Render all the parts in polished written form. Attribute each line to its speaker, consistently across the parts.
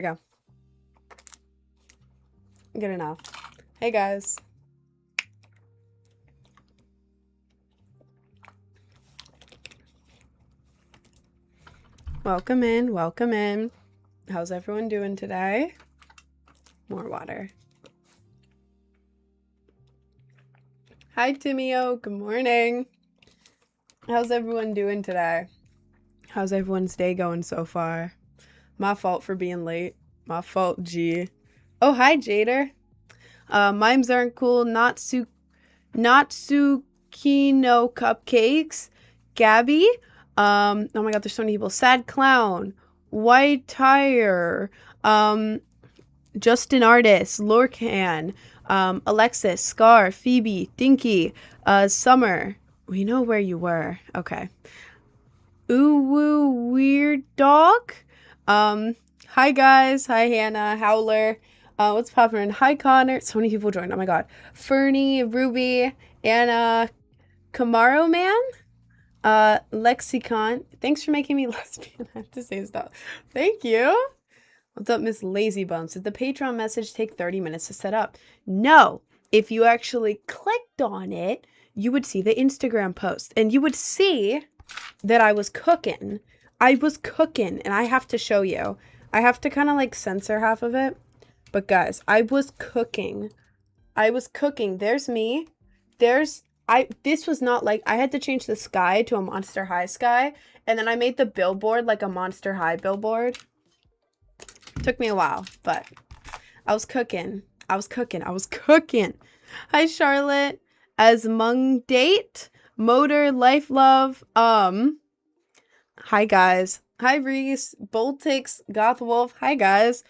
Speaker 1: There we go. Good enough. Hey guys. Welcome in, welcome in. How's everyone doing today? More water. Hi Timio, good morning. How's everyone doing today? How's everyone's day going so far? My fault for being late. My fault, G. Oh, hi Jader. Mimes aren't cool. Natsuki no cupcakes. Gabby. Oh my god, there's so many people. Sad Clown. White Tire. Justin Artist. Lorcan. Alexis. Scar. Phoebe. Dinky. Summer. We know where you were. Okay. Ooh, weird dog. Hi guys. Hi Hannah. Howler. What's poppin'? Hi Connor. So many people joined. Oh my god. Fernie, Ruby, Anna, Camaro Man, Lexicon. Thanks for making me lesbian. I have to say stuff. Thank you. What's up, Miss Lazy Bumps? Did the Patreon message take 30 minutes to set up? No. If you actually clicked on it, you would see the Instagram post and you would see that I was cooking. I was cooking and I have to show you. I have to kind of like censor half of it. But guys, I was cooking. I was cooking. There's me. This was not like, I had to change the sky to a Monster High sky. And then I made the billboard like a Monster High billboard. Took me a while, but I was cooking. I was cooking. Hi, Charlotte. As Mung Date. Motor Life Love. Hi, guys. Hi, Reese. Boltix. Goth Wolf. Hi, guys.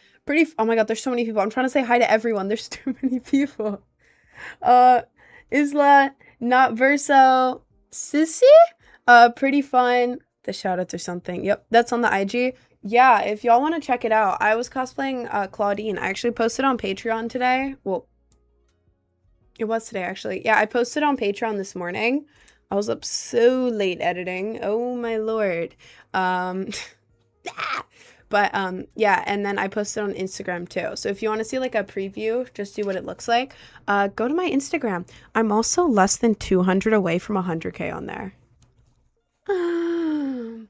Speaker 1: Oh my god, there's so many people. I'm trying to say hi to everyone. There's too many people. Isla, Not Verso, Sissy, Pretty Fun. The shoutouts or something. Yep, that's on the IG. Yeah, if y'all want to check it out, I was cosplaying Claudine. I actually posted on Patreon today. Well, it was today actually. Yeah, I posted on Patreon this morning. I was up so late editing. Oh my lord. But yeah, and then I posted on Instagram too. So if you want to see like a preview, just see what it looks like, go to my Instagram. I'm also less than 200 away from 100K on there. I'm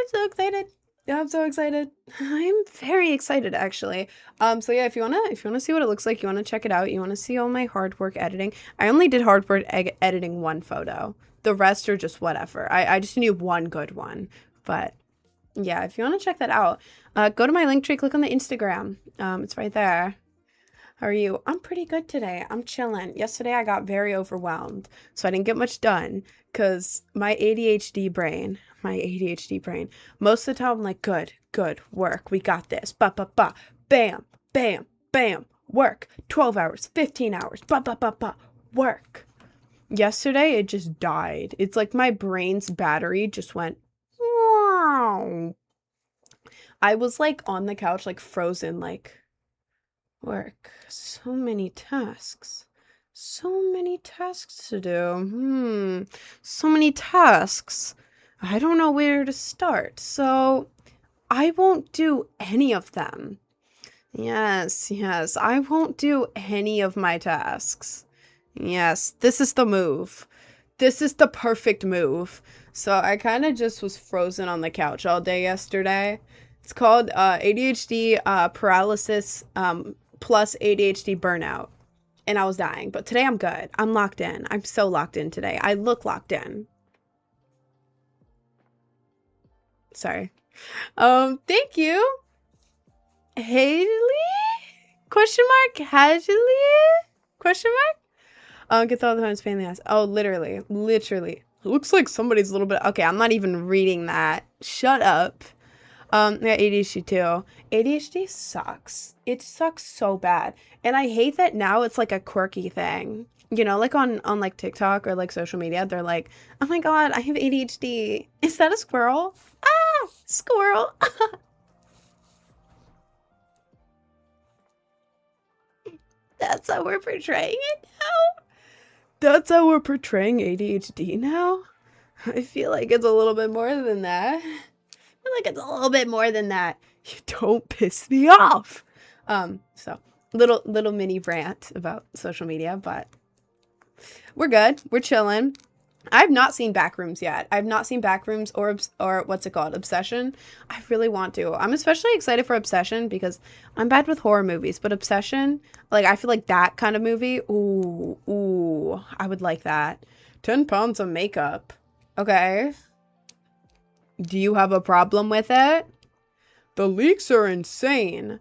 Speaker 1: so excited. I'm so excited. I'm very excited actually. So yeah, if you wanna see what it looks like, you wanna check it out, you wanna see all my hard work editing. I only did hard work editing one photo. The rest are just whatever. I just need one good one. But yeah, if you want to check that out, go to my link tree, click on the Instagram. It's right there. How are you? I'm pretty good today. I'm chilling. Yesterday I got very overwhelmed, so I didn't get much done because my ADHD brain, most of the time I'm like, good, work. We got this. Ba, ba, ba. Bam, bam, bam. Work. 12 hours, 15 hours. Ba, ba, ba, ba. Work. Yesterday it just died. It's like my brain's battery just went, wow. I was like on the couch, like frozen, like, work. So many tasks. So many tasks to do. So many tasks. I don't know where to start. So I won't do any of them. Yes, I won't do any of my tasks. Yes, this is the move. This is the perfect move. So I kind of just was frozen on the couch all day yesterday. It's called ADHD paralysis plus ADHD burnout. And I was dying. But today I'm good. I'm locked in. I'm so locked in today. I look locked in. Sorry. Thank you. Haley? Question mark? Haley? Question mark? Gets all the time Spain in the ass. Oh, literally. It looks like somebody's a little bit. Okay, I'm not even reading that. Shut up. Yeah, ADHD too. ADHD sucks. It sucks so bad. And I hate that now it's like a quirky thing. You know, like on like TikTok or like social media, they're like, oh my god, I have ADHD. Is that a squirrel? Ah, squirrel. That's how we're portraying it now? That's how we're portraying ADHD now? I feel like it's a little bit more than that. I feel like it's a little bit more than that. You don't piss me off. So little mini rant about social media, but we're good. We're chilling. I've not seen Backrooms yet. I've not seen Backrooms or what's it called? Obsession. I really want to. I'm especially excited for Obsession because I'm bad with horror movies, but Obsession, like I feel like that kind of movie. Ooh, I would like that. 10 pounds of makeup. Okay. Do you have a problem with it? The leaks are insane.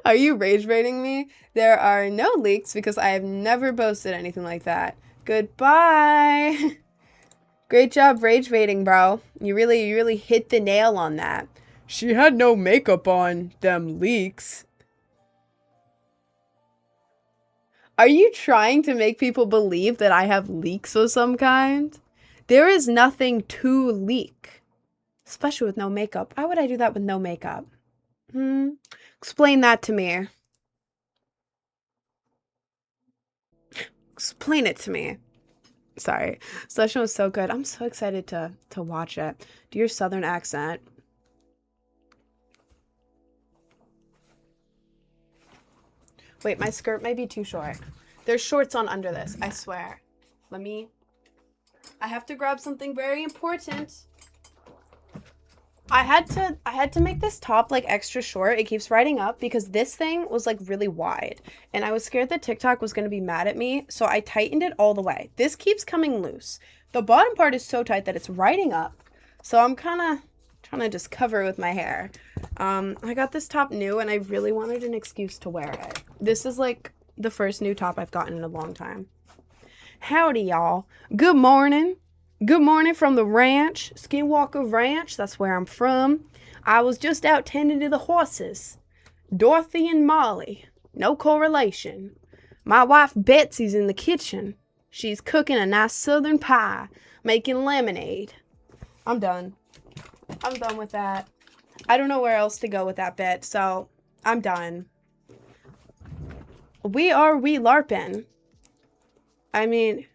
Speaker 1: Are you rage baiting me? There are no leaks because I have never posted anything like that. Goodbye. Great job rage baiting, bro. You really hit the nail on that. She had no makeup on, them leaks. Are you trying to make people believe that I have leaks of some kind? There is nothing to leak. Especially with no makeup. Why would I do that with no makeup? Explain that to me. Explain it to me. Sorry. Session was so good. I'm so excited to watch it. Do your southern accent. Wait, my skirt might be too short. There's shorts on under this, I swear. I have to grab something very important. I had to make this top like extra short. It keeps riding up because this thing was like really wide and I was scared that TikTok was going to be mad at me. So I tightened it all the way. This keeps coming loose. The bottom part is so tight that it's riding up. So I'm kind of trying to just cover it with my hair. I got this top new and I really wanted an excuse to wear it. This is like the first new top I've gotten in a long time. Howdy, y'all. Good morning. Good morning from the ranch, Skinwalker Ranch. That's where I'm from. I was just out tending to the horses. Dorothy and Molly. No correlation. My wife Betsy's in the kitchen. She's cooking a nice southern pie, making lemonade. I'm done. I'm done with that. I don't know where else to go with that bit, so I'm done. We LARPing. I mean,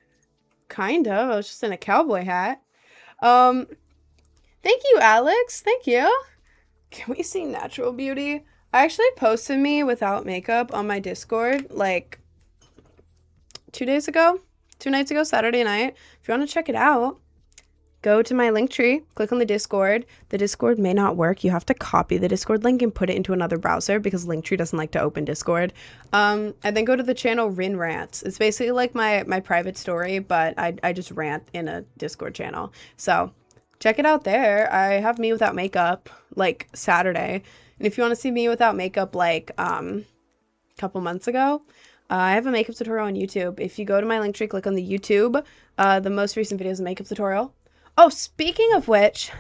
Speaker 1: kind of. I was just in a cowboy hat. Thank you, Alex. Thank you. Can we see Natural Beauty? I actually posted me without makeup on my Discord like 2 nights ago, Saturday night. If you want to check it out, go to my Linktree, click on the Discord. The Discord may not work. You have to copy the Discord link and put it into another browser because Linktree doesn't like to open Discord. And then go to the channel Rin Rants. It's basically like my private story, but I just rant in a Discord channel. So check it out there. I have me without makeup like Saturday. And if you want to see me without makeup like a couple months ago, I have a makeup tutorial on YouTube. If you go to my Linktree, click on the YouTube, the most recent video is a makeup tutorial. Oh, speaking of which,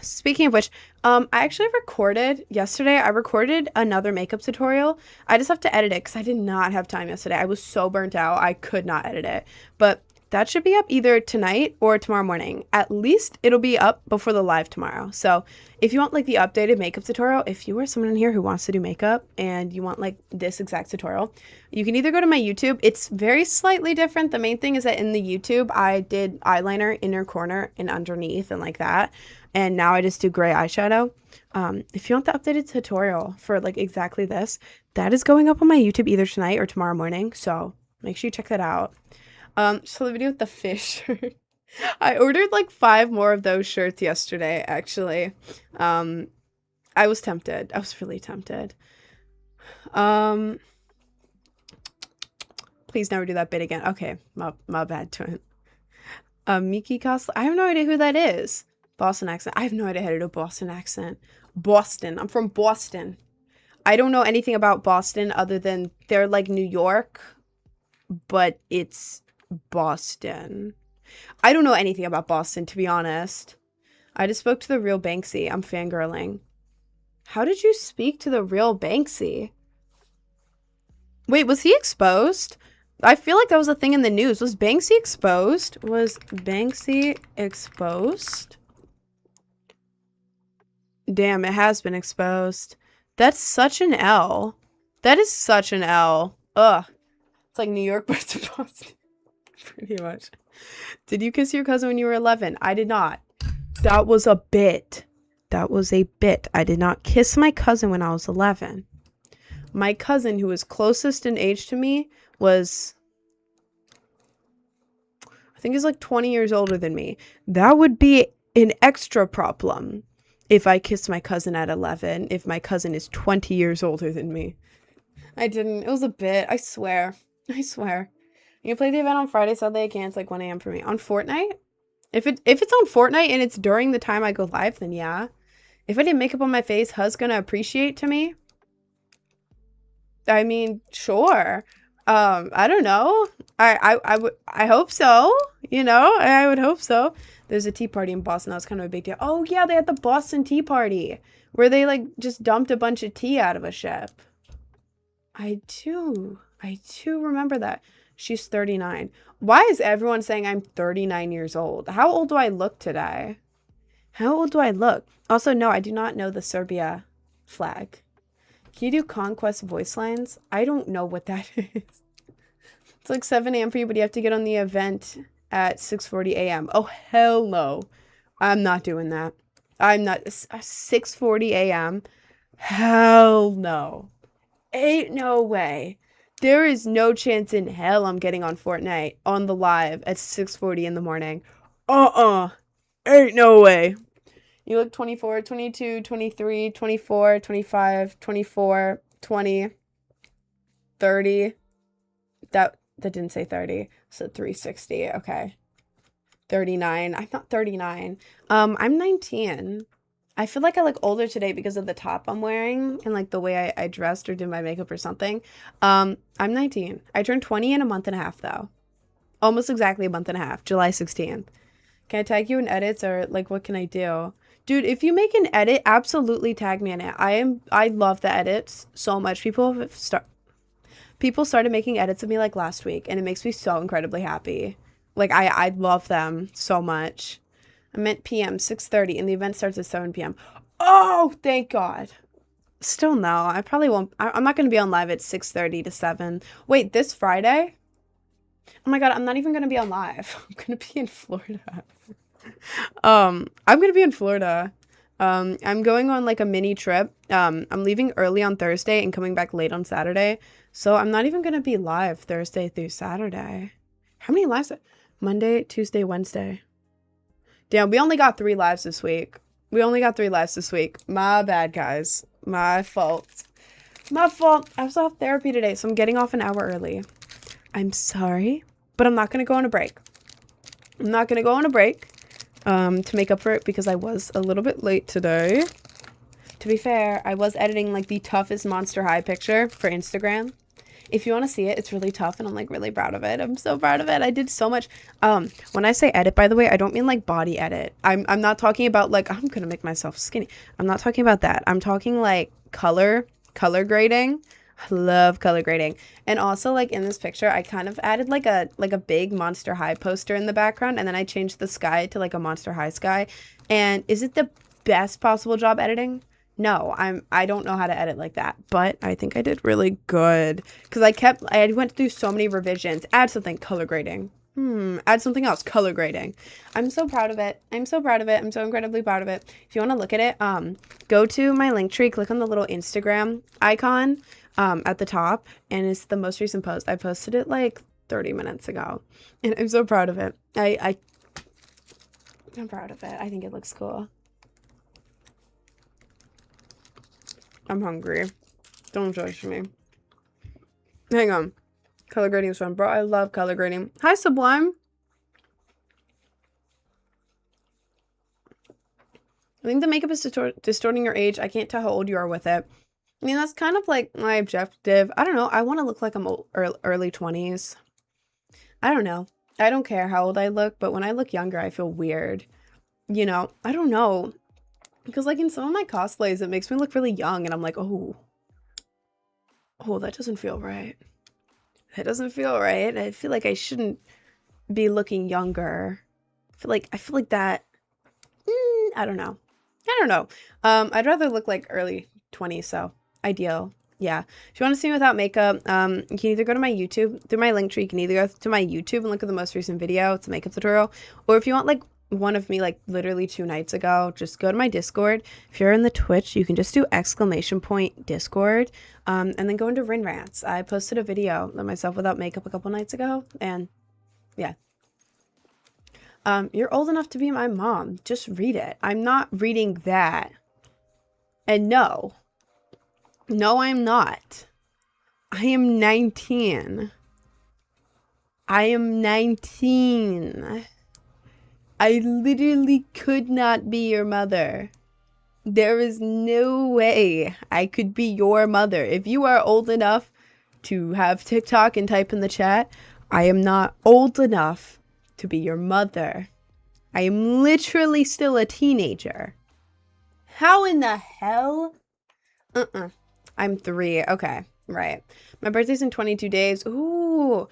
Speaker 1: I actually recorded yesterday. I recorded another makeup tutorial. I just have to edit it because I did not have time yesterday. I was so burnt out. I could not edit it. But that should be up either tonight or tomorrow morning. At least it'll be up before the live tomorrow. So if you want like the updated makeup tutorial, if you are someone in here who wants to do makeup and you want like this exact tutorial, you can either go to my YouTube. It's very slightly different. The main thing is that in the YouTube, I did eyeliner, inner corner, and underneath and like that. And now I just do gray eyeshadow. If you want the updated tutorial for like exactly this, that is going up on my YouTube either tonight or tomorrow morning. So make sure you check that out. So the video with the fish shirt. I ordered like 5 more of those shirts yesterday, actually. I was tempted. I was really tempted. Please never do that bit again. Okay, my bad, twin. Miki Cosplay. I have no idea who that is. Boston accent. I have no idea how to do a Boston accent. Boston. I'm from Boston. I don't know anything about Boston other than they're like New York, but it's Boston. I don't know anything about Boston, to be honest. I just spoke to the real Banksy. I'm fangirling. How did you speak to the real Banksy? Wait, was he exposed? I feel like that was a thing in the news. Was Banksy exposed? Was Banksy exposed? Damn, it has been exposed. That's such an L. That is such an L. Ugh. It's like New York, but it's Boston. Pretty much. Did you kiss your cousin when you were 11? I did not. That was a bit. That was a bit. I did not kiss my cousin when I was 11. My cousin, who was closest in age to me, was, I think he's like 20 years older than me. That would be an extra problem if I kissed my cousin at 11, if my cousin is 20 years older than me. I didn't. It was a bit. I swear. I swear. You can play the event on Friday, Sunday. I can't. It's like 1 a.m. for me. On Fortnite? If it's on Fortnite and it's during the time I go live, then yeah. If I did makeup on my face, Hus gonna appreciate to me? I mean, sure. I don't know. I hope so. You know, I would hope so. There's a tea party in Boston. That was kind of a big deal. Oh yeah, they had the Boston Tea Party where they like just dumped a bunch of tea out of a ship. I do remember that. She's 39. Why is everyone saying I'm 39 years old? How old do I look today? How old do I look? Also, no, I do not know the Serbia flag. Can you do Conquest voice lines? I don't know what that is. It's like 7 a.m. for you, but you have to get on the event at 6:40 a.m. Oh, hell no. I'm not doing that. I'm not. 6:40 a.m. Hell no. Ain't no way. There is no chance in hell I'm getting on Fortnite on the live at 6:40 in the morning. Ain't no way. You look 24, 22, 23, 24, 25, 24, 20, 30. That didn't say 30. So 360. Okay. 39. I'm not 39. I'm 19. I feel like I look older today because of the top I'm wearing and like the way I dressed or did my makeup or something. I'm 19. I turned 20 in a month and a half though. Almost exactly a month and a half. July 16th. Can I tag you in edits or like what can I do? Dude, if you make an edit, absolutely tag me in it. I love the edits so much. People started making edits of me like last week and it makes me so incredibly happy. Like I love them so much. I meant PM 6:30 and the event starts at 7 p.m. Oh, thank God. Still no, I probably won't. I'm not going to be on live at 6:30 to 7. Wait, this Friday? Oh my God, I'm not even going to be on live. I'm going to be in Florida. I'm going to be in Florida. I'm going on like a mini trip. I'm leaving early on Thursday and coming back late on Saturday. So I'm not even going to be live Thursday through Saturday. How many lives? Monday, Tuesday, Wednesday. Damn, we only got 3 lives this week. My bad, guys. My fault. I was off therapy today, so I'm getting off an hour early. I'm sorry, but I'm not going to go on a break. To make up for it because I was a little bit late today. To be fair, I was editing like the toughest Monster High picture for Instagram. If you want to see it, it's really tough and I'm like really proud of it. I'm so proud of it. I did so much. When I say edit, by the way, I don't mean like body edit. I'm not talking about like I'm gonna make myself skinny. I'm not talking about that. I'm talking like color grading. I love color grading. And also like in this picture, I kind of added like a big Monster High poster in the background and then I changed the sky to like a Monster High sky. And is it the best possible job editing? No, I don't know how to edit like that, but I think I did really good because I went through so many revisions. Add something, color grading. Add something else, color grading. I'm so proud of it. I'm so incredibly proud of it. If you want to look at it, go to my link tree, click on the little Instagram icon at the top, and it's the most recent post. I posted it like 30 minutes ago, and I'm so proud of it. I'm proud of it. I think it looks cool. I'm hungry. Don't judge me. Hang on. Color grading is fun. Bro, I love color grading. Hi, Sublime. I think the makeup is distorting your age. I can't tell how old you are with it. I mean, that's kind of like my objective. I don't know. I want to look like I'm early 20s. I don't know. I don't care how old I look, but when I look younger, I feel weird. You know, I don't know. Because like in some of my cosplays, it makes me look really young and I'm like, oh, that doesn't feel right. That doesn't feel right. I feel like I shouldn't be looking younger. I feel like that. I don't know. I'd rather look like early 20s, so ideal. Yeah. If you want to see me without makeup, you can either go to my YouTube through my link tree. You can either go to my YouTube and look at the most recent video. It's a makeup tutorial. Or if you want like one of me like literally 2 nights ago. Just go to my Discord. If you're in the Twitch, you can just do !Discord, and then go into Rin Rants. I posted a video of myself without makeup a couple nights ago, and yeah. You're old enough to be my mom. Just read it. I'm not reading that. And no, I'm not. I am 19. I am 19. I literally could not be your mother. There is no way I could be your mother. If you are old enough to have TikTok and type in the chat, I am not old enough to be your mother. I am literally still a teenager. How in the hell? I'm 3. Okay, right. My birthday's in 22 days. Ooh.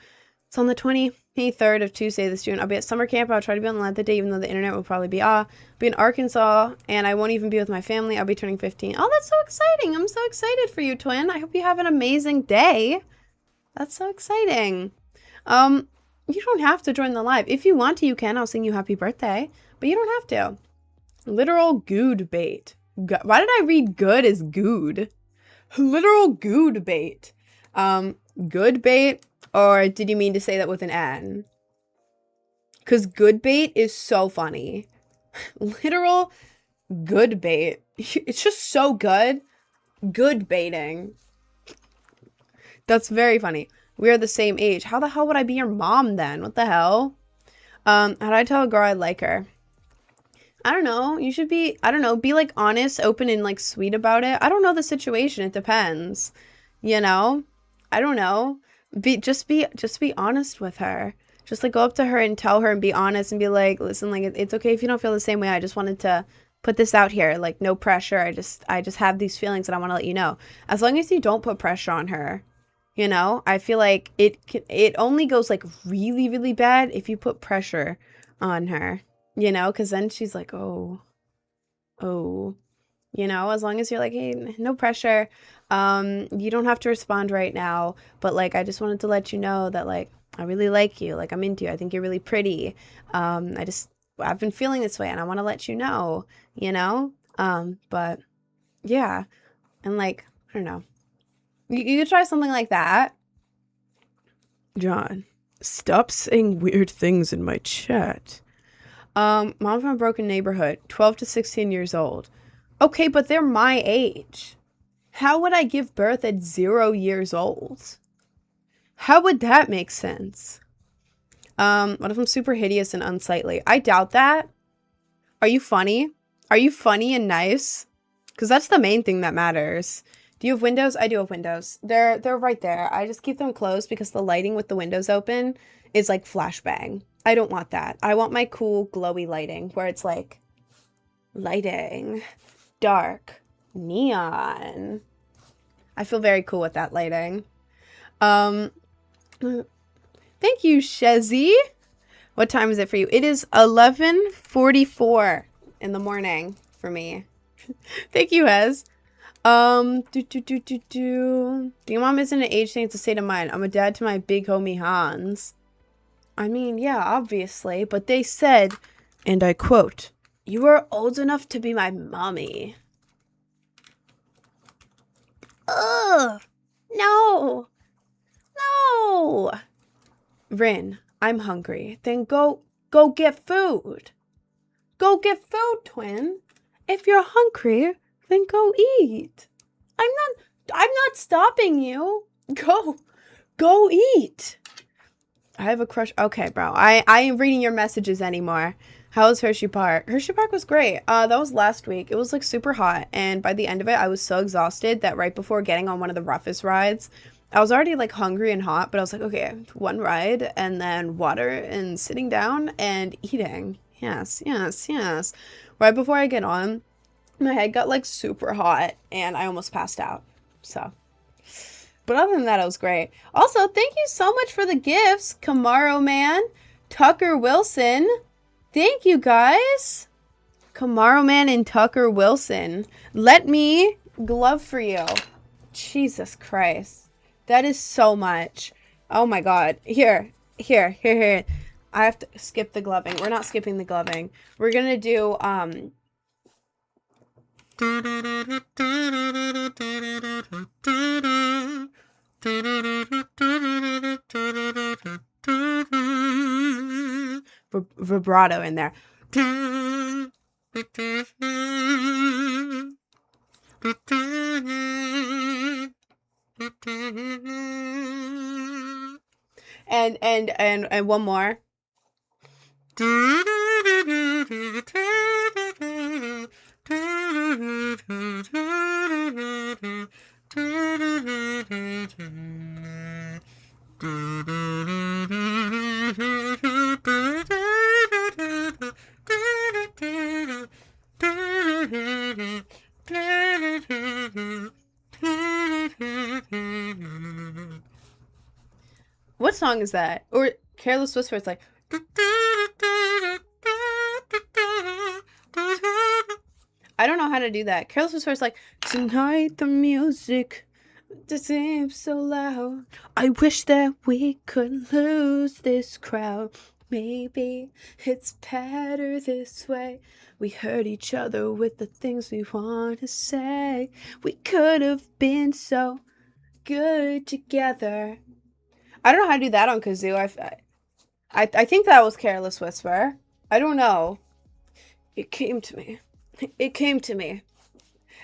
Speaker 1: It's on the 23rd of Tuesday this June. I'll be at summer camp. I'll try to be on the line that day, even though the internet will probably be off. I'll be in Arkansas, and I won't even be with my family. I'll be turning 15. Oh, that's so exciting. I'm so excited for you, twin. I hope you have an amazing day. That's so exciting. You don't have to join the live. If you want to, you can. I'll sing you happy birthday, but you don't have to. Literal good bait. Why did I read good as good? Literal good bait. Good bait, or did you mean to say that with an N? Because good bait is so funny. Literal good bait. It's just so good. Good baiting. That's very funny. We are the same age. How the hell would I be your mom then? What the hell? How do I tell a girl I like her? I don't know. You should be, I don't know, be like honest, open, and like sweet about it. I don't know the situation. It depends. You know? I don't know. Just be honest with her. Just like go up to her and tell her and be honest and be like, listen, like it's okay if you don't feel the same way. I just wanted to put this out here. Like no pressure. I just have these feelings and I want to let you know. As long as you don't put pressure on her. You know, I feel like it only goes like really, really bad if you put pressure on her, you know, because then she's like, oh, you know, as long as you're like, hey, no pressure. You don't have to respond right now. But like, I just wanted to let you know that like, I really like you. Like, I'm into you. I think you're really pretty. I've been feeling this way and I want to let you know, you know? But yeah. And like, I don't know. You could try something like that. John, stop saying weird things in my chat. Mom from a broken neighborhood, 12 to 16 years old. Okay, but they're my age. How would I give birth at 0 years old? How would that make sense? What if I'm super hideous and unsightly? I doubt that. Are you funny? Are you funny and nice? Because that's the main thing that matters. Do you have windows? I do have windows. They're right there. I just keep them closed because the lighting with the windows open is like flashbang. I don't want that. I want my cool glowy lighting where it's like lighting, dark, neon. I feel very cool with that lighting. Thank you, Shezzy. What time is it for you? It is 11:44 in the morning for me. Thank you, Hez. Your mom isn't an age thing, it's a state of mind. I'm a dad to my big homie Hans. I mean, yeah, obviously, but they said, and I quote, "You are old enough to be my mommy." Ugh! No! No! Rin, I'm hungry. Then go get food. Go get food, twin. If you're hungry, then go eat. I'm not stopping you. Go eat. I have a crush. Okay, bro. I ain't reading your messages anymore. How was Hershey Park? Hershey Park was great. That was last week. It was like super hot. And by the end of it, I was so exhausted that right before getting on one of the roughest rides, I was already like hungry and hot, but I was like, okay, one ride and then water and sitting down and eating. Yes. Right before I get on, my head got like super hot and I almost passed out. So, but other than that, it was great. Also, thank you so much for the gifts, Camaro Man, Tucker Wilson. Thank you guys. Camaro Man and Tucker Wilson. Let me glove for you. Jesus Christ. That is so much. Oh my God. Here. I have to skip the gloving. We're not skipping the gloving. We're gonna do vibrato in there. And one more. What song is that? Or Careless Whisper, it's like I don't know how to do that. Careless Whisper is like, tonight the music just seems so loud. I wish that we could lose this crowd. Maybe it's better this way. We hurt each other with the things we want to say. We could have been so good together. I don't know how to do that on kazoo. I think that was Careless Whisper. I don't know. It came to me. It came to me.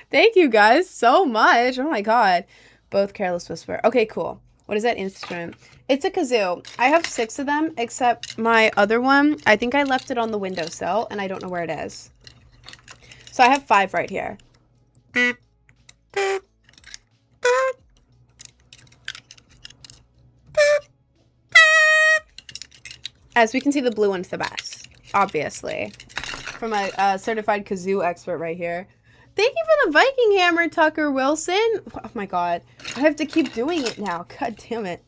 Speaker 1: Thank you guys so much. Oh my god. Both Careless Whisper. Okay, cool. What is that instrument? It's a kazoo. I have 6 of them, except my other one. I think I left it on the windowsill, and I don't know where it is. So I have 5 right here. As we can see, the blue one's the best, obviously. From a certified kazoo expert right here. Thank you for the Viking hammer, Tucker Wilson. Oh my god. I have to keep doing it now. God damn it.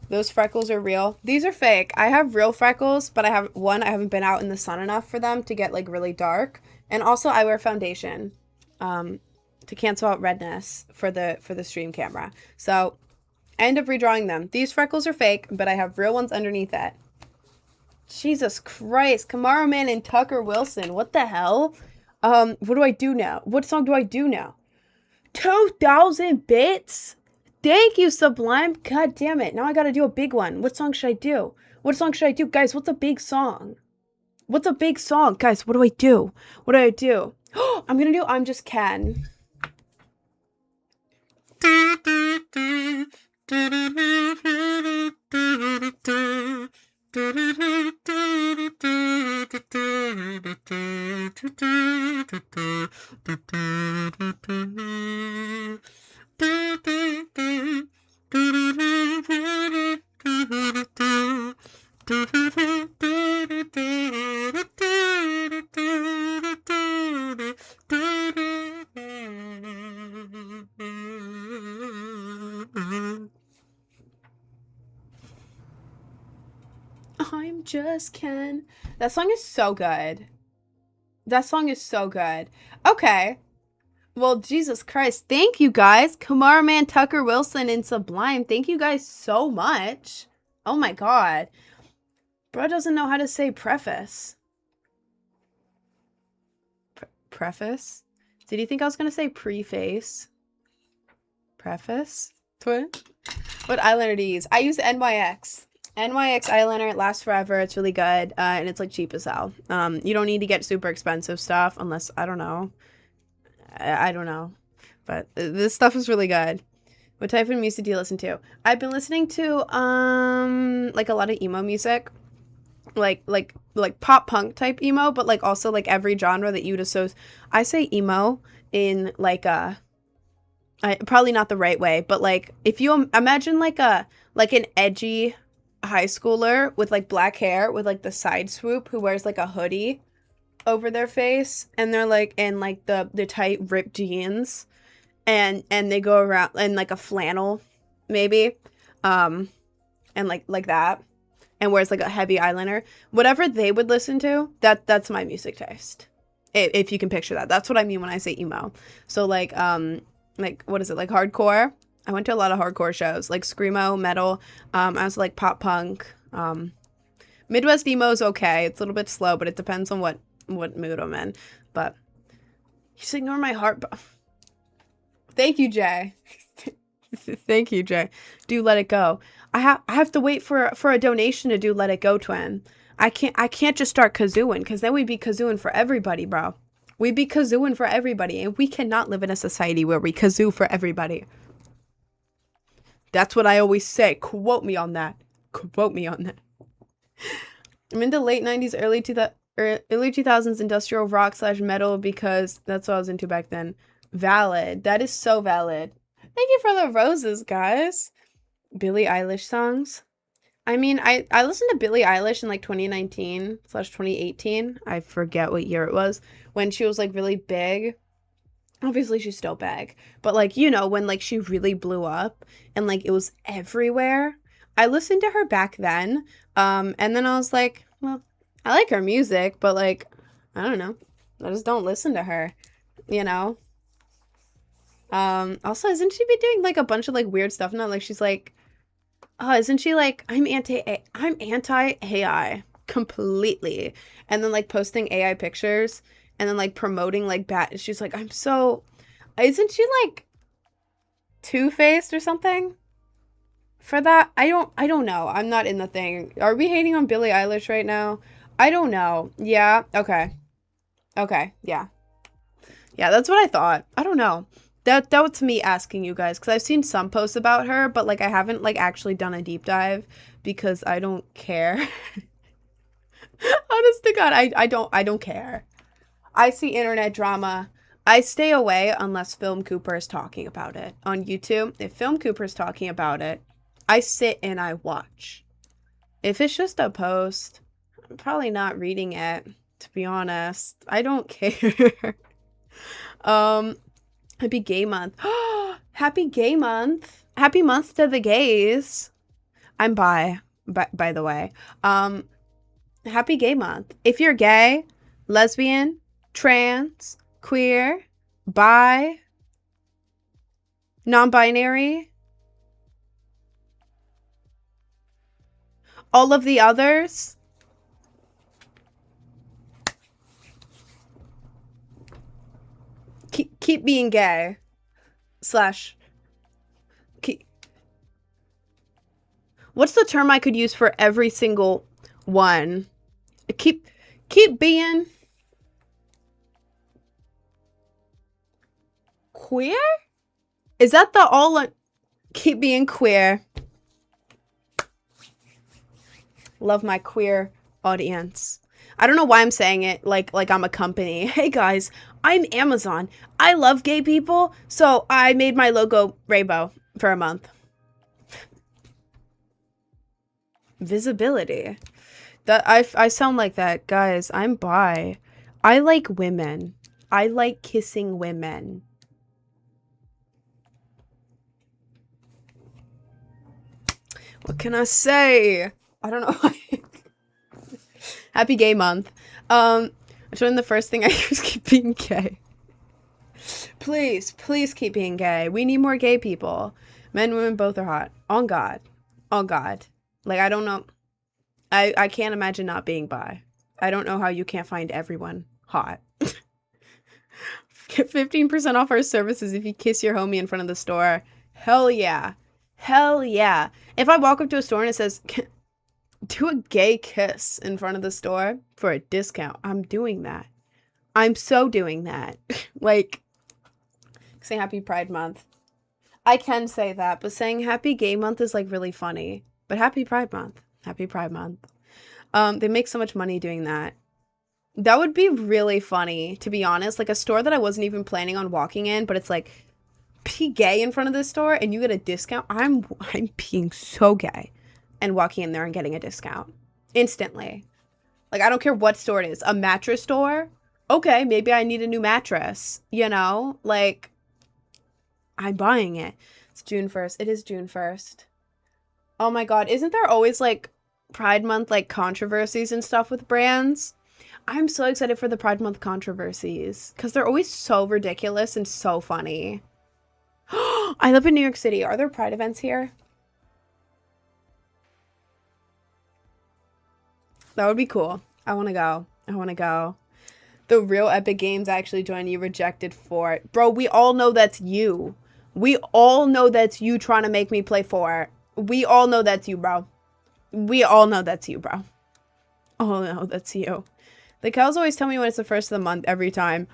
Speaker 1: Those freckles are real. These are fake. I have real freckles, but I haven't been out in the sun enough for them to get like really dark. And also I wear foundation to cancel out redness for the stream camera. So I end up redrawing them. These freckles are fake, but I have real ones underneath it. Jesus Christ. Kamara Man and Tucker Wilson. What the hell? What do I do now? What song do I do now? 2,000 bits? Thank you, Sublime. God damn it. Now I gotta do a big one. What song should I do? What song should I do? Guys, what's a big song? What's a big song? Guys, what do I do? What do I do? I'm gonna do I'm Just Ken. I'm Just Ken. That song is so good. That song is so good. Okay. Well, Jesus Christ. Thank you guys. Kamara Man, Tucker Wilson, and Sublime. Thank you guys so much. Oh my god. Bro doesn't know how to say preface. Preface? Did you think I was going to say preface? Preface? What eyeliner do you use? I use NYX. NYX eyeliner, it lasts forever. It's really good, and it's like cheap as hell. You don't need to get super expensive stuff unless, I don't know. I don't know. But this stuff is really good. What type of music do you listen to? I've been listening to, like a lot of emo music. Like pop punk type emo, but like also like every genre that you'd associate. I say emo in like probably not the right way, but like if you imagine like an edgy high schooler with like black hair with like the side swoop who wears like a hoodie over their face and they're like in like the tight ripped jeans and they go around in like a flannel maybe and like that and wears like a heavy eyeliner, whatever they would listen to, that's my music taste. If you can picture that. That's what I mean when I say emo. So like what is it, like hardcore? I went to a lot of hardcore shows, like screamo, metal. I was like pop punk, Midwest emo is okay. It's a little bit slow, but it depends on what mood I'm in. But you just ignore my heart. Thank you, Jay. Thank you, Jay. Do Let It Go. I have to wait for a donation to do Let It Go, twin. I can't just start kazooing, because then we'd be kazooing for everybody, bro. We'd be kazooing for everybody, and we cannot live in a society where we kazoo for everybody. That's what I always say. Quote me on that. Quote me on that. I'm into late 90s, early 2000s industrial rock / metal because that's what I was into back then. Valid. That is so valid. Thank you for the roses, guys. Billie Eilish songs. I mean, I listened to Billie Eilish in like 2019 / 2018. I forget what year it was, when she was like really big. Obviously she's still big, but like, you know, when like she really blew up and like it was everywhere. I listened to her back then, and then I was like, well, I like her music, but like, I don't know, I just don't listen to her, you know. Also, isn't she be doing like a bunch of like weird stuff now? Like she's like, oh, isn't she like, I'm anti AI completely, and then like posting AI pictures and then like promoting like she's like, isn't she like two-faced or something for that? I don't know. I'm not in the thing. Are we hating on Billie Eilish right now? I don't know. Yeah, okay. Yeah, that's what I thought. I don't know. That was me asking you guys, because I've seen some posts about her, but like I haven't like actually done a deep dive because I don't care. Honest to God, I don't care. I see internet drama. I stay away unless Film Cooper is talking about it on YouTube. If Film Cooper is talking about it, I sit and I watch. If it's just a post, I'm probably not reading it, to be honest. I don't care. Happy Gay Month. Happy Gay Month. Happy month to the gays. I'm bi, by the way. Happy Gay Month. If you're gay, lesbian, trans, queer, bi, non-binary, all of the others, keep being gay / keep, what's the term I could use for every single one? Keep being queer? Is that the all? Keep being queer. Love my queer audience. I don't know why I'm saying it like I'm a company. Hey guys, I'm Amazon. I love gay people, so I made my logo rainbow for a month. Visibility. That I sound like that, guys. I'm bi. I like women. I like kissing women. What can I say? I don't know. Happy Gay Month. I'm showing the first thing I hear is keep being gay. Please keep being gay. We need more gay people. Men, women, both are hot. On God. On God. Like, I don't know. I can't imagine not being bi. I don't know how you can't find everyone hot. Get 15% off our services if you kiss your homie in front of the store. Hell yeah. Hell yeah. If I walk up to a store and it says, do a gay kiss in front of the store for a discount, I'm doing that. I'm so doing that. Like, say Happy Pride Month. I can say that, but saying Happy Gay Month is like really funny. But Happy Pride Month. Happy Pride Month. They make so much money doing that. That would be really funny, to be honest. Like a store that I wasn't even planning on walking in, but it's like, be gay in front of this store and you get a discount. I'm being so gay and walking in there and getting a discount instantly. Like, I don't care what store it is. A mattress store? Okay, maybe I need a new mattress, you know? Like, I'm buying it. It's June 1st. It is June 1st. Oh my God. Isn't there always like Pride Month, like controversies and stuff with brands? I'm so excited for the Pride Month controversies because they're always so ridiculous and so funny. I live in New York City. Are there Pride events here? That would be cool. I want to go. I want to go. The real Epic Games actually joined you, rejected for it. Bro, we all know that's you. We all know that's you trying to make me play for it. We all know that's you, bro. We all know that's you, bro. Oh, no, that's you. The cows always tell me when it's the first of the month every time.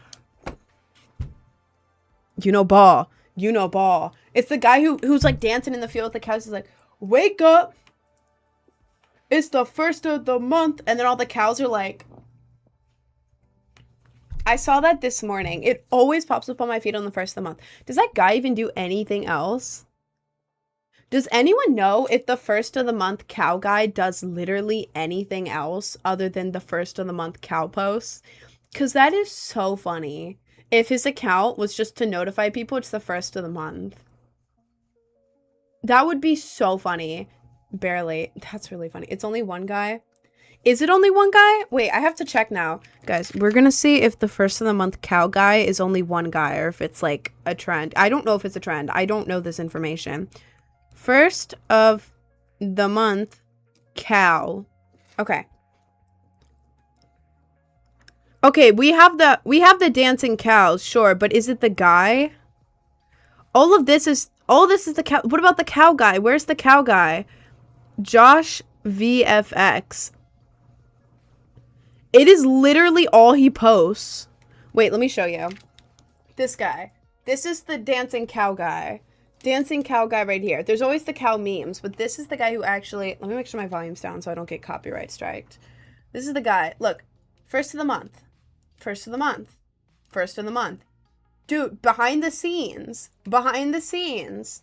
Speaker 1: You know ball. You know ball. It's the guy who's like dancing in the field with the cows. He's like, wake up. It's the first of the month. And then all the cows are like... I saw that this morning. It always pops up on my feed on the first of the month. Does that guy even do anything else? Does anyone know if the first of the month cow guy does literally anything else other than the first of the month cow posts? Because that is so funny. If his account was just to notify people it's the first of the month. That would be so funny. Barely. That's really funny. It's only one guy. Is it only one guy? Wait, I have to check now. Guys, we're gonna see if the first of the month cow guy is only one guy or if it's like a trend. I don't know if it's a trend. I don't know this information. First of the month cow. Okay. Okay, we have the dancing cows, sure, but is it the guy? All this is the cow. What about the cow guy? Where's the cow guy? Josh VFX. It is literally all he posts. Wait, let me show you. This guy. This is the dancing cow guy. Dancing cow guy right here. There's always the cow memes, but this is the guy who actually... Let me make sure my volume's down so I don't get copyright striked. This is the guy. Look. First of the month. First of the month. First of the month. Dude, behind the scenes. Behind the scenes.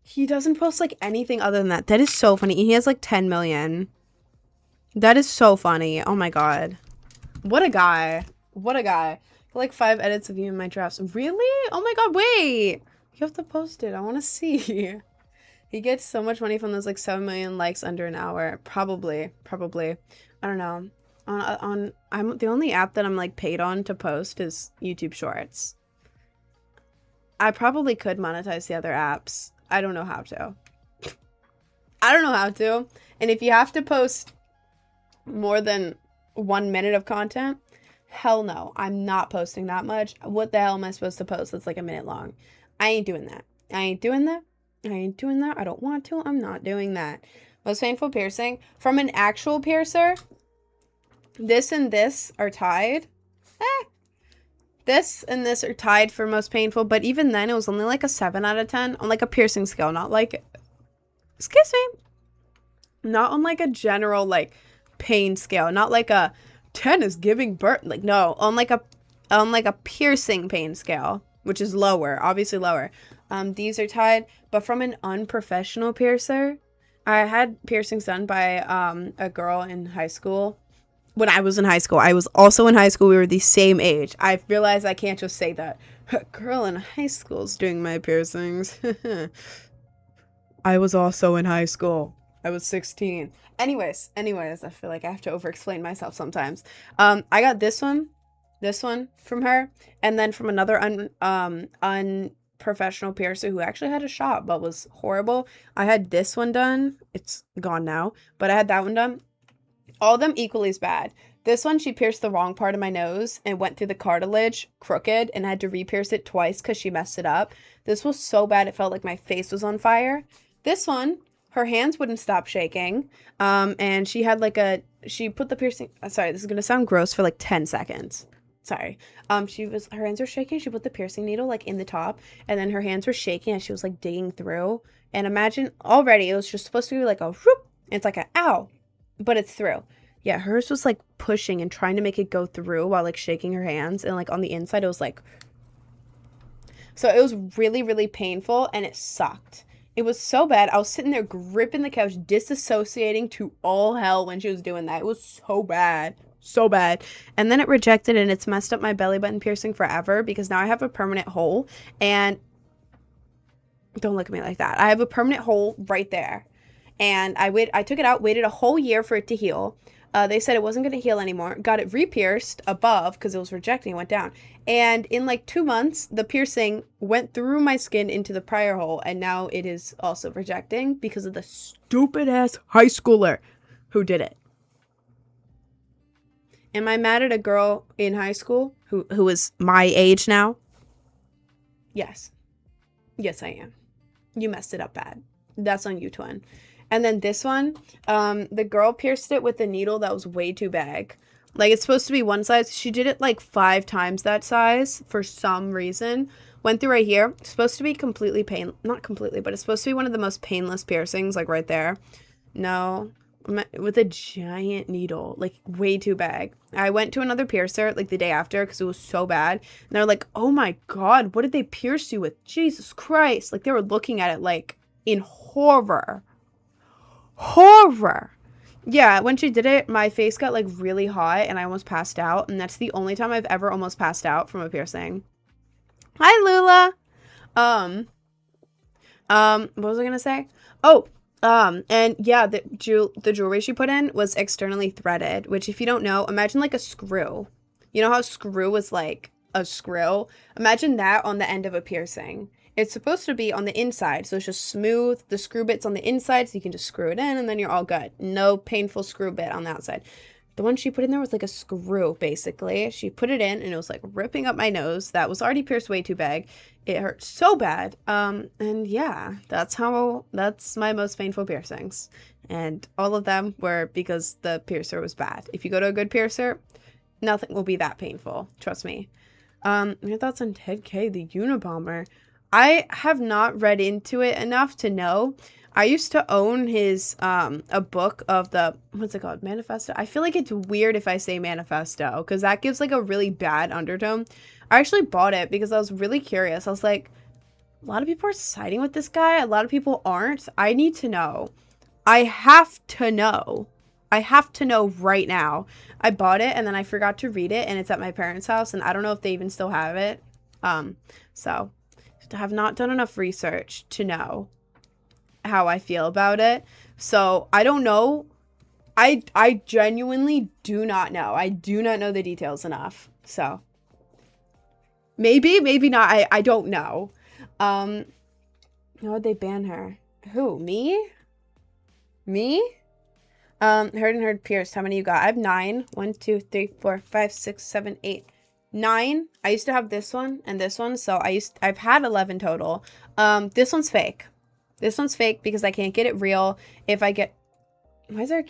Speaker 1: He doesn't post, like, anything other than that. That is so funny. He has, like, 10 million. That is so funny. Oh, my God. What a guy. What a guy. Like, 5 edits of you in my drafts. Really? Oh, my God. Wait. You have to post it. I want to see. He gets so much money from those, like, 7 million likes under an hour. Probably. Probably. I don't know. I'm the only app that I'm, like, paid on to post is YouTube Shorts. I probably could monetize the other apps. I don't know how to. I don't know how to. And if you have to post more than 1 minute of content, hell no. I'm not posting that much. What the hell am I supposed to post that's like a minute long? I ain't doing that. I ain't doing that. I ain't doing that. I don't want to. I'm not doing that. Most painful piercing. From an actual piercer, this and this are tied. This and this are tied for most painful, but even then it was only like a 7 out of 10 on like a piercing scale, not like, excuse me, not on like a general like pain scale, not like a 10 is giving birth, like no, on like a piercing pain scale, which is lower, obviously lower. These are tied, but from an unprofessional piercer, I had piercings done by a girl in high school. When I was in high school, I was also in high school. We were the same age. I realized I can't just say that. A girl in high school is doing my piercings. I was also in high school. I was 16. Anyways, I feel like I have to over-explain myself sometimes. I got this one from her, and then from another unprofessional piercer who actually had a shop but was horrible. I had this one done. It's gone now, but I had that one done. All of them equally as bad. This one, she pierced the wrong part of my nose and went through the cartilage crooked and had to re-pierce it twice because she messed it up. This was so bad it felt like my face was on fire. This one, her hands wouldn't stop shaking. And she had like she put the piercing, sorry, this is going to sound gross for like 10 seconds. Sorry. Her hands were shaking. She put the piercing needle like in the top and then her hands were shaking as she was like digging through. And imagine already it was just supposed to be like a whoop. It's like a ow. But it's through. Yeah, hers was like pushing and trying to make it go through while like shaking her hands. And like on the inside, it was like... So it was really, really painful and it sucked. It was so bad. I was sitting there gripping the couch, disassociating to all hell when she was doing that. It was so bad. So bad. And then it rejected and it's messed up my belly button piercing forever because now I have a permanent hole. And don't look at me like that. I have a permanent hole right there. And I took it out, waited a whole year for it to heal. They said it wasn't going to heal anymore. Got it re-pierced above because it was rejecting. It went down. And in like 2 months, the piercing went through my skin into the prior hole. And now it is also rejecting because of the stupid ass high schooler who did it. Am I mad at a girl in high school who is my age now? Yes. Yes, I am. You messed it up bad. That's on you, twin. And then this one, the girl pierced it with a needle that was way too big. Like, it's supposed to be one size. She did it like 5 times that size for some reason. Went through right here. It's supposed to be completely not completely, but it's supposed to be one of the most painless piercings, like right there. No, with a giant needle, like way too big. I went to another piercer like the day after because it was so bad. And they're like, oh my God, what did they pierce you with? Jesus Christ. Like, they were looking at it like in horror. Horror. Yeah, when she did it, my face got like really hot and I almost passed out. And that's the only time I've ever almost passed out from a piercing. Hi, Lula. What was I gonna say? Oh, and yeah, the jewelry she put in was externally threaded, which if you don't know, imagine like a screw. You know how a screw was like a screw? Imagine that on the end of a piercing. It's supposed to be on the inside, so it's just smooth. The screw bit's on the inside, so you can just screw it in, and then you're all good. No painful screw bit on the outside. The one she put in there was like a screw, basically. She put it in, and it was like ripping up my nose. That was already pierced way too big. It hurt so bad. And yeah, that's my most painful piercings. And all of them were because the piercer was bad. If you go to a good piercer, nothing will be that painful. Trust me. Your thoughts on Ted K, the Unabomber? I have not read into it enough to know. I used to own his, a book of the, what's it called? Manifesto? I feel like it's weird if I say manifesto because that gives like a really bad undertone. I actually bought it because I was really curious. I was like, a lot of people are siding with this guy. A lot of people aren't. I need to know. I have to know. I have to know right now. I bought it and then I forgot to read it and it's at my parents' house and I don't know if they even still have it. So I have not done enough research to know how I feel about it. So I don't know. I genuinely do not know. I do not know the details enough. So maybe not. I don't know. How would they ban her? Who? Me? Heard pierced. How many you got? I have 9. 1, 2, 3, 4, 5, 6, 7, 8. 9. I used to have this one and this one, so I've had 11 total. This one's fake. This one's fake because I can't get it real. If I get, why is there a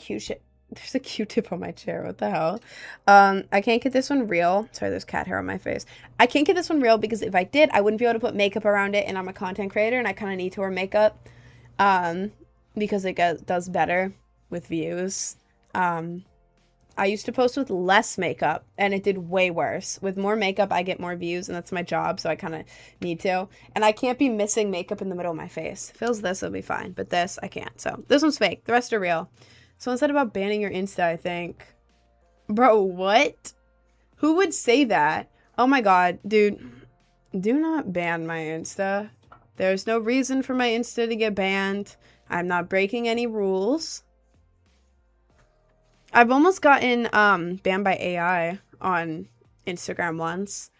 Speaker 1: there's a Q-tip on my chair. What the hell? I can't get this one real. Sorry, there's cat hair on my face. I can't get this one real because if I did, I wouldn't be able to put makeup around it, and I'm a content creator and I kind of need to wear makeup because it does better with views. I used to post with less makeup and it did way worse. With more makeup, I get more views and that's my job, so I kind of need to. And I can't be missing makeup in the middle of my face. If it was this, it'll be fine, but this, I can't. So this one's fake. The rest are real. Someone said about banning your Insta, I think. Bro, what? Who would say that? Oh my God, dude. Do not ban my Insta. There's no reason for my Insta to get banned. I'm not breaking any rules. I've almost gotten banned by AI on Instagram once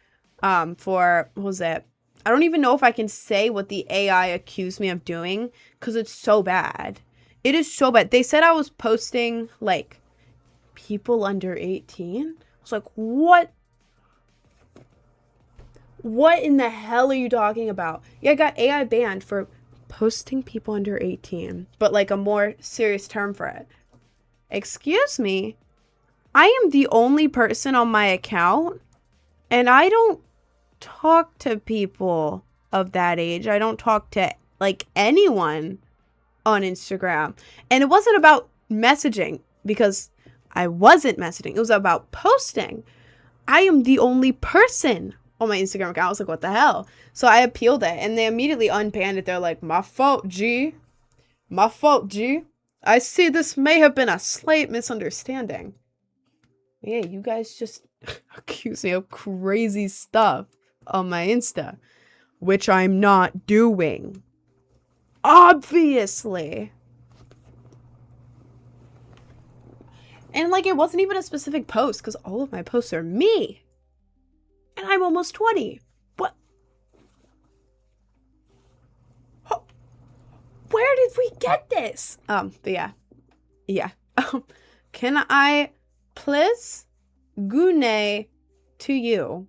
Speaker 1: for, what was it? I don't even know if I can say what the AI accused me of doing because it's so bad. It is so bad. They said I was posting, like, people under 18. I was like, what? What in the hell are you talking about? Yeah, I got AI banned for posting people under 18, but, like, a more serious term for it. Excuse me, I am the only person on my account, and I don't talk to people of that age. I don't talk to, like, anyone on Instagram. And it wasn't about messaging, because I wasn't messaging. It was about posting. I am the only person on my Instagram account. I was like, what the hell? So I appealed it, and they immediately unbanned it. They're like, my fault, G. My fault, G. I see this may have been a slight misunderstanding. Yeah, you guys just accuse me of crazy stuff on my Insta, which I'm not doing. Obviously. And, like, it wasn't even a specific post, because all of my posts are me. And I'm almost 20. What? Where did we get this? But yeah. Yeah. Can I please Gune to you.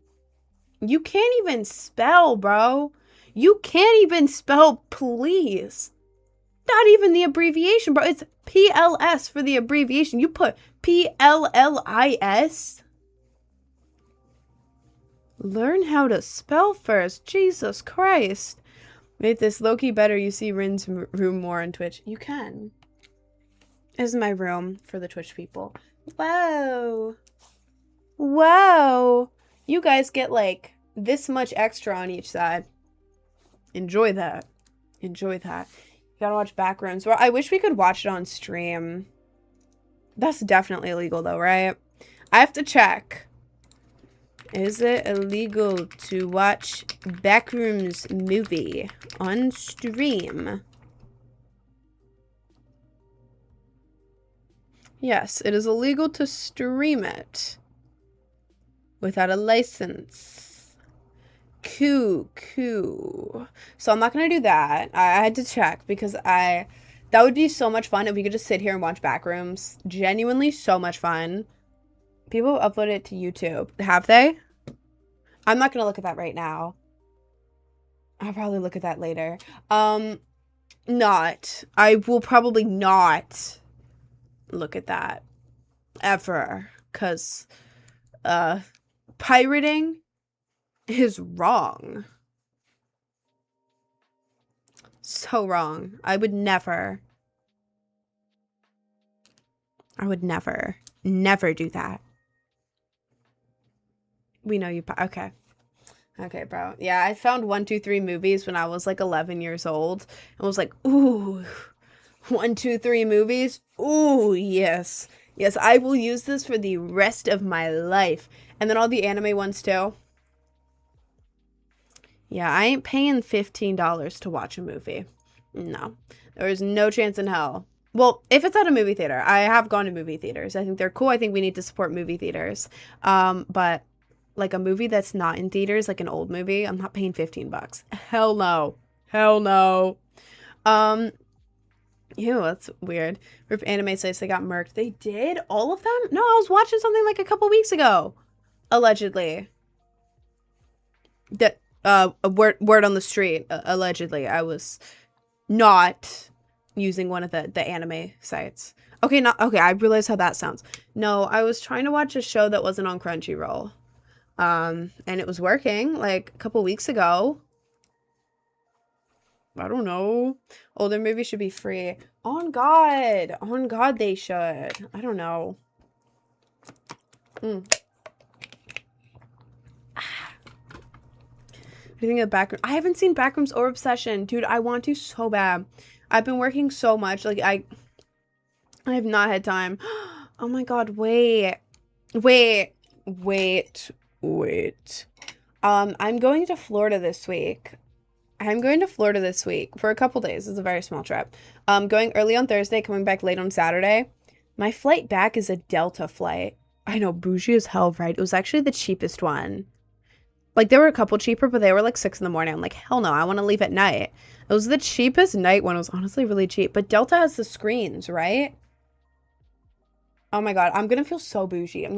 Speaker 1: You can't even spell, bro. You can't even spell please. Not even the abbreviation, bro. It's PLS for the abbreviation. You put PLLIS. Learn how to spell first. Jesus Christ. Make this low-key better. You see Rin's room more on Twitch. You can. This is my room for the Twitch people. Whoa. Whoa. You guys get like this much extra on each side. Enjoy that. Enjoy that. You gotta watch Backrooms. Well, I wish we could watch it on stream. That's definitely illegal though, right? I have to check. Is it illegal to watch Backrooms movie on stream? Yes, it is illegal to stream it without a license. Cool. So I'm not gonna do that. I had to check because that would be so much fun if we could just sit here and watch Backrooms. Genuinely so much fun. People upload it to YouTube. Have they? I'm not gonna look at that right now. I'll probably look at that later. Not. I will probably not look at that ever, because pirating is wrong. So wrong. I would never do that. We know you. Okay, bro. Yeah, I found 1, 2, 3 movies when I was like 11 years old and was like, ooh, 1, 2, 3 movies. Ooh, yes. Yes, I will use this for the rest of my life. And then all the anime ones too. Yeah, I ain't paying $15 to watch a movie. No, there is no chance in hell. Well, if it's at a movie theater, I have gone to movie theaters. I think they're cool. I think we need to support movie theaters. But like a movie that's not in theaters, like an old movie, I'm not paying $15. Hell no. Hell no. Ew, that's weird. Rip Anime sites, they got murked. They did? All of them? No, I was watching something like a couple weeks ago. Allegedly. That a word on the street. Allegedly, I was not using one of the anime sites. Okay, I realize how that sounds. No, I was trying to watch a show that wasn't on Crunchyroll. And it was working like a couple weeks ago. I don't know. Older movies should be free. On God they should. I don't know. What do you think of Backrooms? I haven't seen Backrooms or Obsession. Dude, I want to so bad. I've been working so much. Like, I have not had time. Oh my God, wait. I'm going to Florida this week. For a couple days. It's a very small trip. Going early on Thursday, coming back late on Saturday. My flight back is a Delta flight. I know, bougie as hell, right? It was actually the cheapest one. Like, there were a couple cheaper, but they were like 6 in the morning. I'm like, hell no, I want to leave at night. It was the cheapest night one. It was honestly really cheap. But Delta has the screens, right? Oh my God, I'm gonna feel so bougie. It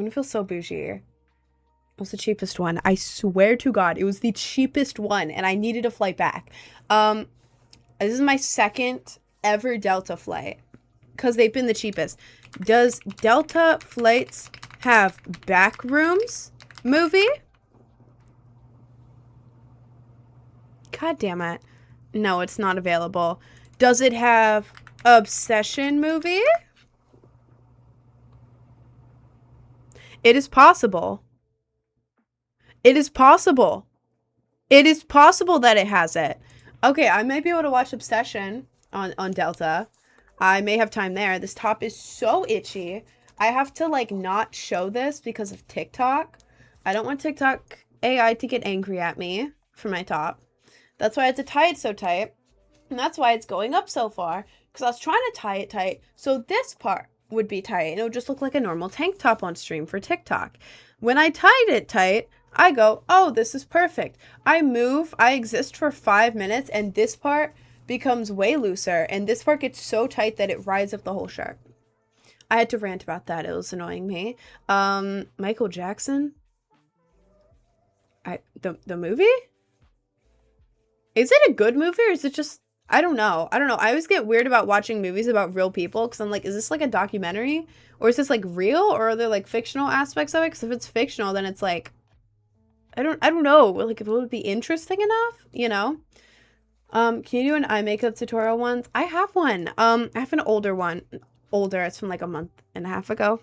Speaker 1: was the cheapest one. I swear to God, it was the cheapest one, and I needed a flight back. This is my second ever Delta flight, because they've been the cheapest. Does Delta flights have Backrooms movie? God damn it. No, it's not available. Does it have Obsession movie? It is possible. It is possible that it has it. Okay, I might be able to watch Obsession on Delta. I may have time there. This top is so itchy. I have to, like, not show this because of TikTok. I don't want TikTok AI to get angry at me for my top. That's why I had to tie it so tight. And that's why it's going up so far. Because I was trying to tie it tight so this part would be tight. And it would just look like a normal tank top on stream for TikTok. When I tied it tight, I go, oh, this is perfect. I move, I exist for 5 minutes, and this part becomes way looser. And this part gets so tight that it rides up the whole shirt. I had to rant about that. It was annoying me. Michael Jackson. The movie? Is it a good movie or is it just, I don't know. I don't know. I always get weird about watching movies about real people because I'm like, is this like a documentary or is this like real or are there like fictional aspects of it? Because if it's fictional, then it's like, I don't know. Like, if it would be interesting enough, you know? Can you do an eye makeup tutorial once? I have one. I have an older one. Older. It's from like a month and a half ago.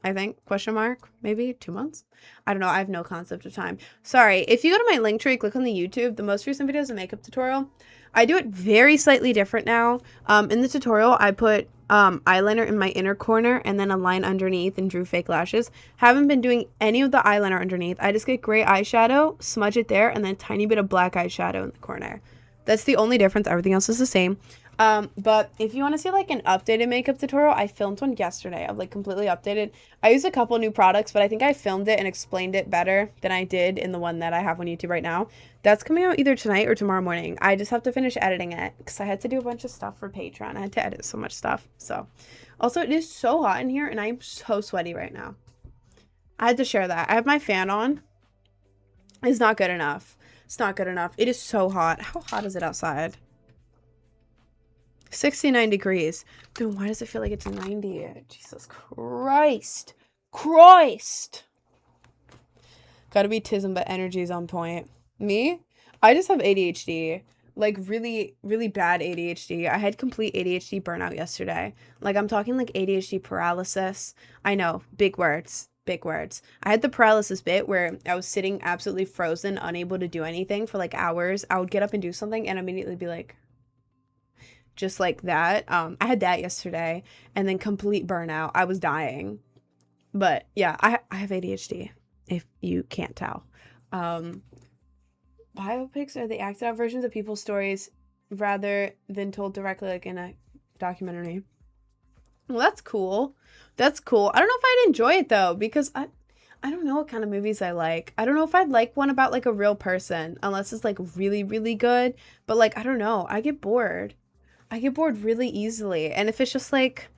Speaker 1: I think, question mark, maybe 2 months. I don't know. I have no concept of time. Sorry. If you go to my link tree, click on the YouTube, the most recent video is a makeup tutorial. I do it very slightly different now. In the tutorial, I put eyeliner in my inner corner and then a line underneath and drew fake lashes. Haven't been doing any of the eyeliner underneath. I just get gray eyeshadow, smudge it there, and then a tiny bit of black eyeshadow in the corner. That's the only difference. Everything else is the same. But if you want to see like an updated makeup tutorial, I filmed one yesterday. I've like completely updated. I used a couple new products, but I think I filmed it and explained it better than I did in the one that I have on YouTube right now. That's coming out either tonight or tomorrow morning. I just have to finish editing it because I had to do a bunch of stuff for Patreon. I had to edit so much stuff. So also it is so hot in here and I'm so sweaty right now. I had to share that. I have my fan on. It's not good enough. It's not good enough. It is so hot. How hot is it outside? 69 degrees. Dude, why does it feel like it's 90? Jesus Christ. Christ. Gotta be Tism, but energy's on point. Me? I just have ADHD. Like, really, really bad ADHD. I had complete ADHD burnout yesterday. Like, I'm talking like ADHD paralysis. I know. Big words. Big words. I had the paralysis bit where I was sitting absolutely frozen, unable to do anything for like hours. I would get up and do something and immediately be like, just like that. I had that yesterday and then complete burnout. I was dying. But yeah, I have ADHD if you can't tell. Biopics are the acted out versions of people's stories rather than told directly like in a documentary. Well, that's cool. That's cool. I don't know if I'd enjoy it though because I don't know what kind of movies I like. I don't know if I'd like one about like a real person unless it's like really, really good. But like, I don't know. I get bored. I get bored really easily. And if it's just like,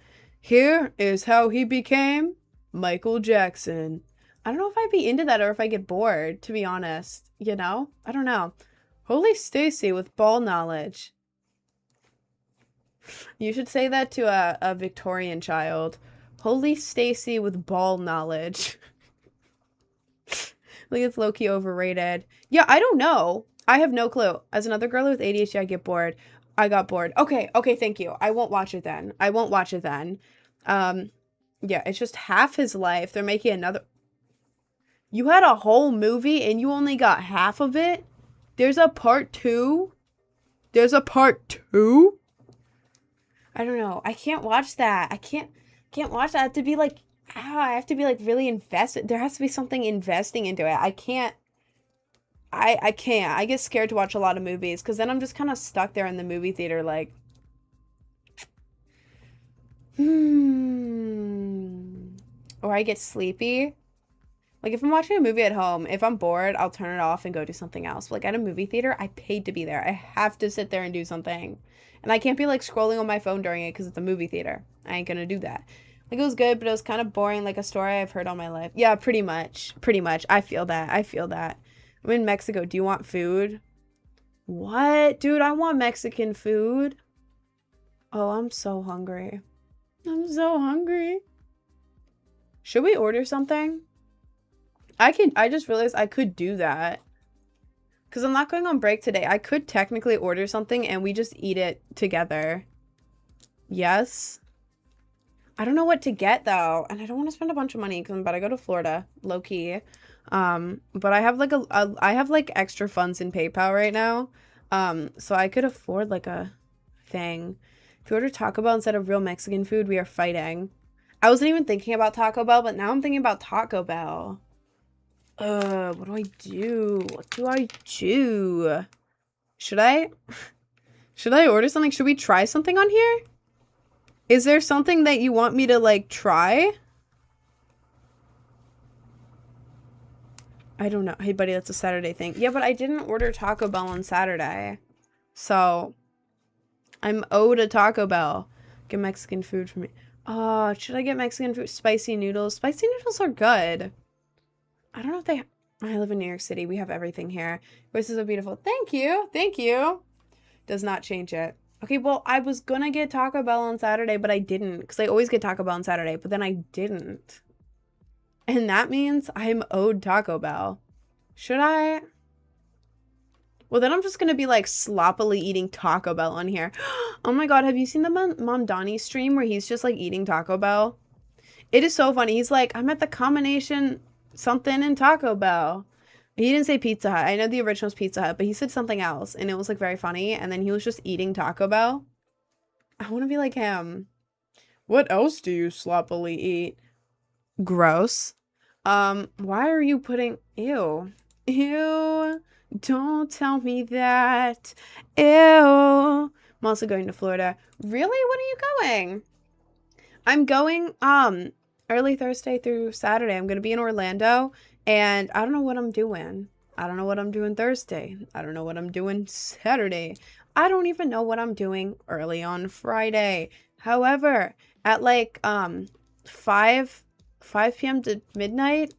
Speaker 1: here is how he became Michael Jackson. I don't know if I'd be into that or if I get bored, to be honest. You know? I don't know. Holy Stacy with ball knowledge. You should say that to a Victorian child. Holy Stacy with ball knowledge. Like it's low-key overrated. Yeah, I don't know. I have no clue. As another girl with ADHD, I get bored. I got bored. Okay, thank you. I won't watch it then. Yeah, it's just half his life. They're making another. You had a whole movie and you only got half of it? There's a part 2? There's a part 2? I don't know. I can't watch that. I can't watch that. I have to be like, I have to be like really invested. There has to be something investing into it. I can't. I can't. I get scared to watch a lot of movies because then I'm just kind of stuck there in the movie theater like, or I get sleepy. Like if I'm watching a movie at home, if I'm bored, I'll turn it off and go do something else. But like at a movie theater, I paid to be there. I have to sit there and do something. And I can't be like scrolling on my phone during it because it's a movie theater. I ain't gonna do that. Like it was good, but it was kind of boring, like a story I've heard all my life. Yeah, pretty much. Pretty much. I feel that. I'm in Mexico. Do you want food? What? Dude, I want Mexican food. Oh, I'm so hungry. I'm so hungry. Should we order something? I just realized I could do that. Because I'm not going on break today. I could technically order something and we just eat it together. Yes. I don't know what to get though. And I don't want to spend a bunch of money because I'm about to go to Florida. Low key. But I have like I have like extra funds in PayPal right now. So I could afford like a thing. If you order Taco Bell instead of real Mexican food, we are fighting. I wasn't even thinking about Taco Bell, but now I'm thinking about Taco Bell. What do I do? What do I do? Should I order something? Should we try something on here? Is there something that you want me to like try? I don't know. Hey, buddy, that's a Saturday thing. Yeah, but I didn't order Taco Bell on Saturday. So, I'm owed a Taco Bell. Get Mexican food for me. Oh, should I get Mexican food? Spicy noodles. Spicy noodles are good. I don't know if they... I live in New York City. We have everything here. This is so beautiful. Thank you. Thank you. Does not change it. Okay, well, I was gonna get Taco Bell on Saturday, but I didn't. Because I always get Taco Bell on Saturday, but then I didn't. And that means I'm owed Taco Bell. Should I? Well, then I'm just gonna be like sloppily eating Taco Bell on here. Oh my god, have you seen the Mondani stream where he's just like eating Taco Bell? It is so funny. He's like, I'm at the combination something in Taco Bell. He didn't say Pizza Hut. I know the original was Pizza Hut, but he said something else, and it was like very funny. And then he was just eating Taco Bell. I want to be like him. What else do you sloppily eat? Gross. Why are you putting... Ew. Ew. Don't tell me that. Ew. I'm also going to Florida. Really? When are you going? I'm going, early Thursday through Saturday. I'm going to be in Orlando, and I don't know what I'm doing. I don't know what I'm doing Thursday. I don't know what I'm doing Saturday. I don't even know what I'm doing early on Friday. However, at like, 5 p.m. to midnight,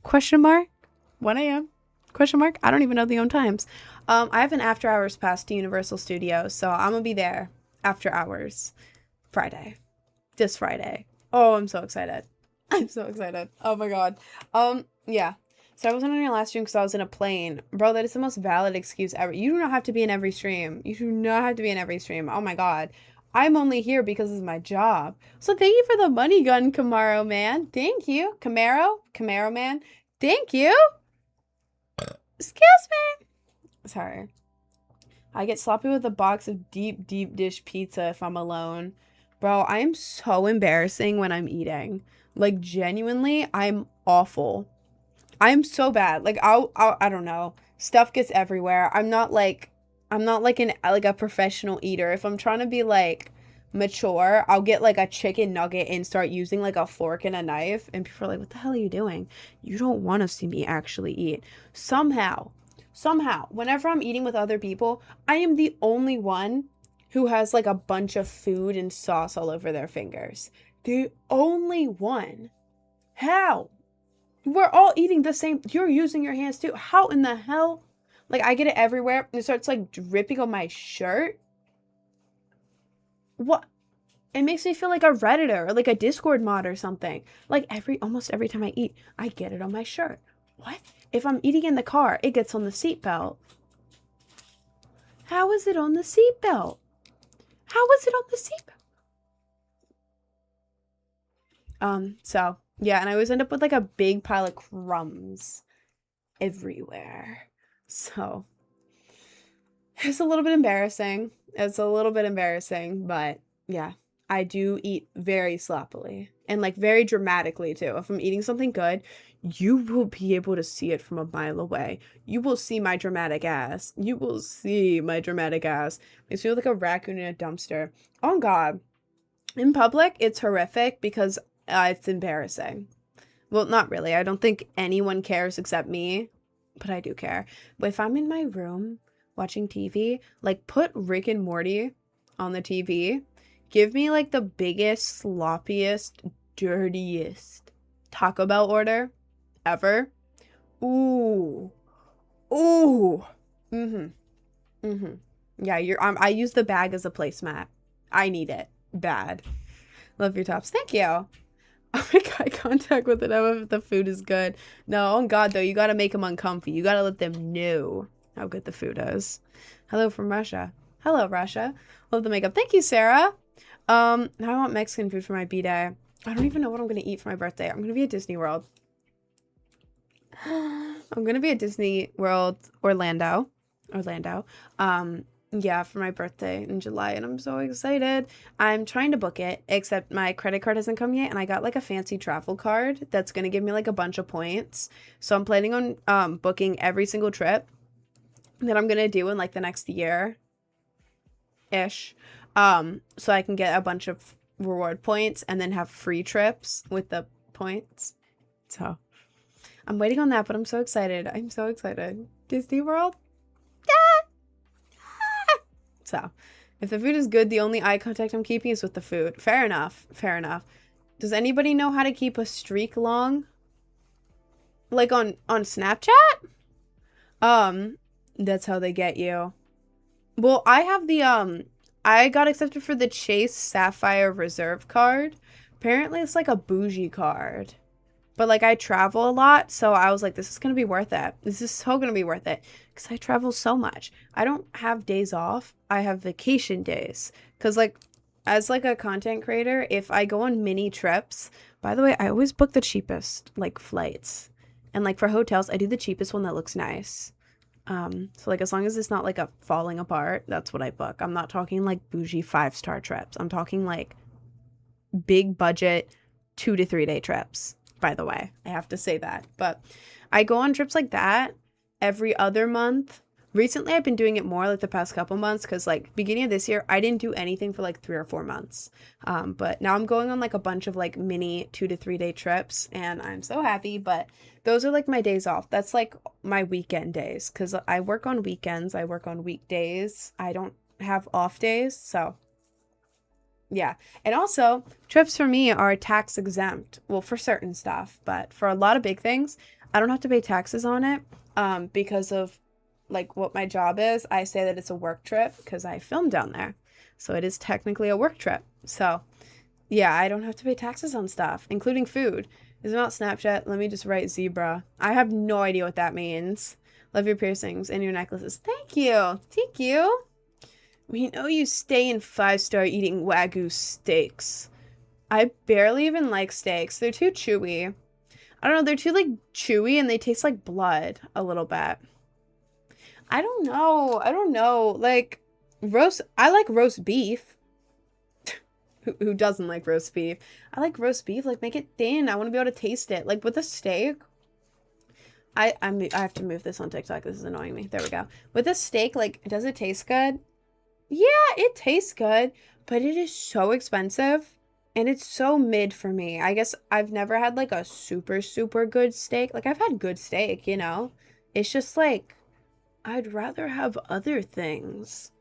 Speaker 1: question mark, 1 a.m., question mark, I don't even know the own times. I have an after hours pass to Universal Studios, so I'm gonna be there after hours Friday. This Friday. Oh, I'm so excited. I'm so excited. Oh my god. Yeah. So I wasn't on your last stream because I was in a plane. Bro, that is the most valid excuse ever. You do not have to be in every stream. You do not have to be in every stream. Oh my god. I'm only here because it's my job. So thank you for the money gun, Camaro man. Thank you. Camaro man. Thank you. Excuse me. Sorry. I get sloppy with a box of deep dish pizza if I'm alone. Bro, I am so embarrassing when I'm eating. Like, genuinely, I'm awful. I'm so bad. Like, I don't know. Stuff gets everywhere. I'm not like a professional eater. If I'm trying to be like mature, I'll get like a chicken nugget and start using like a fork and a knife. And people are like, what the hell are you doing? You don't want to see me actually eat. Somehow, whenever I'm eating with other people, I am the only one who has like a bunch of food and sauce all over their fingers. The only one. How? We're all eating the same. You're using your hands too. How in the hell? Like, I get it everywhere. And it starts like dripping on my shirt. What? It makes me feel like a Redditor or like a Discord mod or something. Like almost every time I eat, I get it on my shirt. What? If I'm eating in the car, it gets on the seatbelt. How is it on the seatbelt? How is it on the seatbelt? So, yeah, and I always end up with like a big pile of crumbs everywhere. So, it's a little bit embarrassing. It's a little bit embarrassing, but yeah, I do eat very sloppily and like very dramatically too. If I'm eating something good, you will be able to see it from a mile away. You will see my dramatic ass. You will see my dramatic ass. Makes me look like a raccoon in a dumpster. Oh God. In public, it's horrific because it's embarrassing. Well, not really. I don't think anyone cares except me, but I do care. But if I'm in my room watching TV, like put Rick and Morty on the TV. Give me like the biggest, sloppiest, dirtiest Taco Bell order ever. Ooh. Ooh. Yeah, I use the bag as a placemat. I need it. Bad. Love your tops. Thank you. I make eye contact with it if the food is good. No, on God, though, you gotta make them uncomfy. You gotta let them know how good the food is. Hello from Russia. Hello, Russia. Love the makeup. Thank you, Sarah. Now I want Mexican food for my B-Day. I don't even know what I'm gonna eat for my birthday. I'm gonna be at Disney World. I'm gonna be at Disney World Orlando. Yeah, for my birthday in July, and I'm so excited. I'm trying to book it, except my credit card hasn't come yet, and I got like a fancy travel card that's gonna give me like a bunch of points. So I'm planning on booking every single trip that I'm gonna do in like the next year ish. So I can get a bunch of reward points and then have free trips with the points. So I'm waiting on that, but I'm so excited. I'm so excited. Disney World. So If the food is good, the only eye contact I'm keeping is with the food. Fair enough. Fair enough. Does anybody know how to keep a streak long? Like on Snapchat? That's how they get you. Well, I have the I got accepted for the Chase Sapphire Reserve card. Apparently it's like a bougie card. But like I travel a lot, so I was like, this is gonna be worth it. This is so gonna be worth it. Because I travel so much. I don't have days off. I have vacation days. Because like as like a content creator, if I go on mini trips, by the way, I always book the cheapest like flights. And like for hotels, I do the cheapest one that looks nice. So like as long as it's not like a falling apart, that's what I book. I'm not talking like bougie 5-star trips. I'm talking like big budget 2 to 3 day trips. By the way, I have to say that. But I go on trips like that every other month. Recently, I've been doing it more like the past couple months because like beginning of this year, I didn't do anything for like 3 or 4 months. But now I'm going on like a bunch of like mini 2 to 3 day trips and I'm so happy. But those are like my days off. That's like my weekend days because I work on weekends. I work on weekdays. I don't have off days. So yeah. And also, trips for me are tax exempt. Well, for certain stuff, but for a lot of big things, I don't have to pay taxes on it because of like what my job is. I say that it's a work trip because I film down there. So it is technically a work trip. So yeah, I don't have to pay taxes on stuff, including food. Is it not Snapchat? Let me just write zebra. I have no idea what that means. Love your piercings and your necklaces. Thank you. Thank you. We know you stay in 5-star eating Wagyu steaks. I barely even like steaks. They're too chewy. I don't know. They're too like chewy and they taste like blood a little bit. I don't know. I don't know. Like I like roast beef. Who doesn't like roast beef? I like roast beef. Like make it thin. I want to be able to taste it. Like with a steak. I have to move this on TikTok. This is annoying me. There we go. With a steak, like does it taste good? Yeah, it tastes good, but it is so expensive and it's so mid for me. I guess I've never had like a super, super good steak. Like I've had good steak, you know? It's just like, I'd rather have other things.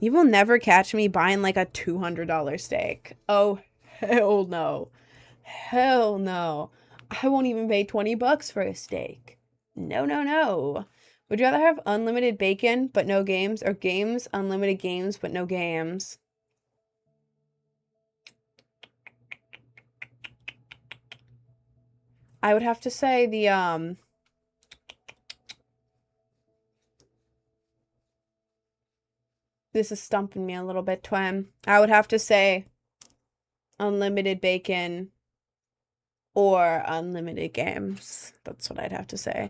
Speaker 1: You will never catch me buying like a $200 steak. Oh, hell no. Hell no. I won't even pay 20 bucks for a steak. No, no, no. Would you rather have unlimited bacon but no games or games, unlimited games but no games? I would have to say the this is stumping me a little bit, Twim. I would have to say unlimited bacon or unlimited games. That's what I'd have to say.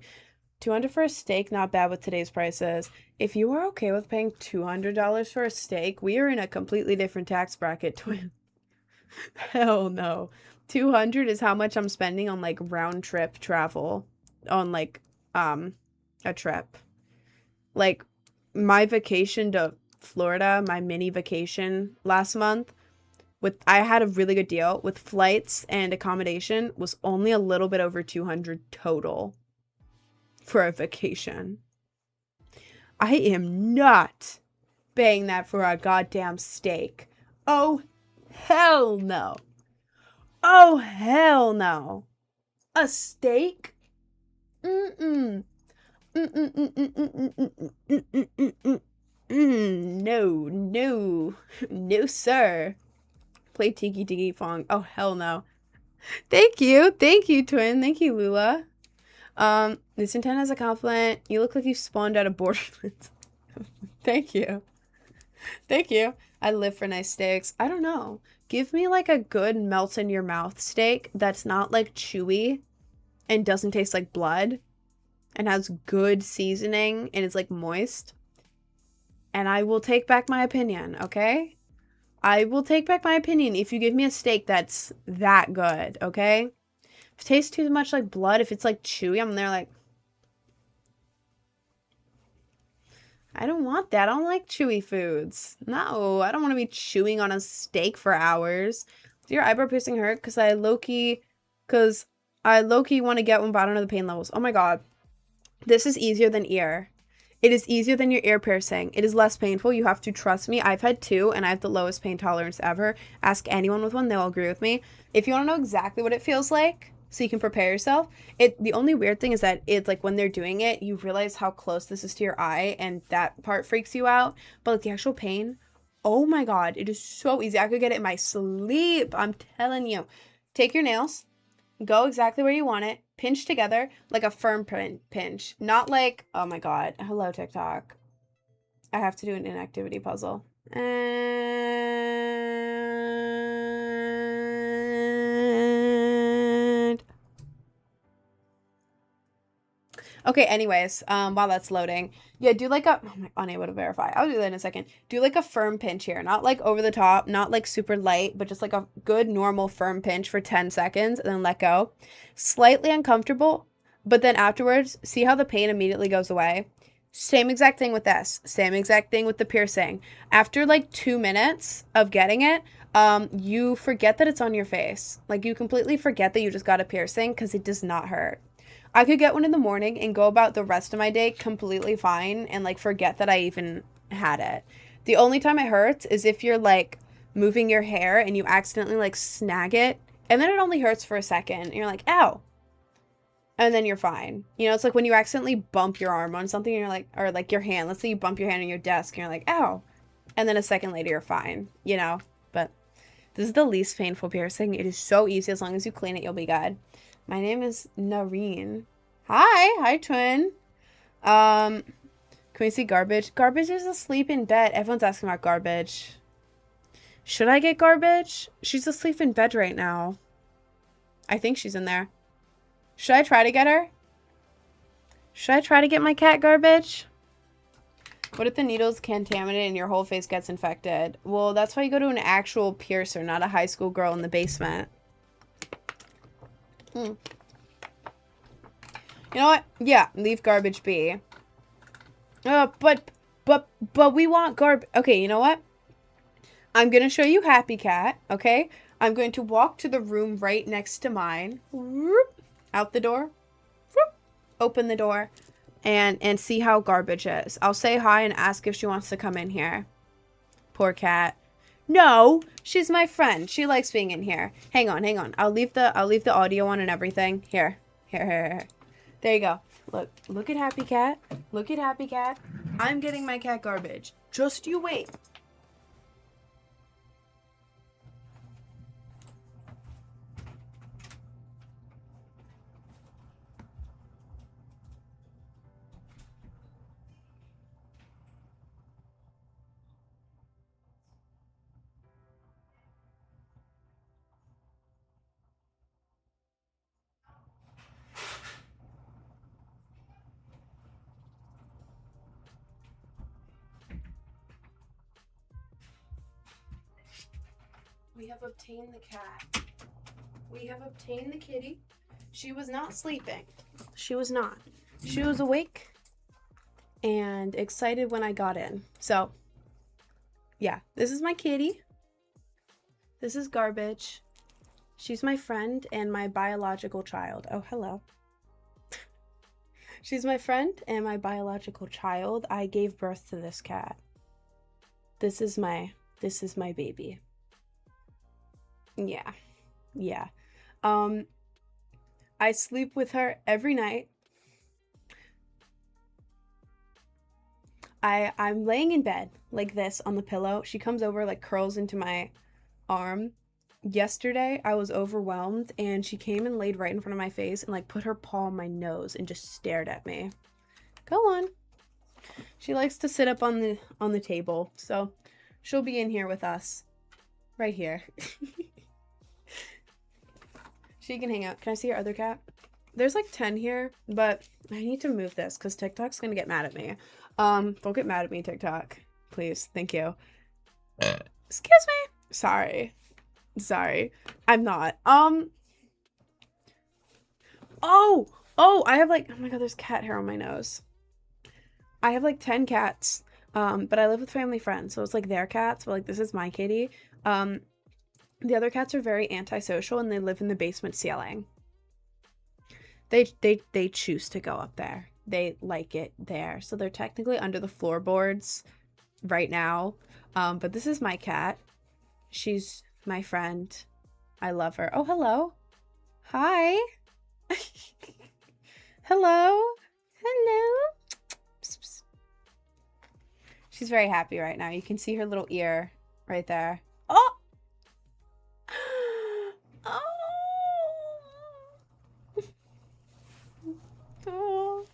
Speaker 1: 200 for a steak, not bad with today's prices. If you are okay with paying $200 for a steak, we are in a completely different tax bracket, Twin. Hell no. 200 is how much I'm spending on like round trip travel on like a trip. Like my vacation to Florida, my mini vacation last month, I had a really good deal with flights and accommodation, was only a little bit over 200 total for a vacation. I am not paying that for a goddamn steak. Oh, hell no. Oh, hell no. A steak? Mm-mm. No, no. No, sir. Play Tiki Tiki Fong. Oh, hell no. Thank you. Thank you, Twin. Thank you, Lula. This intent as a compliment. You look like you spawned out of Borderlands. Thank you. Thank you. I live for nice steaks. I don't know. Give me like a good melt in your mouth steak that's not like chewy and doesn't taste like blood and has good seasoning and is like moist. And I will take back my opinion, okay? I will take back my opinion if you give me a steak that's that good, okay? If it tastes too much like blood, if it's like chewy, I'm there like, I don't want that. I don't like chewy foods. No, I don't want to be chewing on a steak for hours. Do your eyebrow piercing hurt? Because I low-key want to get one, but I don't know the pain levels. Oh my god. This is easier than ear. It is easier than your ear piercing. It is less painful. You have to trust me. I've had two and I have the lowest pain tolerance ever. Ask anyone with one, they'll agree with me. If you want to know exactly what it feels like, so you can prepare yourself, the only weird thing is that it's like when they're doing it, you realize how close this is to your eye and that part freaks you out. But like the actual pain, oh my God, it is so easy. I could get it in my sleep. I'm telling you. Take your nails, go exactly where you want it, pinch together like a firm pinch. Not like, oh my God, hello TikTok. I have to do an inactivity puzzle. And okay, anyways, while that's loading, yeah, do like a, oh my, unable to verify. I'll do that in a second. Do like a firm pinch here, not like over the top, not like super light, but just like a good normal firm pinch for 10 seconds and then let go. Slightly uncomfortable, but then afterwards, see how the pain immediately goes away? Same exact thing with this. Same exact thing with the piercing. After like 2 minutes of getting it, you forget that it's on your face. Like you completely forget that you just got a piercing because it does not hurt. I could get one in the morning and go about the rest of my day completely fine and like forget that I even had it. The only time it hurts is if you're like moving your hair and you accidentally like snag it and then it only hurts for a second and you're like, ow. And then you're fine. You know, it's like when you accidentally bump your arm on something and you're like, or like your hand, let's say you bump your hand on your desk and you're like, ow. And then a second later you're fine, you know, but this is the least painful piercing. It is so easy. As long as you clean it, you'll be good. My name is Nareen. Hi, twin. Can we see Garbage? Garbage is asleep in bed. Everyone's asking about Garbage. Should I get Garbage? She's asleep in bed right now. I think she's in there. Should I try to get her? Should I try to get my cat Garbage? What if the needle's contaminated and your whole face gets infected? Well, that's why you go to an actual piercer, not a high school girl in the basement. You know what? Yeah, leave Garbage be. But we want Garbage. Okay, you know what? I'm going to show you Happy Cat, okay? I'm going to walk to the room right next to mine. Out the door. Open the door. And see how Garbage is. I'll say hi and ask if she wants to come in here. Poor cat. No, she's my friend. She likes being in here. Hang on. I'll leave the audio on and everything. Here. There you go. Look at Happy Cat. Look at Happy Cat. I'm getting my cat Garbage. Just you wait. We have obtained the cat. We have obtained the kitty. She was not sleeping. She was not. She was awake and excited when I got in. So, yeah, this is my kitty. This is Garbage. She's my friend and my biological child. Oh, hello. She's my friend and my biological child. I gave birth to this cat. This is my baby. Yeah. I sleep with her every night. I'm laying in bed like this on the pillow. She comes over, like curls into my arm. Yesterday, I was overwhelmed and she came and laid right in front of my face and like put her paw on my nose and just stared at me. Go on. She likes to sit up on the table, so she'll be in here with us. Right here. She can hang out. Can I see your other cat? There's like 10 here, but I need to move this because TikTok's gonna get mad at me. Don't get mad at me, TikTok. Please. Thank you. Excuse me. Sorry. I'm not. Oh, I have like, oh my God, there's cat hair on my nose. I have like 10 cats. But I live with family friends, so it's like their cats, but like this is my kitty. The other cats are very antisocial and they live in the basement ceiling. They choose to go up there. they like it there. So they're technically under the floorboards right now. But this is my cat. She's my friend. I love her. Oh, hello. Hi. Hello. Hello. Psst, psst. She's very happy right now. You can see her little ear right there. Oh. Oh.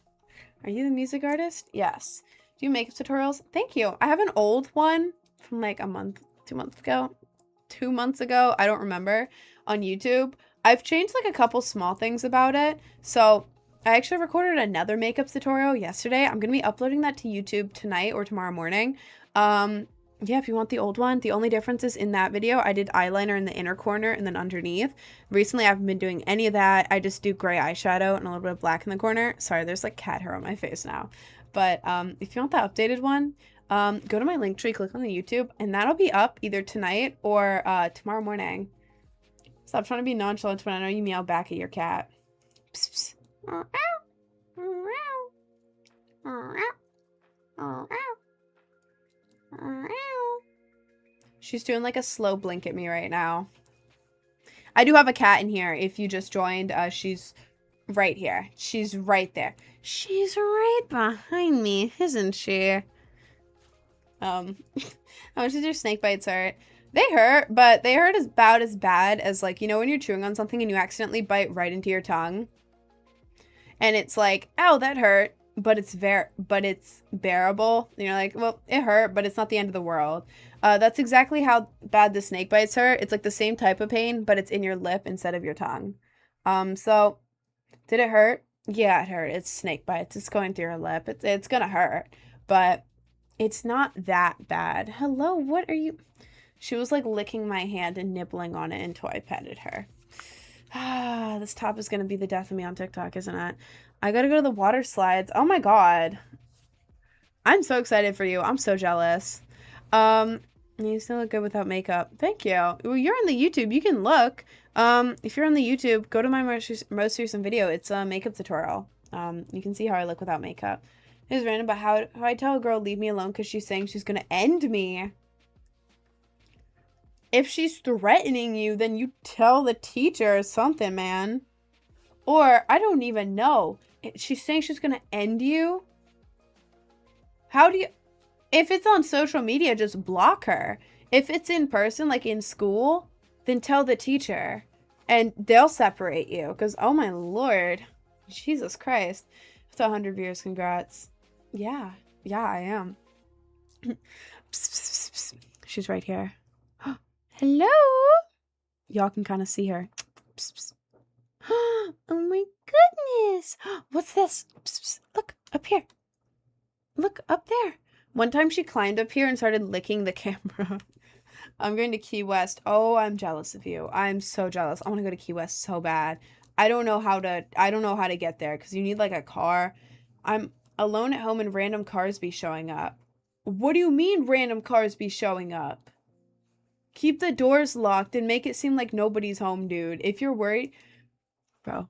Speaker 1: Are you the music artist? Yes. Do you makeup tutorials? Thank you. I have an old one from like a month, 2 months ago. 2 months ago, I don't remember, on YouTube. I've changed like a couple small things about it. So I actually recorded another makeup tutorial yesterday. I'm going to be uploading that to YouTube tonight or tomorrow morning. Yeah, if you want the old one. The only difference is in that video, I did eyeliner in the inner corner and then underneath. Recently, I haven't been doing any of that. I just do gray eyeshadow and a little bit of black in the corner. Sorry, there's like cat hair on my face now. But if you want the updated one, go to my link tree, click on the YouTube, and that'll be up either tonight or tomorrow morning. Stop trying to be nonchalant when I know you meow back at your cat. Psst, psst. She's doing like a slow blink at me right now. I do have a cat in here. If you just joined, she's right here. She's right there. She's right behind me, isn't she? How much does your snake bites hurt? They hurt, but they hurt about as bad as, like, you know, when you're chewing on something and you accidentally bite right into your tongue. And it's like, ow, that hurt, but it's bearable. And you're like, well, it hurt, but it's not the end of the world. That's exactly how bad the snake bites hurt. It's like the same type of pain, but it's in your lip instead of your tongue. So did it hurt? Yeah, it hurt. It's snake bites. It's going through your lip. It's gonna hurt, but it's not that bad. Hello, what are you? She was like licking my hand and nibbling on it until I petted her. Ah, this top is gonna be the death of me on TikTok, isn't it? I gotta go to the water slides. Oh my god. I'm so excited for you. I'm so jealous. You still look good without makeup. Thank you. Well, you're on the YouTube. You can look. If you're on the YouTube, go to my most recent video. It's a makeup tutorial. You can see how I look without makeup. It was random, but how I tell a girl leave me alone because she's saying she's gonna end me. If she's threatening you, then you tell the teacher or something, man. Or, I don't even know. She's saying she's gonna end you? How do you... If it's on social media, just block her. If it's in person, like in school, then tell the teacher. And they'll separate you. Because, oh my lord. Jesus Christ. It's 100 viewers, congrats. Yeah. Yeah, I am. Psst, psst, psst. She's right here. Hello? Y'all can kind of see her. Psst, psst. Oh my goodness. What's this? Psst, psst. Look, up here. Look, up there. One time she climbed up here and started licking the camera. I'm going to Key West. Oh, I'm jealous of you. I'm so jealous. I want to go to Key West so bad. I don't know how to get there because you need like a car. I'm alone at home and random cars be showing up. What do you mean random cars be showing up? Keep the doors locked and make it seem like nobody's home, dude. If you're worried, bro,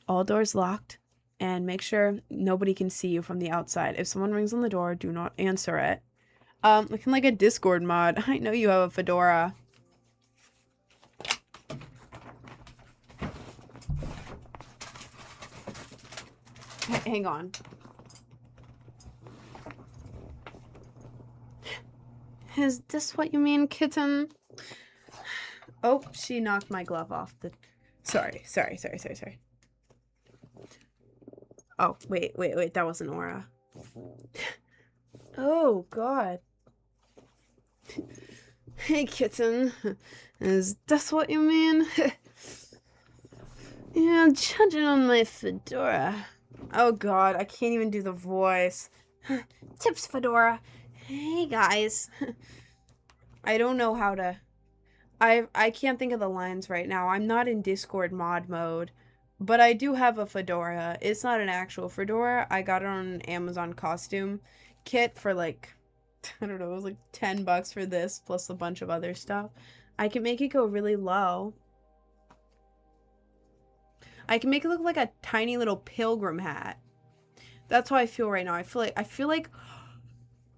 Speaker 1: all doors locked and make sure nobody can see you from the outside. If someone rings on the door, do not answer it. Looking like a Discord mod. I know you have a fedora. Hang on. Is this what you mean, kitten? Oh, she knocked my glove off the... Sorry. Oh, wait. That wasn't Aura. Oh, God. Hey, kitten. Is this what you mean? Yeah, judging on my fedora. Oh, God. I can't even do the voice. Tips, fedora. Hey, guys. I don't know how to... I can't think of the lines right now. I'm not in Discord mod mode. But I do have a fedora. It's not an actual fedora. I got it on an Amazon costume kit for like, I don't know, it was like 10 bucks for this plus a bunch of other stuff. I can make it go really low. I can make it look like a tiny little pilgrim hat. That's how I feel right now. I feel like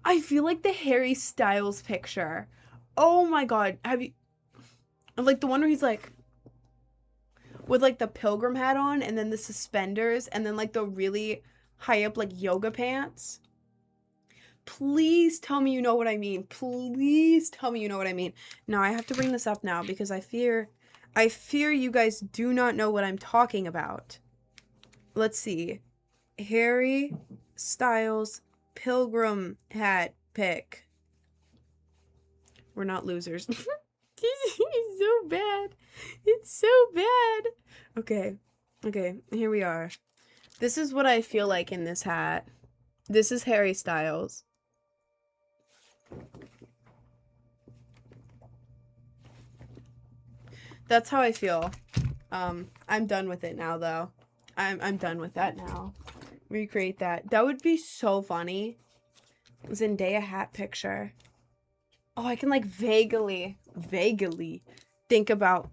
Speaker 1: the Harry Styles picture. Oh my god. Have you like the one where he's like with like the pilgrim hat on and then the suspenders and then like the really high up like yoga pants? Please tell me you know what I mean. Please tell me you know what I mean. Now I have to bring this up now because I fear you guys do not know what I'm talking about. Let's see. Harry Styles pilgrim hat pick. We're not losers. It's so bad. It's so bad. Okay. Okay, here we are. This is what I feel like in this hat. This is Harry Styles. That's how I feel. I'm done with it now though. I'm done with that now. Recreate that. That would be so funny. Zendaya hat picture. Oh, I can like vaguely think about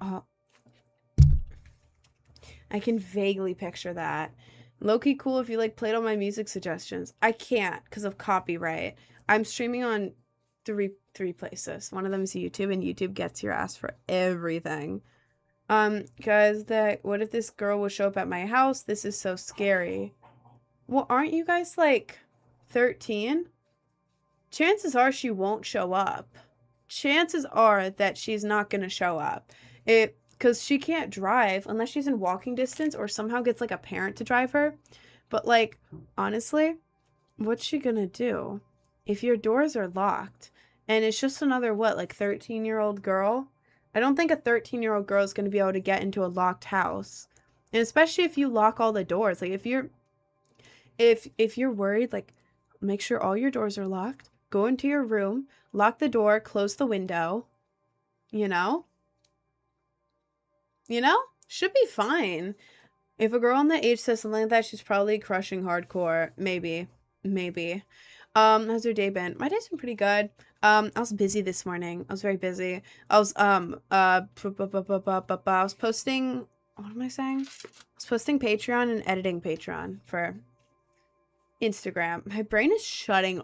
Speaker 1: I can vaguely picture that. Low-key cool if you like played all my music suggestions. I can't because of copyright. I'm streaming on three places. One of them is YouTube, and YouTube gets your ass for everything. Guys, what if this girl will show up at my house? This is so scary. Well, aren't you guys like 13? Chances are she won't show up. Chances are that she's not gonna show up. Because she can't drive unless she's in walking distance or somehow gets like a parent to drive her. But like, honestly, what's she gonna do? If your doors are locked and it's just another, what, like 13-year-old girl? I don't think a 13-year-old girl is gonna be able to get into a locked house. And especially if you lock all the doors. Like if you're worried, like make sure all your doors are locked. Go into your room, lock the door, close the window. You know? You know? Should be fine. If a girl on the age says something like that, she's probably crushing hardcore. Maybe. Maybe. How's your day been? My day's been pretty good. I was busy this morning. I was very busy. I was posting, what am I saying? I was posting Patreon and editing Patreon for Instagram. My brain is shutting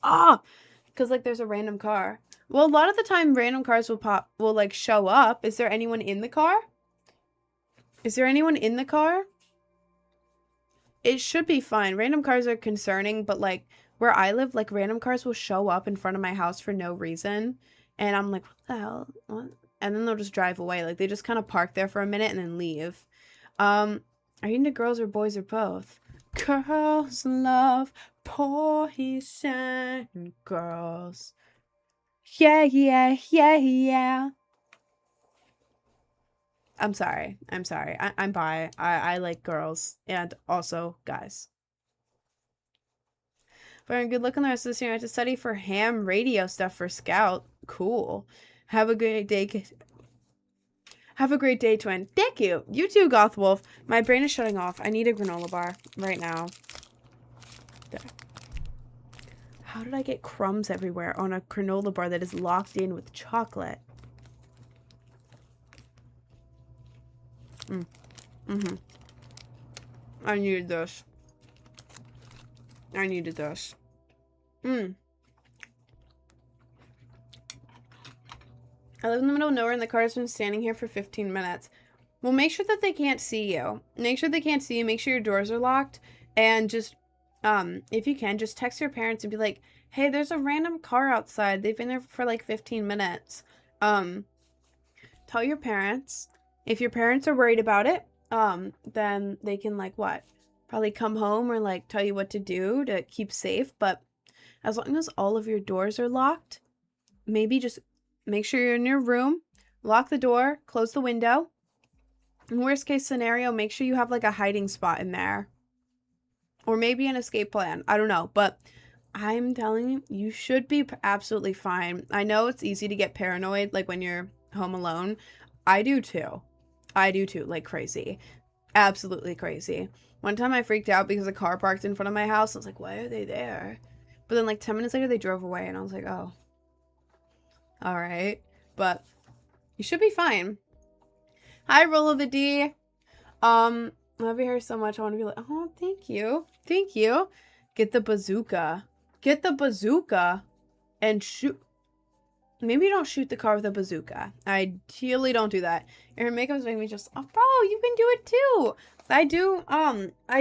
Speaker 1: off because like there's a random car. Well, a lot of the time random cars will like show up. Is there anyone in the car? Is there anyone in the car? It should be fine. Random cars are concerning, but like where I live, like random cars will show up in front of my house for no reason. And I'm like, what the hell? What? And then they'll just drive away. Like they just kind of park there for a minute and then leave. Are you into girls or boys or both? Girls love boys and girls. Yeah, yeah, yeah, yeah. I'm sorry. I'm bi. I like girls and also guys. But good luck on the rest of this year. I have to study for ham radio stuff for Scout. Cool. Have a great day. Have a great day, twin. Thank you. You too, Goth Wolf. My brain is shutting off. I need a granola bar right now. There. How did I get crumbs everywhere on a granola bar that is locked in with chocolate? I needed this. I needed this. I live in the middle of nowhere and the car has been standing here for 15 minutes. Well, make sure that they can't see you. Make sure they can't see you. Make sure your doors are locked. And just, if you can, just text your parents and be like, hey, there's a random car outside. They've been there for like 15 minutes. Tell your parents. If your parents are worried about it, then they can like what? Probably come home or like tell you what to do to keep safe. But as long as all of your doors are locked, maybe just make sure you're in your room, lock the door, close the window. In worst case scenario, make sure you have like a hiding spot in there. Or maybe an escape plan. I don't know. But I'm telling you, you should be absolutely fine. I know it's easy to get paranoid like when you're home alone. I do too. Like crazy. Absolutely crazy. One time I freaked out because a car parked in front of my house. I was like, why are they there? But then like 10 minutes later they drove away and I was like, oh. Alright. But you should be fine. Hi, Roll of the D. I love your hair so much. I want to be like, oh, thank you. Thank you. Get the bazooka. Get the bazooka and shoot. Maybe don't shoot the car with a bazooka. Ideally don't do that. Your makeup is making me just, oh, bro, you can do it too. I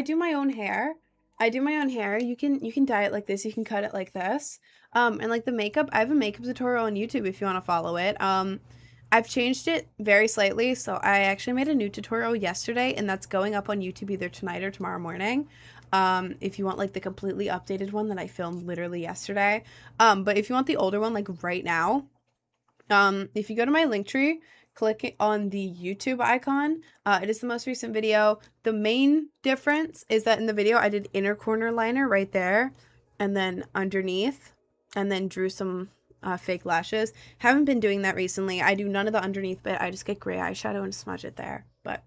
Speaker 1: do my own hair. I do my own hair. You can dye it like this. You can cut it like this. And like the makeup, I have a makeup tutorial on YouTube if you want to follow it. I've changed it very slightly. So I actually made a new tutorial yesterday, and that's going up on YouTube either tonight or tomorrow morning. If you want like the completely updated one that I filmed literally yesterday. But if you want the older one, like right now, if you go to my Linktree, click on the YouTube icon. It is the most recent video. The main difference is that in the video, I did inner corner liner right there, and then underneath, and then drew some fake lashes. Haven't been doing that recently. I do none of the underneath bit. I just get gray eyeshadow and smudge it there. But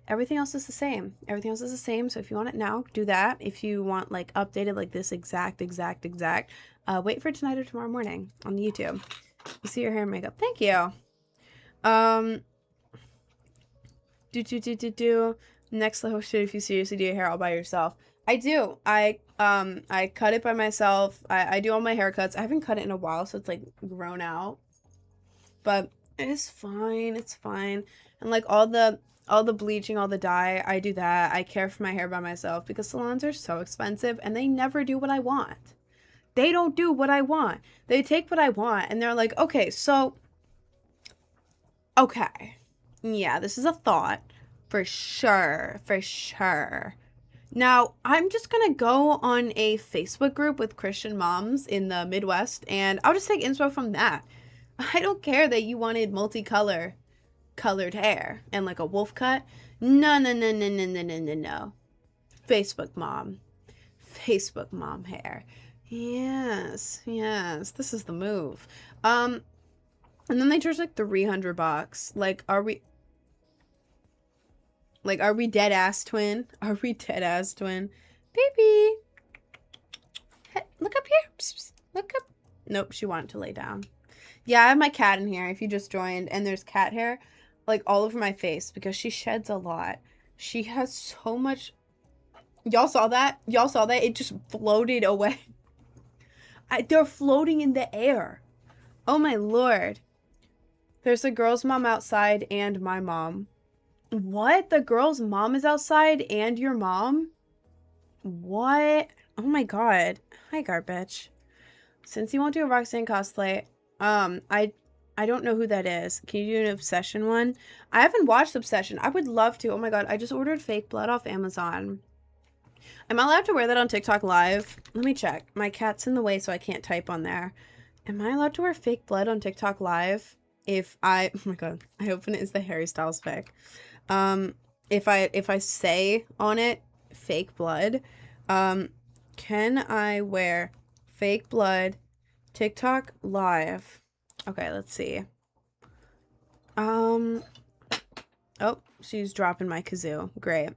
Speaker 1: everything else is the same. Everything else is the same. So if you want it now, do that. If you want like updated like this exact, wait for tonight or tomorrow morning on YouTube. You see your hair and makeup. Thank you. Next level shit if you seriously do your hair all by yourself. I do. I cut it by myself. I do all my haircuts. I haven't cut it in a while, so it's like grown out. But it's fine. It's fine. And like all the bleaching, all the dye, I do that. I care for my hair by myself because salons are so expensive and they never do what I want. They don't do what I want. They take what I want and they're like, okay, so, okay. Yeah, this is a thought. For sure. For sure. Now, I'm just going to go on a Facebook group with Christian moms in the Midwest and I'll just take inspo from that. I don't care that you wanted colored hair and like a wolf cut. No. Facebook mom hair. Yes, this is the move. And then they charge like $300. Like, are we dead ass twin? Are we dead ass twin? Baby, hey, look up here. Psst, look up. Nope, she wanted to lay down. Yeah, I have my cat in here if you just joined, and there's cat hair like all over my face because she sheds a lot. She has so much. Y'all saw that? It just floated away. They're floating in the air. Oh my lord. There's a girl's mom outside and my mom. What? The girl's mom is outside and your mom? What? Oh my god. Hi, garbage. Since you won't do a Roxanne cosplay, I don't know who that is. Can you do an Obsession one? I haven't watched Obsession. I would love to. Oh my god, I just ordered fake blood off Amazon. Am I allowed to wear that on TikTok Live? Let me check. My cat's in the way, so I can't type on there. Am I allowed to wear fake blood on TikTok Live? If I... Oh my god. I hope it is the Harry Styles fic. If I say on it, fake blood, can I wear fake blood TikTok Live? Okay, let's see. Oh, she's dropping my kazoo. Great.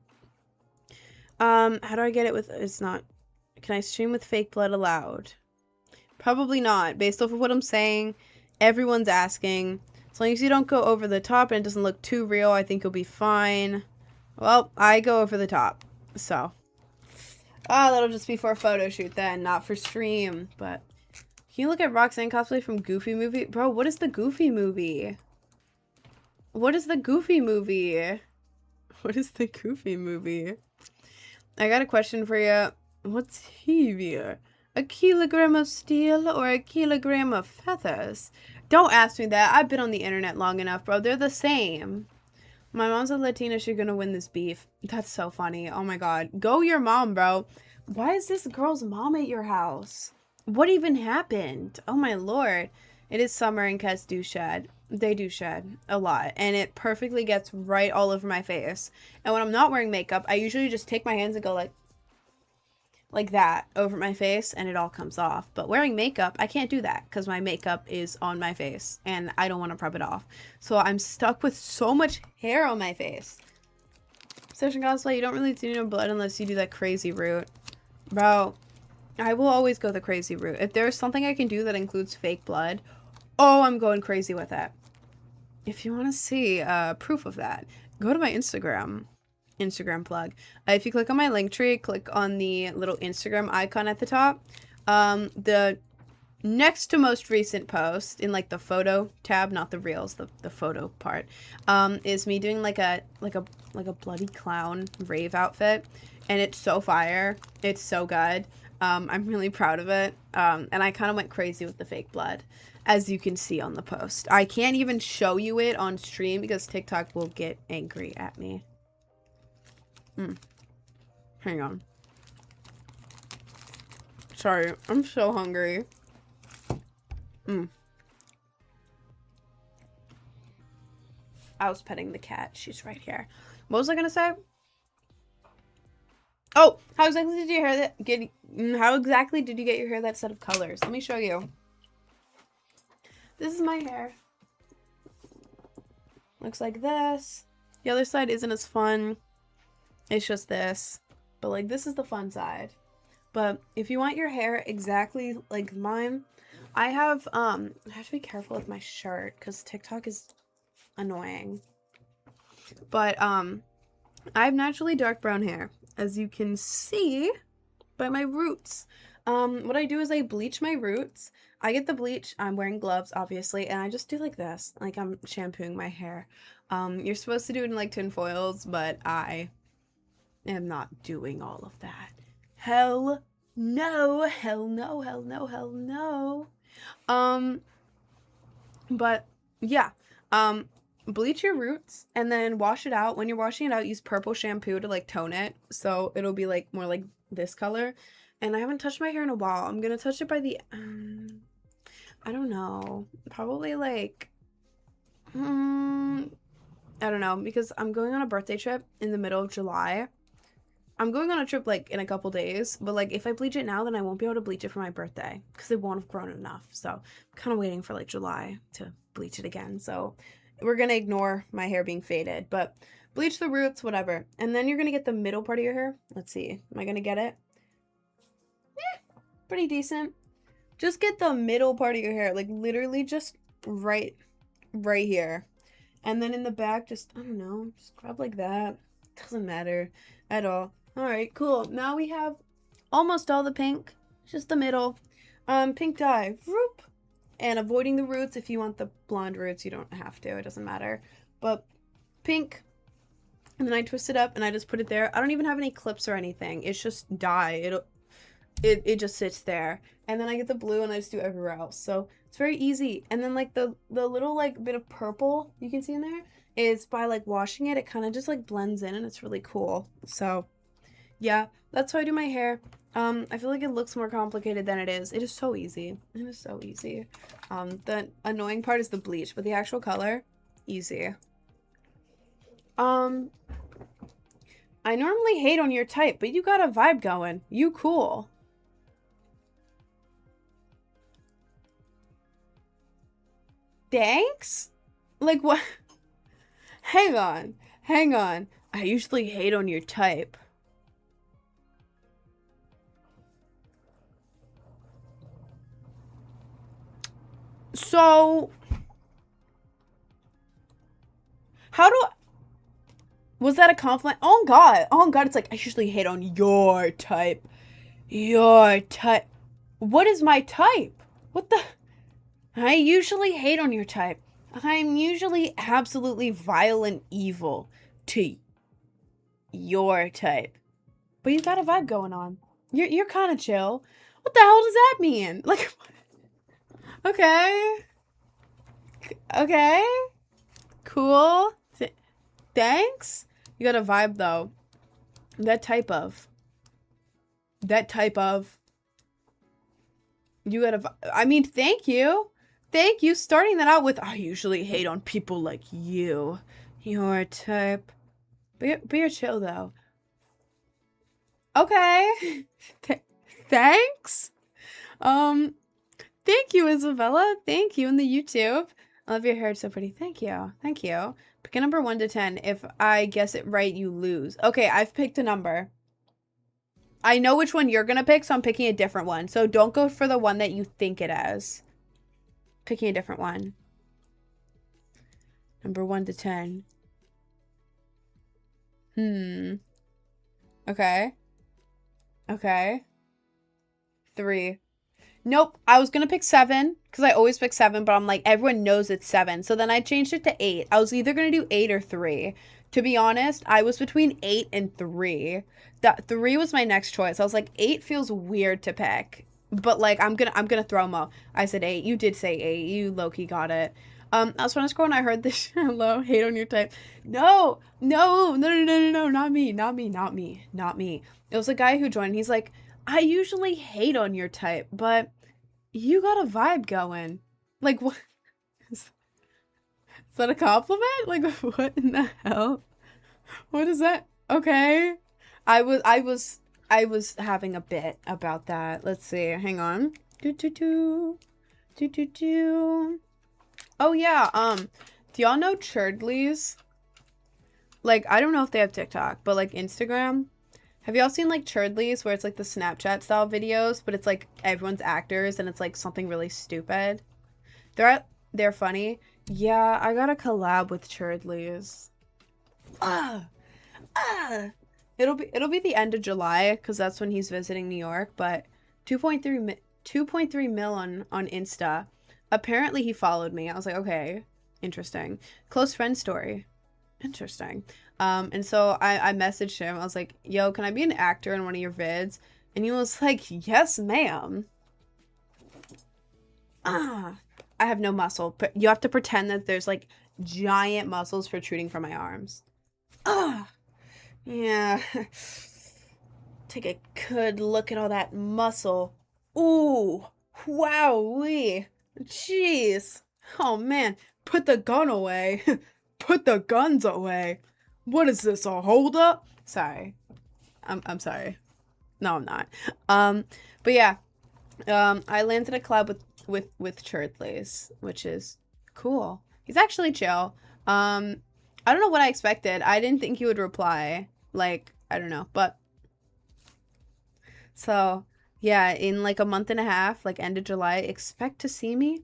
Speaker 1: How do I get it with, it's not, can I stream with fake blood allowed? Probably not. Based off of what I'm saying, everyone's asking. As long as you don't go over the top and it doesn't look too real, I think you'll be fine. Well, I go over the top. So. Oh, that'll just be for a photo shoot then, not for stream. But, can you look at Roxanne cosplay from Goofy movie? Bro, what is the Goofy movie? What is the Goofy movie? What is the Goofy movie? I got a question for you. What's heavier? A kilogram of steel or a kilogram of feathers? Don't ask me that. I've been on the internet long enough, bro. They're the same. My mom's a Latina. She's gonna win this beef. That's so funny. Oh my god. Go your mom, bro. Why is this girl's mom at your house? What even happened? Oh my lord. It is summer and cats do shed. They do shed a lot. And it perfectly gets right all over my face. And when I'm not wearing makeup, I usually just take my hands and go like that over my face and it all comes off. But wearing makeup, I can't do that because my makeup is on my face and I don't want to rub it off. So I'm stuck with so much hair on my face. Session cosplay, you don't really do no blood unless you do that crazy route. Bro, I will always go the crazy route. If there's something I can do that includes fake blood, oh, I'm going crazy with it. If you want to see proof of that, go to my Instagram. Instagram plug. If you click on my link tree, click on the little Instagram icon at the top. The next to most recent post in like the photo tab, not the reels, the photo part, is me doing like a bloody clown rave outfit, and it's so fire. It's so good. I'm really proud of it. And I kind of went crazy with the fake blood, as you can see on the post. I can't even show you it on stream because TikTok will get angry at me. Hang on. Sorry, I'm so hungry. I was petting the cat. She's right here. What was I gonna say? Oh, how exactly did your hair how exactly did you get your hair that set of colors? Let me show you. This is my hair. Looks like this. The other side isn't as fun. It's just this. But like this is the fun side. But if you want your hair exactly like mine, I have to be careful with my shirt because TikTok is annoying. But I have naturally dark brown hair, as you can see by my roots. What I do is I bleach my roots. I get the bleach, I'm wearing gloves obviously, and I just do like this, like I'm shampooing my hair. You're supposed to do it in like tin foils, but I am not doing all of that. Hell no, hell no, hell no, hell no. But yeah, bleach your roots and then wash it out. When you're washing it out, use purple shampoo to like tone it so it'll be like more like this color. And I haven't touched my hair in a while. I'm gonna touch it by the I don't know, probably like I don't know, because I'm going on a birthday trip in the middle of July. I'm going on a trip like in a couple days, but like if I bleach it now, then I won't be able to bleach it for my birthday because it won't have grown enough. So I'm kind of waiting for like July to bleach it again. So we're gonna ignore my hair being faded, but bleach the roots, whatever. And then you're gonna get the middle part of your hair. Let's see, am I gonna get it? Pretty decent. Just get the middle part of your hair, like literally just right here. And then in the back, just, I don't know, just grab like that. Doesn't matter at all. All right, cool. Now we have almost all the pink, just the middle. Pink dye, whoop. And avoiding the roots. If you want the blonde roots, you don't have to, it doesn't matter. But pink, and then I twist it up and I just put it there. I don't even have any clips or anything. It's just dye. It just sits there. And then I get the blue and I just do everywhere else. So it's very easy. And then like the little like bit of purple you can see in there is by like washing it, it kind of just like blends in and it's really cool. So yeah, that's how I do my hair. I feel like it looks more complicated than it is. It is so easy. It is so easy. The annoying part is the bleach, but the actual color, easy. I normally hate on your type, but you got a vibe going. You cool. Thanks? Like what? Hang on. Hang on. I usually hate on your type. So, how do I... Was that a compliment? Oh god. Oh god, it's like, I usually hate on your type. Your type. What is my type? What the... I usually hate on your type. I'm usually absolutely vile and evil to your type. But you got a vibe going on. You're kind of chill. What the hell does that mean? Like, okay. Okay. Cool. Thanks. You got a vibe though. That type of. You got a... I mean, thank you. Thank you. Starting that out with, I usually hate on people like you. Your type. But you're chill though. Okay. Thanks. Thank you, Isabella. Thank you in the YouTube. I love your hair. It's so pretty. Thank you. Thank you. Pick a number 1 to 10. If I guess it right, you lose. Okay, I've picked a number. I know which one you're gonna pick, so I'm picking a different one. So don't go for the one that you think it is. Picking a different one. Number 1 to 10. Okay. Okay. 3. Nope. I was gonna pick 7 because I always pick 7, but I'm like, everyone knows it's 7. So then I changed it to 8. I was either gonna do 8 or 3. To be honest, I was between 8 and 3. That 3 was my next choice. I was like, 8 feels weird to pick, but like I'm gonna throw Mo. I said 8. You did say 8. You low-key got it. I was trying to scroll and I heard this. Hello, hate on your type. No, no, no, no, no, no, no, not me, not me, not me, not me. It was a guy who joined. He's like, I usually hate on your type, but you got a vibe going. Like, what? Is that a compliment? Like, what in the hell? What is that? Okay. I was having a bit about that. Let's see. Hang on. Do do do. Do do do. Oh yeah, do y'all know Churdleys? Like, I don't know if they have TikTok, but like Instagram. Have y'all seen like Churdleys where it's like the Snapchat style videos, but it's like everyone's actors and it's like something really stupid? They're funny. Yeah, I got a collab with Churdleys. Ah, ah. It'll be the end of July because that's when he's visiting New York. But 2.3 mil on Insta. Apparently he followed me. I was like, okay, interesting. Close friend story. Interesting. And so I messaged him. I was like, yo, can I be an actor in one of your vids? And he was like, yes, ma'am. Ah, I have no muscle. But you have to pretend that there's like giant muscles protruding from my arms. Ah, yeah. Take a good look at all that muscle. Ooh, wowee. Jeez. Oh man, put the gun away. Put the guns away. What is this, a holdup? Sorry. I'm sorry. No, I'm not. But yeah. I landed a collab with Churdleys, which is cool. He's actually chill. I don't know what I expected. I didn't think he would reply. Like, I don't know, but so yeah, in like a month and a half, like end of July, expect to see me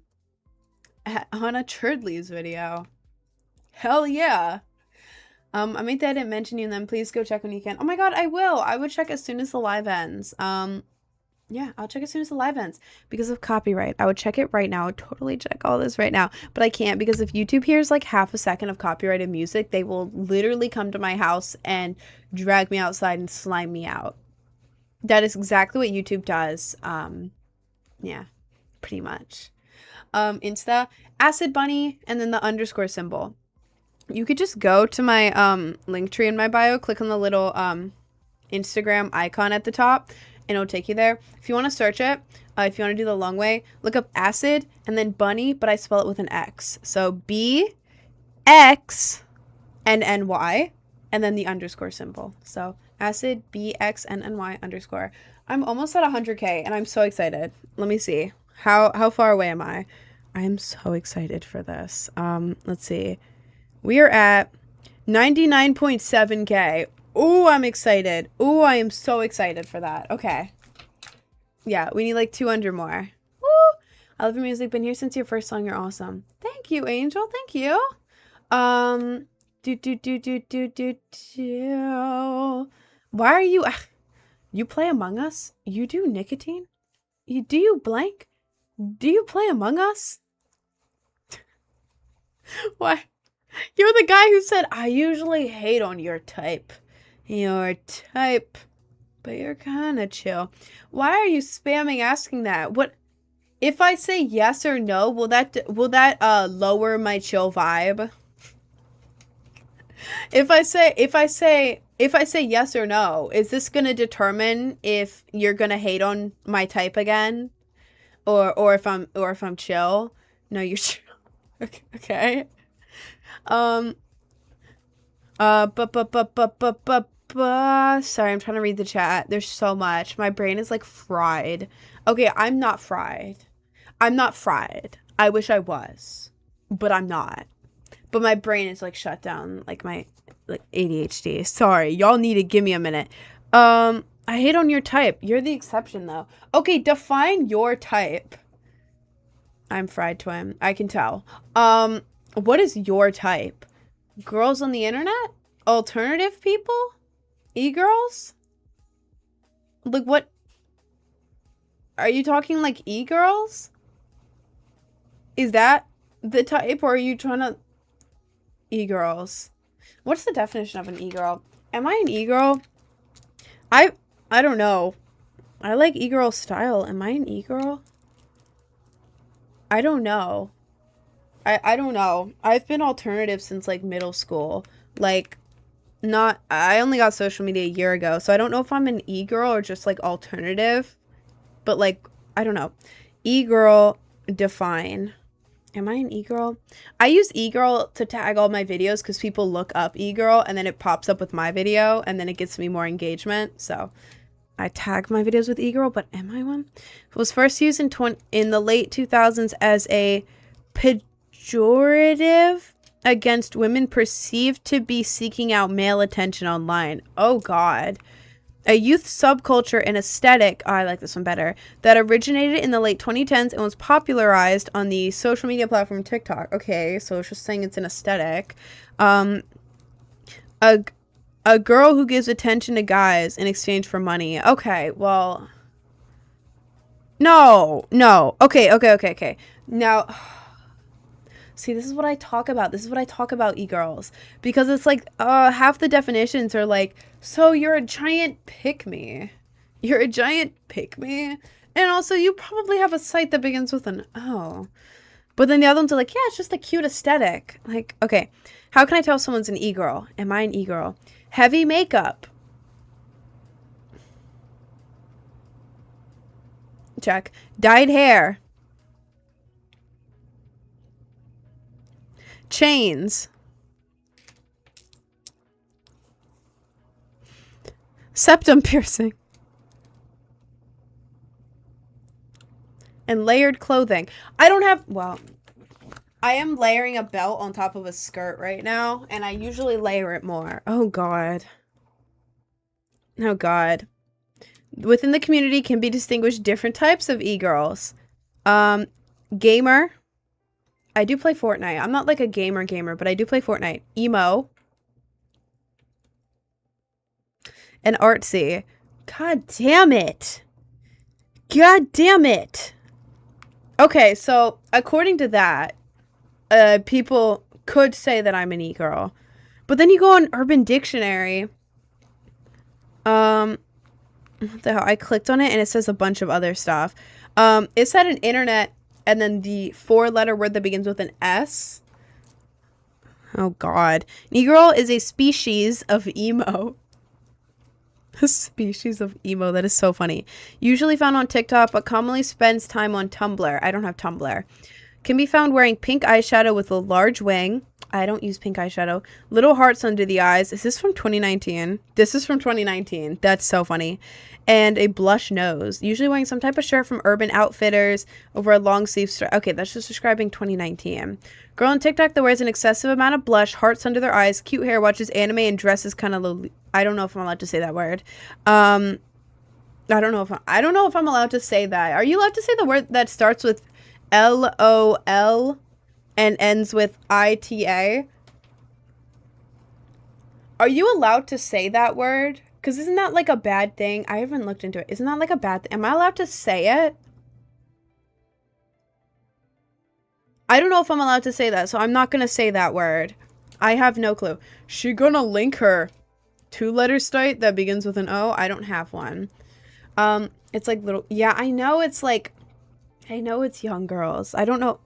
Speaker 1: on a Churdleys video. Hell yeah. I made that I didn't mention you, and then please go check when you can. Oh my god, I will. I would check as soon as the live ends. Yeah, I'll check as soon as the live ends because of copyright. I would check it right now. I would totally check all this right now, but I can't because if YouTube hears like half a second of copyrighted music, they will literally come to my house and drag me outside and slime me out. That is exactly what YouTube does. Yeah, pretty much. Insta, Acid Bunny, and then the underscore symbol. You could just go to my link tree in my bio, click on the little Instagram icon at the top, and it'll take you there. If you want to search it, if you want to do the long way, look up Acid and then Bunny, but I spell it with an X. So BXNNY and then the underscore symbol. So Acid BXNNY underscore. I'm almost at 100K and I'm so excited. Let me see. How far away am I? I am so excited for this. Let's see. We are at 99.7K. Ooh, I'm excited. Ooh, I am so excited for that. Okay. Yeah, we need like 200 more. Woo! I love your music. Been here since your first song. You're awesome. Thank you, Angel. Thank you. Why are you... You play Among Us? You do nicotine? Do you blank? Do you play Among Us? Why? You're the guy who said, I usually hate on your type. Your type. But you're kind of chill. Why are you spamming asking that? What if I say yes or no, will that lower my chill vibe? If I say yes or no, is this going to determine if you're going to hate on my type again? Or if I'm chill? No, you're chill. Okay. Sorry, I'm trying to read the chat. There's so much. My brain is like fried. Okay, I'm not fried. I'm not fried. I wish I was, but I'm not. But my brain is like shut down, like my ADHD. Sorry, y'all need to give me a minute. I hate on your type. You're the exception though. Okay, define your type. I'm fried twin. I can tell. What is your type? Girls on the internet? Alternative people? E-girls? Like, what? Are you talking like e-girls? Is that the type, or are you trying to... E-girls. What's the definition of an e-girl? Am I an e-girl? I don't know. I like e-girl style. Am I an e-girl? I don't know. I don't know. I've been alternative since like middle school. Like, not... I only got social media a year ago, so I don't know if I'm an e-girl or just like alternative. But like, I don't know. E-girl, define. Am I an e-girl? I use e-girl to tag all my videos because people look up e-girl and then it pops up with my video and then it gets me more engagement. So I tag my videos with e-girl, but am I one? It was first used in the late 2000s as a pejorative against women perceived to be seeking out male attention online. Oh God. A youth subculture and aesthetic, I like this one better, that originated in the late 2010s and was popularized on the social media platform TikTok. Okay, so it's just saying it's an aesthetic. A girl who gives attention to guys in exchange for money. Okay, well... No. Okay. Now... See, this is what I talk about. This is what I talk about, e-girls. Because it's like, half the definitions are like, so you're a giant pick-me. You're a giant pick-me. And also, you probably have a site that begins with an O. But then the other ones are like, yeah, it's just a cute aesthetic. Like, okay, how can I tell someone's an e-girl? Am I an e-girl? Heavy makeup. Check. Dyed hair. Chains. Septum piercing. And layered clothing. I don't have... Well, I am layering a belt on top of a skirt right now. And I usually layer it more. Oh, God. Oh, God. Within the community can be distinguished different types of e-girls. Gamer. I do play Fortnite. I'm not like a gamer, but I do play Fortnite. Emo. And artsy. God damn it. God damn it. Okay, so according to that, people could say that I'm an e-girl. But then you go on Urban Dictionary. What the hell? I clicked on it and it says a bunch of other stuff. It said an internet... And then the 4-letter word that begins with an S. Oh, God. E-girl is a species of emo. A species of emo. That is so funny. Usually found on TikTok, but commonly spends time on Tumblr. I don't have Tumblr. Can be found wearing pink eyeshadow with a large wing. I don't use pink eyeshadow. Little hearts under the eyes. Is this from 2019? This is from 2019. That's so funny. And a blush nose. Usually wearing some type of shirt from Urban Outfitters over a long sleeve shirt. Okay, that's just describing 2019. Girl on TikTok that wears an excessive amount of blush, hearts under their eyes, cute hair, watches anime, and dresses kind of... I don't know if I'm allowed to say that word. I don't know if I'm allowed to say that. Are you allowed to say the word that starts with LOL and ends with ITA? Are you allowed to say that word? Because isn't that like a bad thing? I haven't looked into it. Isn't that like a bad thing? Am I allowed to say it? I don't know if I'm allowed to say that, so I'm not going to say that word. I have no clue. She gonna link her 2-letter site that begins with an O? I don't have one. It's like little... Yeah, I know it's like... I know it's young girls. I don't know.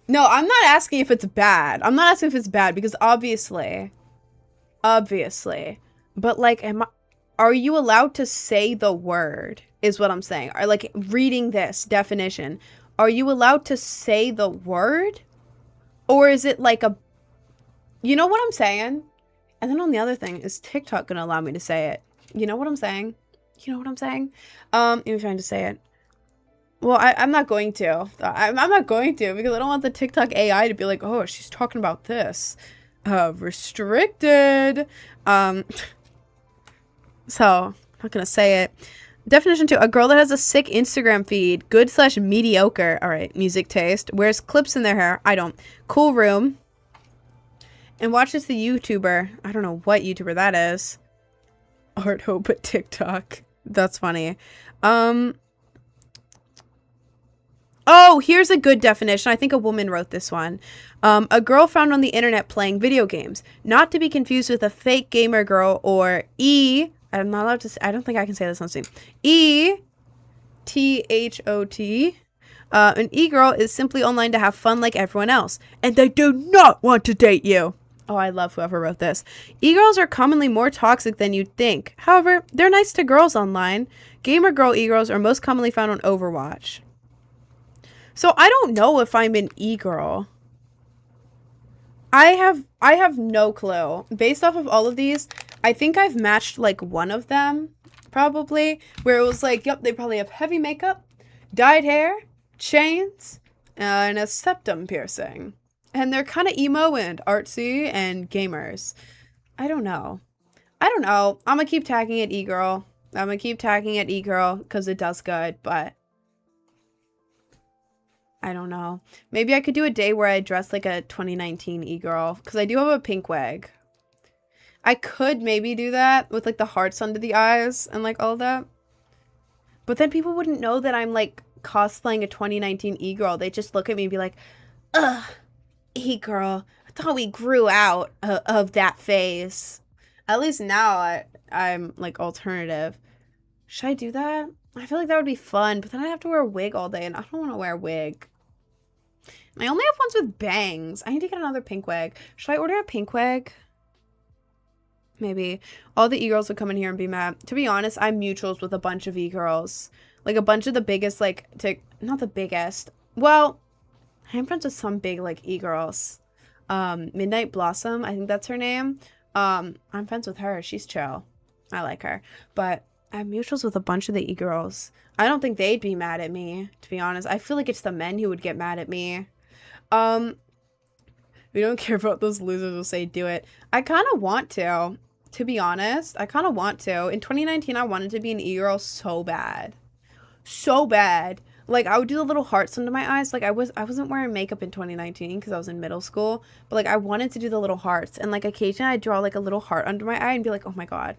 Speaker 1: No, I'm not asking if it's bad. I'm not asking if it's bad because obviously. But like, are you allowed to say the word is what I'm saying. Or like reading this definition. Are you allowed to say the word? Or is it like a, you know what I'm saying? And then on the other thing, is TikTok going to allow me to say it? You know what I'm saying? You know what I'm saying? Let me try to say it. Well, I'm not going to. I'm not going to because I don't want the TikTok AI to be like, oh, she's talking about this. Restricted. So, I'm not going to say it. Definition 2. A girl that has a sick Instagram feed. Good/mediocre. All right. Music taste. Wears clips in their hair. I don't. Cool room. And watch this, the YouTuber. I don't know what YouTuber that is. Art Hope at TikTok. That's funny. Oh, here's a good definition. I think a woman wrote this one. A girl found on the internet playing video games. Not to be confused with a fake gamer girl or I'm not allowed to say, I don't think I can say this on Steam. ETHOT. An e-girl is simply online to have fun like everyone else. And they do not want to date you. Oh, I love whoever wrote this. E-girls are commonly more toxic than you'd think. However, they're nice to girls online. Gamer girl e-girls are most commonly found on Overwatch. So I don't know if I'm an e-girl. I have no clue. Based off of all of these, I think I've matched like one of them, probably, where it was like, yep, they probably have heavy makeup, dyed hair, chains, and a septum piercing. And they're kind of emo and artsy and gamers. I don't know. I'm gonna keep tagging it e-girl. Because it does good, but I don't know. Maybe I could do a day where I dress like a 2019 e-girl, because I do have a pink wig. I could maybe do that with like the hearts under the eyes and like all that. But then people wouldn't know that I'm like cosplaying a 2019 e-girl. They just look at me and be like, ugh, e-girl, I thought we grew out of that phase. At least now I'm like alternative. Should I do that? I feel like that would be fun, but then I'd have to wear a wig all day, and I don't want to wear a wig. I only have ones with bangs. I need to get another pink wig. Should I order a pink wig? Maybe. All the e-girls would come in here and be mad. To be honest, I'm mutuals with a bunch of e-girls. Like, a bunch of the biggest, like, not the biggest. Well, I'm friends with some big, like, e-girls. Midnight Blossom, I think that's her name. I'm friends with her. She's chill. I like her. But I have mutuals with a bunch of the e-girls. I don't think they'd be mad at me, to be honest. I feel like it's the men who would get mad at me. We don't care about those losers who'll say do it. I kind of want to be honest. I kind of want to. In 2019, I wanted to be an e-girl so bad. So bad. Like, I would do the little hearts under my eyes. Like, I wasn't wearing makeup in 2019 because I was in middle school. But, like, I wanted to do the little hearts. And, like, occasionally I'd draw, like, a little heart under my eye and be like, oh, my God.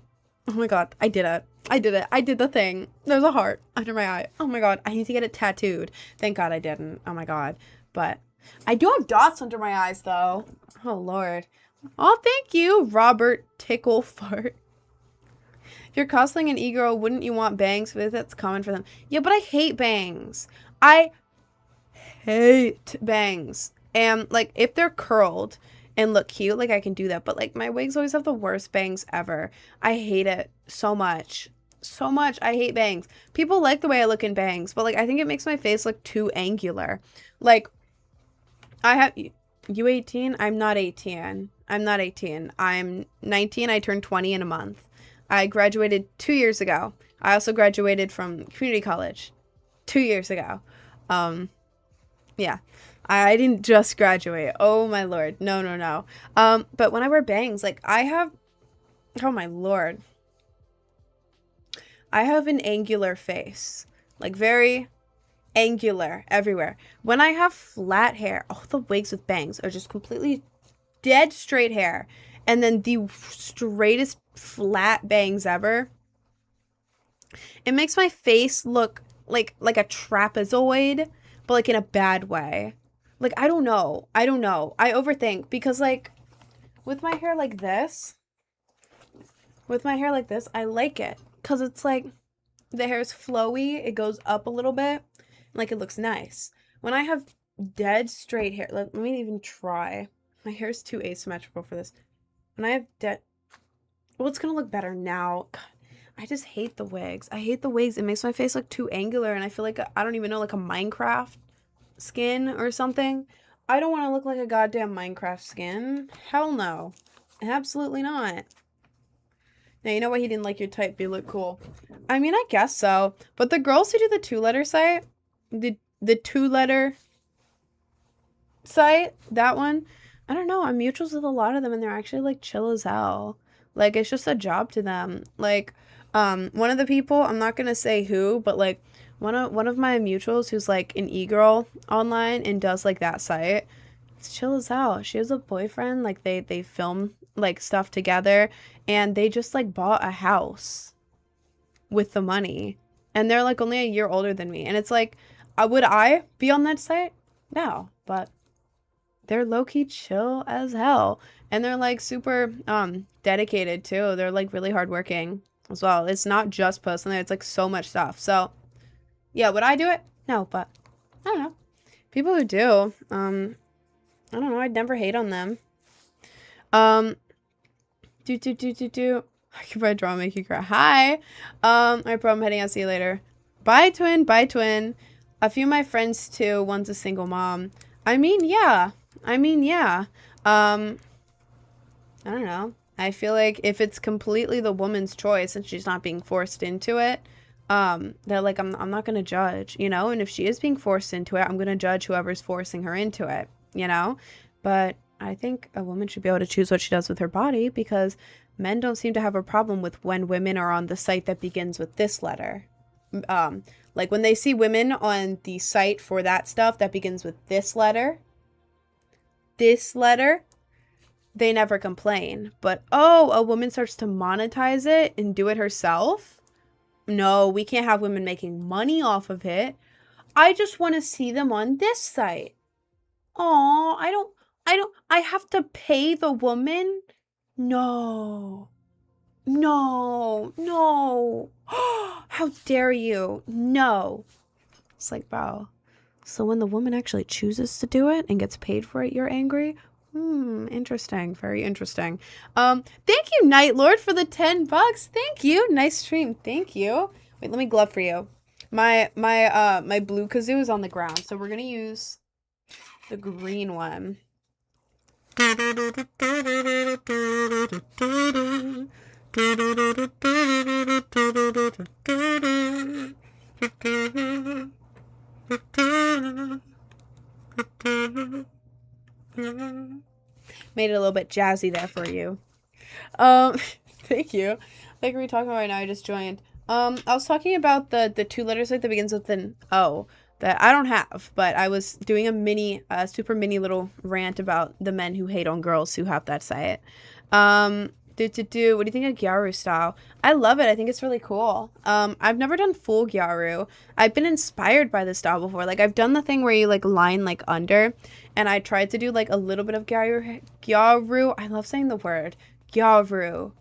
Speaker 1: Oh, my God. I did it. I did the thing. There's a heart under my eye. Oh, my God. I need to get it tattooed. Thank God I didn't. Oh, my God. But I do have dots under my eyes, though. Oh, Lord. Oh, thank you, Robert Ticklefart. If you're cosplaying an e-girl, wouldn't you want bangs? But that's common for them. Yeah, but I hate bangs. I hate bangs. And, like, if they're curled and look cute, like, I can do that. But, like, my wigs always have the worst bangs ever. I hate it so much. So much. I hate bangs. People like the way I look in bangs. But, like, I think it makes my face look too angular. Like, I have... You 18? I'm not 18. I'm not 18. I'm 19. I turned 20 in a month. I graduated 2 years ago. I also graduated from community college 2 years ago. Yeah. I didn't just graduate. Oh my Lord. No. But when I wear bangs, like I have, oh my Lord. I have an angular face. Like very angular everywhere. When I have flat hair, all the wigs with bangs are just completely dead straight hair. And then the straightest flat bangs ever. It makes my face look like a trapezoid, but like in a bad way. Like, I don't know. I overthink because like with my hair like this, I like it because it's like the hair is flowy. It goes up a little bit. Like it looks nice. When I have dead straight hair, let me even try. My hair is too asymmetrical for this. When I have dead, well, it's gonna look better now. God, I just hate the wigs. I hate the wigs. It makes my face look too angular, and I feel like I don't even know, like a Minecraft skin or something. I don't want to look like a goddamn Minecraft skin. Hell no, absolutely not. Now, you know what? He didn't like your type. You look cool. I mean, I guess so. But the girls who do the two-letter site, the two-letter site, that one, I don't know. I'm mutuals with a lot of them, and they're actually, like, chill as hell. Like, it's just a job to them. Like, one of the people, I'm not gonna say who, but, like, one of my mutuals who's, like, an e-girl online and does, like, that site, It's chill as hell. She has a boyfriend, like they film like stuff together, and they just like bought a house with the money. And they're like only a year older than me. And it's like, would I be on that site? No, but they're low-key chill as hell. And they're like super dedicated too. They're like really hardworking as well. It's not just posting there, it's like so much stuff. So yeah, would I do it? No, but I don't know. People who do, I don't know, I'd never hate on them. I could probably draw and make you cry. Hi. Alright, bro, I'm heading out. See you later. Bye, twin. Bye, twin. A few of my friends too. One's a single mom. I mean, yeah. I don't know. I feel like if it's completely the woman's choice and she's not being forced into it, that like I'm not gonna judge, you know? And if she is being forced into it, I'm gonna judge whoever's forcing her into it, you know? But I think a woman should be able to choose what she does with her body, because men don't seem to have a problem with when women are on the site that begins with this letter. Like when they see women on the site for that stuff that begins with this letter, they never complain. But, oh, a woman starts to monetize it and do it herself? No, we can't have women making money off of it. I just want to see them on this site. Aw, I have to pay the woman? No. No. How dare you? No. It's like, wow. So when the woman actually chooses to do it and gets paid for it, you're angry? Interesting. Very interesting. Thank you, Night Lord, for the $10. Thank you. Nice stream. Thank you. Wait, let me glove for you. My blue kazoo is on the ground, so we're gonna use the green one. Made it a little bit jazzy there for you. Thank you. Like, what are we talking about right now? I just joined. I was talking about the two letters that begins with an O that I don't have, but I was doing a super mini little rant about the men who hate on girls who have that site. What do you think of Gyaru style? I love it. I think it's really cool. I've never done full Gyaru. I've been inspired by this style before. Like, I've done the thing where you like line like under, and I tried to do like a little bit of Gyaru. I love saying the word Gyaru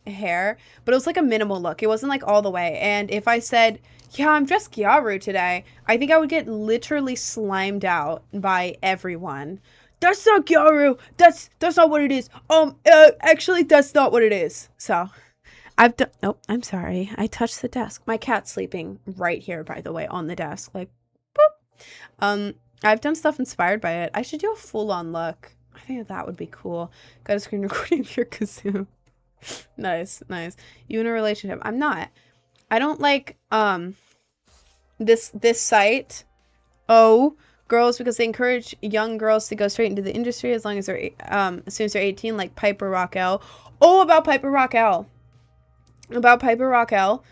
Speaker 1: hair, but it was like a minimal look. It wasn't like all the way. And if I said, yeah, I'm just Gyaru today, I think I would get literally slimed out by everyone. That's not Gyaru. That's not what it is. Actually, that's not what it is. So, I've done. Oh, I'm sorry. I touched the desk. My cat's sleeping right here, by the way, on the desk. Like, boop. I've done stuff inspired by it. I should do a full-on look. I think that would be cool. Got a screen recording of your kazoo. Nice. You in a relationship? I'm not. I don't like this site. Oh. Girls, because they encourage young girls to go straight into the industry as long as they're as soon as they're 18, like Piper Raquel. Oh, about Piper Raquel. No. Piper Raquel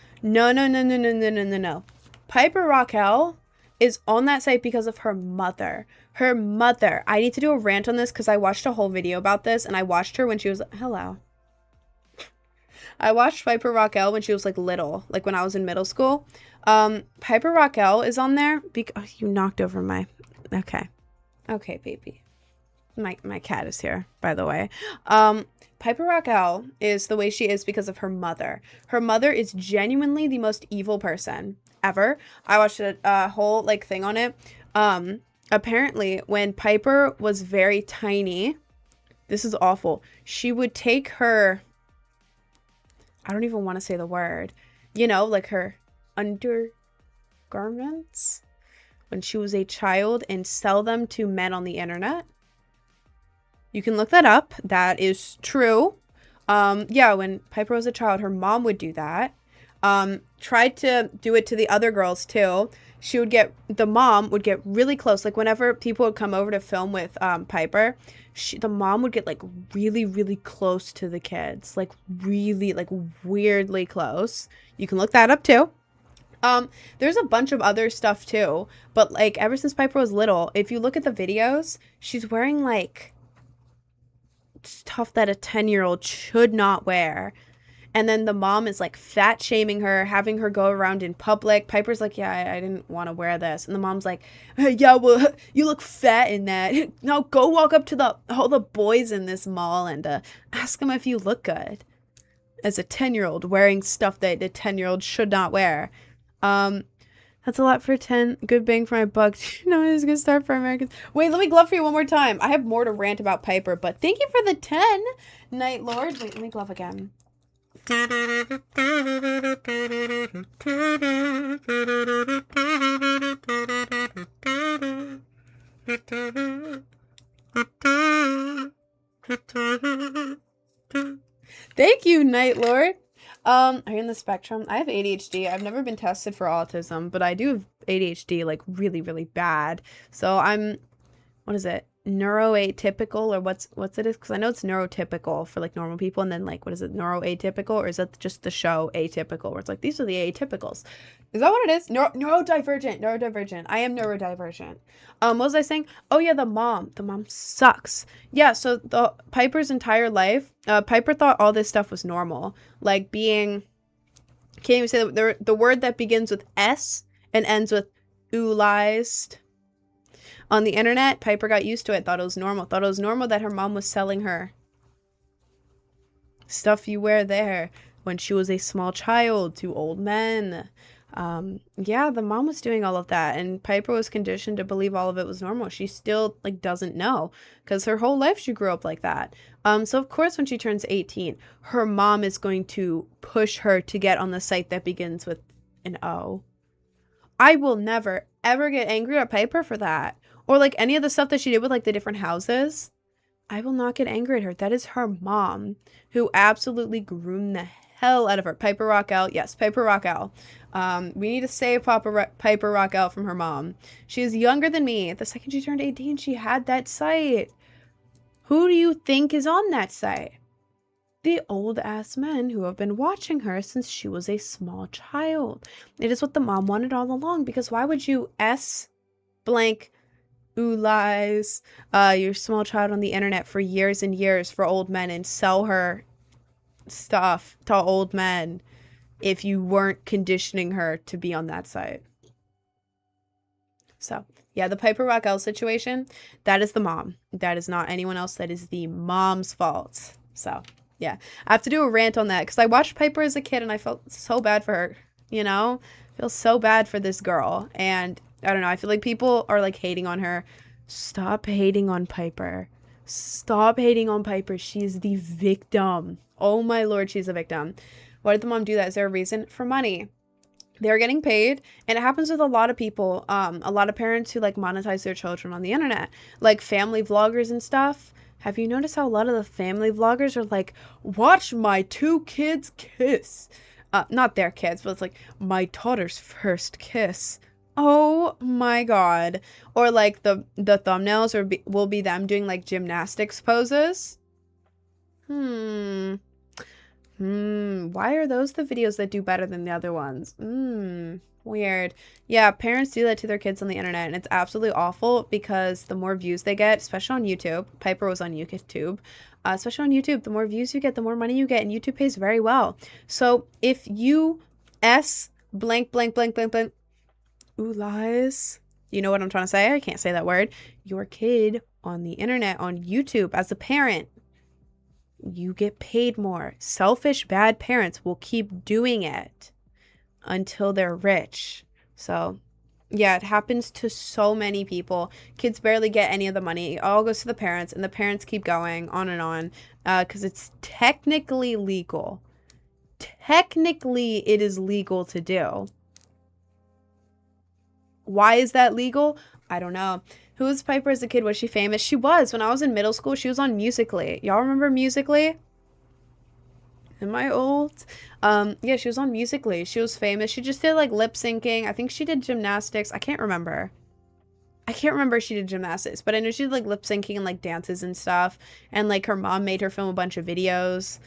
Speaker 1: is on that site because of her mother. I need to do a rant on this because I watched a whole video about this, and I watched her when she was hello. I watched Piper Raquel when she was like little, like when I was in middle school. Piper Raquel is on there because you knocked over my. Okay, baby. My cat is here, by the way. Piper Raquel is the way she is because of her mother. Her mother is genuinely the most evil person ever. I watched a whole like thing on it. Apparently, when Piper was very tiny, this is awful. She would take her. I don't even want to say the word. You know, like her undergarments when she was a child and sell them to men on the internet. You can look that up. That is true. Yeah, when Piper was a child, her mom would do that. Tried to do it to the other girls too. The mom would get really close. Like whenever people would come over to film with Piper, the mom would get like really, really close to the kids. Like really, like weirdly close. You can look that up too. There's a bunch of other stuff too, but like ever since Piper was little, if you look at the videos, she's wearing like stuff that a 10-year-old should not wear. And then the mom is like fat shaming her, having her go around in public. Piper's like, yeah, I didn't want to wear this. And the mom's like, hey, yeah, well, you look fat in that. Now go walk up to all the boys in this mall and ask them if you look good. As a 10-year-old wearing stuff that a 10-year-old should not wear. That's a lot for 10. Good bang for my buck. You know, it's gonna start for Americans. Wait, let me glove for you one more time. I have more to rant about Piper, but thank you for the 10, Night Lord. Wait, let me glove again. Thank you, Night Lord. Are you in the spectrum? I have ADHD. I've never been tested for autism, but I do have ADHD, like, really, really bad. So I'm, what is it? Neuroatypical, or what's it is? Because I know it's neurotypical for, like, normal people, and then, like, what is it? Neuroatypical, or is that just the show Atypical, where it's like, these are the atypicals? Is that what it is? Neurodivergent. I am neurodivergent. What was I saying? Oh, yeah, the mom. The mom sucks. Yeah, so Piper's entire life, Piper thought all this stuff was normal. Like being, can't even say the word that begins with S and ends with oolized. On the internet, Piper got used to it, thought it was normal. Thought it was normal that her mom was selling her stuff you wear there when she was a small child to old men. Yeah, the mom was doing all of that, and Piper was conditioned to believe all of it was normal. She still, like, doesn't know, because her whole life she grew up like that. So of course when she turns 18, her mom is going to push her to get on the site that begins with an O. I will never, ever get angry at Piper for that. Or, like, any of the stuff that she did with, like, the different houses. I will not get angry at her. That is her mom, who absolutely groomed the hell out of her. Piper Rockell. Yes, Piper Rockell. We need to save Piper Rockell from her mom. She is younger than me. The second she turned 18, she had that site. Who do you think is on that site? The old-ass men who have been watching her since she was a small child. It is what the mom wanted all along, because why would you blank lies your small child on the internet for years and years for old men and sell her stuff to old men if you weren't conditioning her to be on that site? So yeah, the Piper Rockell situation, that is the mom. That is not anyone else. That is the mom's fault. So yeah, I have to do a rant on that because I watched Piper as a kid and I felt so bad for her, you know? I feel so bad for this girl, and I don't know, I feel like people are like hating on her. Stop hating on Piper. Stop hating on Piper. She's the victim. Oh my lord, she's a victim. Why did the mom do that? Is there a reason? For money. They're getting paid, and it happens with a lot of people. A lot of parents who like monetize their children on the internet, like family vloggers and stuff. Have you noticed how a lot of the family vloggers are like, watch my 2 kids kiss? Not their kids, but it's like, my daughter's first kiss. Oh my god. Or like the thumbnails will be them doing like gymnastics poses. Why are those the videos that do better than the other ones? Weird. Yeah, parents do that to their kids on the internet, and it's absolutely awful because the more views they get, especially on YouTube, Piper was on YouTube, especially on YouTube, the more views you get, the more money you get, and YouTube pays very well. So if you blank, ooh, lies, you know what I'm trying to say? I can't say that word. Your kid on the internet, on YouTube, as a parent, you get paid more. Selfish, bad parents will keep doing it until they're rich. So yeah, it happens to so many people. Kids barely get any of the money. It all goes to the parents, and the parents keep going on and on because it's technically legal. Technically, it is legal to do. Why is that legal? I don't know. Who was Piper as a kid? Was she famous? She was. When I was in middle school, she was on Musical.ly. Y'all remember Musical.ly? Am I old? Yeah, she was on Musical.ly. She was famous. She just did like lip syncing. I think she did gymnastics. I can't remember. If she did gymnastics, but I know she did like lip syncing and like dances and stuff. And like her mom made her film a bunch of videos.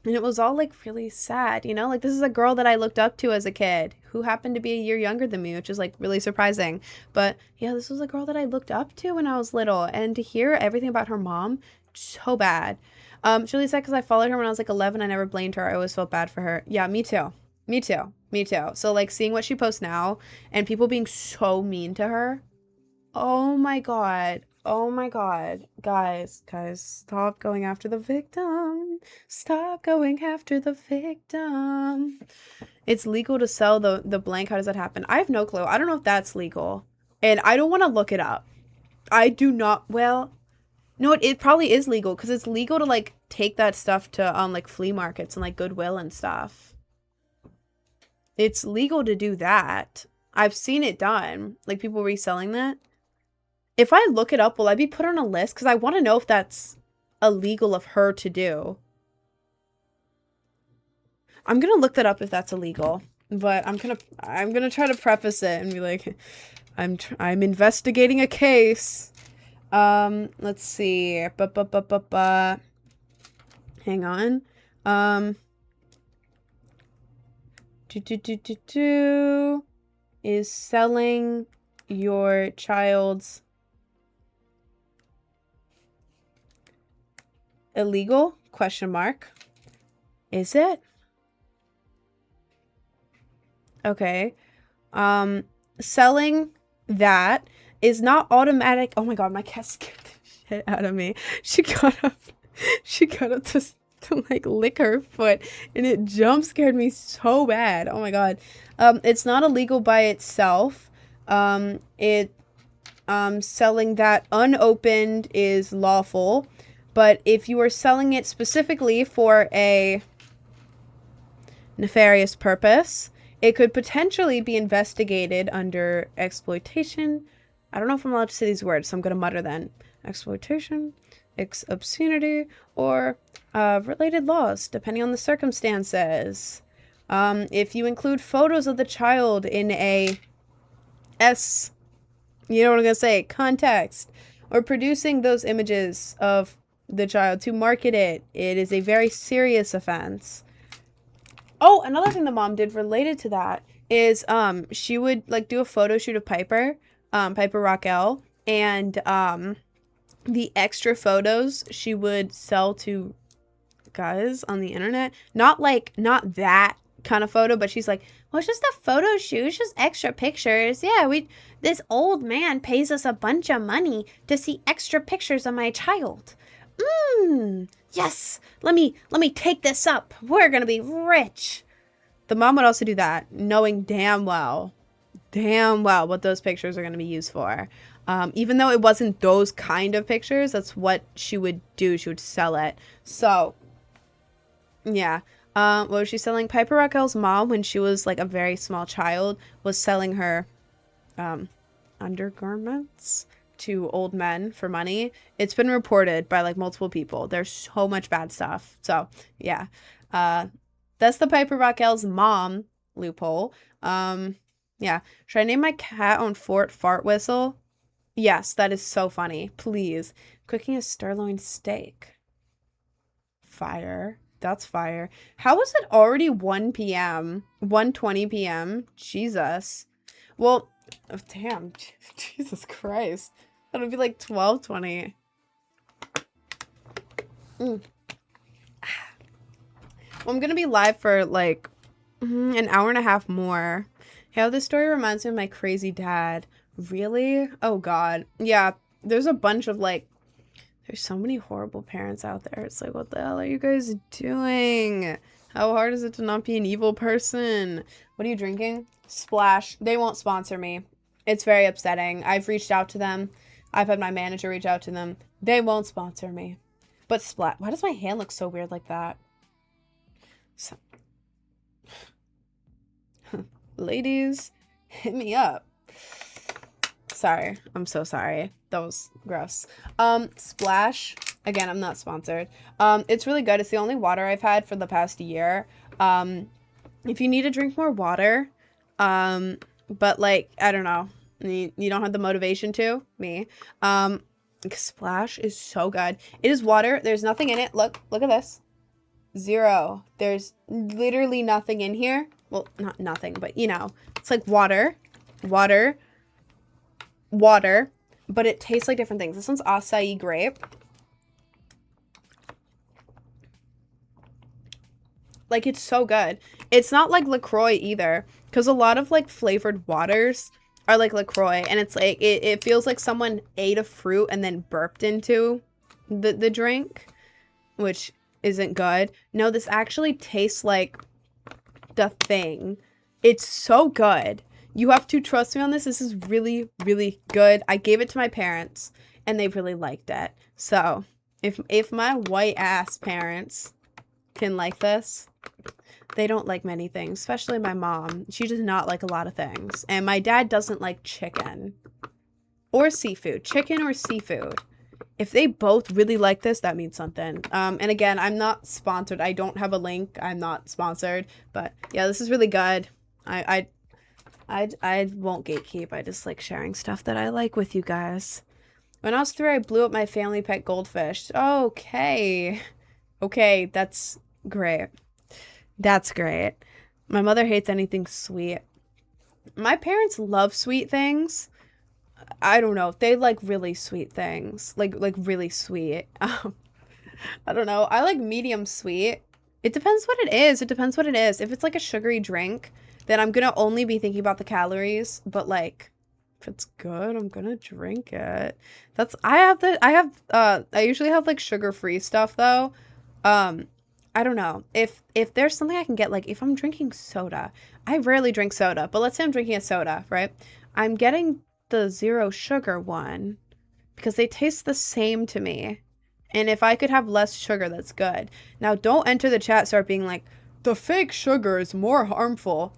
Speaker 1: And it was all like really sad, you know? Like, this is a girl that I looked up to as a kid who happened to be a year younger than me, which is like really surprising. But yeah, this was a girl that I looked up to when I was little. And to hear everything about her mom, so bad. She really said because I followed her when I was like 11. I never blamed her. I always felt bad for her. Yeah, me too. Me too. Me too. So like seeing what she posts now and people being so mean to her. Oh my God. Oh my God. Guys, stop going after the victim. Stop going after the victim. It's legal to sell the blank. How does that happen? I have no clue. I don't know if that's legal. And I don't want to look it up. I do not. Well, no, it probably is legal because it's legal to like take that stuff to like flea markets and like Goodwill and stuff. It's legal to do that. I've seen it done. Like people reselling that. If I look it up, will I be put on a list? Because I want to know if that's illegal of her to do. I'm gonna look that up if that's illegal. But I'm gonna try to preface it and be like, I'm investigating a case. Let's see. Hang on. Is selling your child's illegal? Question mark. Is it? Okay. Selling that is not automatic. Oh my God, my cat scared the shit out of me. She got up to like lick her foot and it jump scared me so bad. Oh my God. It's not illegal by itself. Selling that unopened is lawful, but if you are selling it specifically for a nefarious purpose, it could potentially be investigated under exploitation. I don't know if I'm allowed to say these words, so I'm going to mutter then. Exploitation, obscenity, or related laws, depending on the circumstances. If you include photos of the child in a you know what I'm going to say, context, or producing those images of the child to market it, it is a very serious offense. Oh, another thing the mom did related to that is she would like do a photo shoot of Piper Raquel, and the extra photos she would sell to guys on the internet. Not that kind of photo, but she's like, well, it's just a photo shoot, it's just extra pictures. Yeah, this old man pays us a bunch of money to see extra pictures of my child. Yes, let me take this up. We're gonna be rich. The mom would also do that, knowing damn well what those pictures are gonna be used for. Even though it wasn't those kind of pictures, that's what she would do. She would sell it. So, yeah. What was she selling? Piper Raquel's mom, when she was like a very small child, was selling her undergarments to old men for money. It's been reported by like multiple people. There's so much bad stuff. So yeah, that's the Piper Raquel's mom loophole. Yeah, should I name my cat on Fort Fart Whistle? Yes, that is so funny. Please. Cooking a sirloin steak. Fire. That's fire. How is it already 1 p.m? 1:20 p.m? Jesus. Well, oh, damn. Jesus Christ. That'll be like 12:20. Well, I'm gonna be live for like an hour and a half more. How this story reminds me of my crazy dad. Really? Oh God. Yeah, there's a bunch of like, there's so many horrible parents out there. It's like, what the hell are you guys doing? How hard is it to not be an evil person? What are you drinking? Splash. They won't sponsor me. It's very upsetting. I've reached out to them. I've had my manager reach out to them. They won't sponsor me. But Splash. Why does my hand look so weird like that? So, ladies, hit me up. Sorry. I'm so sorry. That was gross. Splash. Again, I'm not sponsored. It's really good. It's the only water I've had for the past year. If you need to drink more water, but like, I don't know, you don't have the motivation to, me. Splash is so good. It is water. There's nothing in it. Look at this. Zero. There's literally nothing in here. Well, not nothing, but you know, it's like water, water, water, but it tastes like different things. This one's acai grape. Like, it's so good. It's not like LaCroix either, because a lot of like flavored waters are like LaCroix, and it's like it feels like someone ate a fruit and then burped into the drink, which isn't good. No, this actually tastes like the thing. It's so good. You have to trust me on this. This is really, really good. I gave it to my parents and they really liked it. So if my white ass parents can like this, they don't like many things, especially my mom. She does not like a lot of things. And my dad doesn't like chicken or seafood. Chicken or seafood. If they both really like this, that means something. And again, I'm not sponsored. I don't have a link. I'm not sponsored. But yeah, this is really good. I won't gatekeep. I just like sharing stuff that I like with you guys. When I was 3, I blew up my family pet goldfish. Okay. Okay, that's great. That's great. My mother hates anything sweet. My parents love sweet things. I don't know. They like really sweet things. Like really sweet. I don't know. I like medium sweet. It depends what it is. It depends what it is. If it's like a sugary drink, then I'm gonna only be thinking about the calories. But like, if it's good, I'm gonna drink it. I usually have like sugar-free stuff though. I don't know. If there's something I can get, like if I'm drinking soda, I rarely drink soda, but let's say I'm drinking a soda, right? I'm getting the zero sugar one because they taste the same to me. And if I could have less sugar, that's good. Now, don't enter the chat, start being like, the fake sugar is more harmful.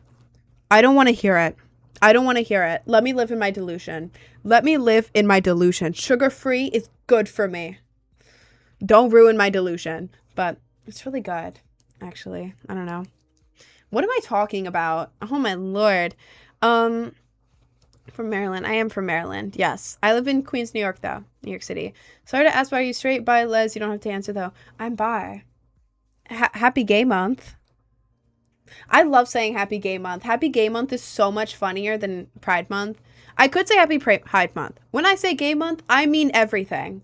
Speaker 1: I don't want to hear it. I don't want to hear it. Let me live in my delusion. Let me live in my delusion. Sugar-free is good for me. Don't ruin my delusion. But it's really good, actually. I don't know. What am I talking about? Oh, my Lord. From Maryland. I am from Maryland. Yes. I live in Queens, New York, though. New York City. Sorry to ask, are you straight? Bi, Les? You don't have to answer, though. I'm bi. Happy Gay Month. I love saying Happy Gay Month. Happy Gay Month is so much funnier than Pride Month. I could say Happy Pride Month. When I say Gay Month, I mean everything.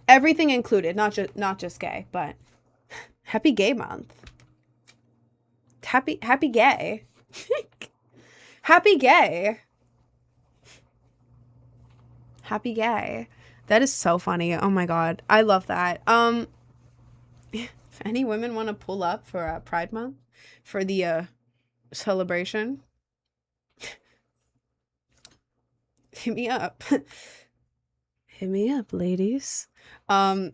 Speaker 1: Everything included, not just gay, but Happy Gay Month. Happy gay. Happy gay. Happy gay. That is so funny. Oh my god. I love that. If any women want to pull up for Pride Month for the celebration, hit me up. Hit me up, ladies. I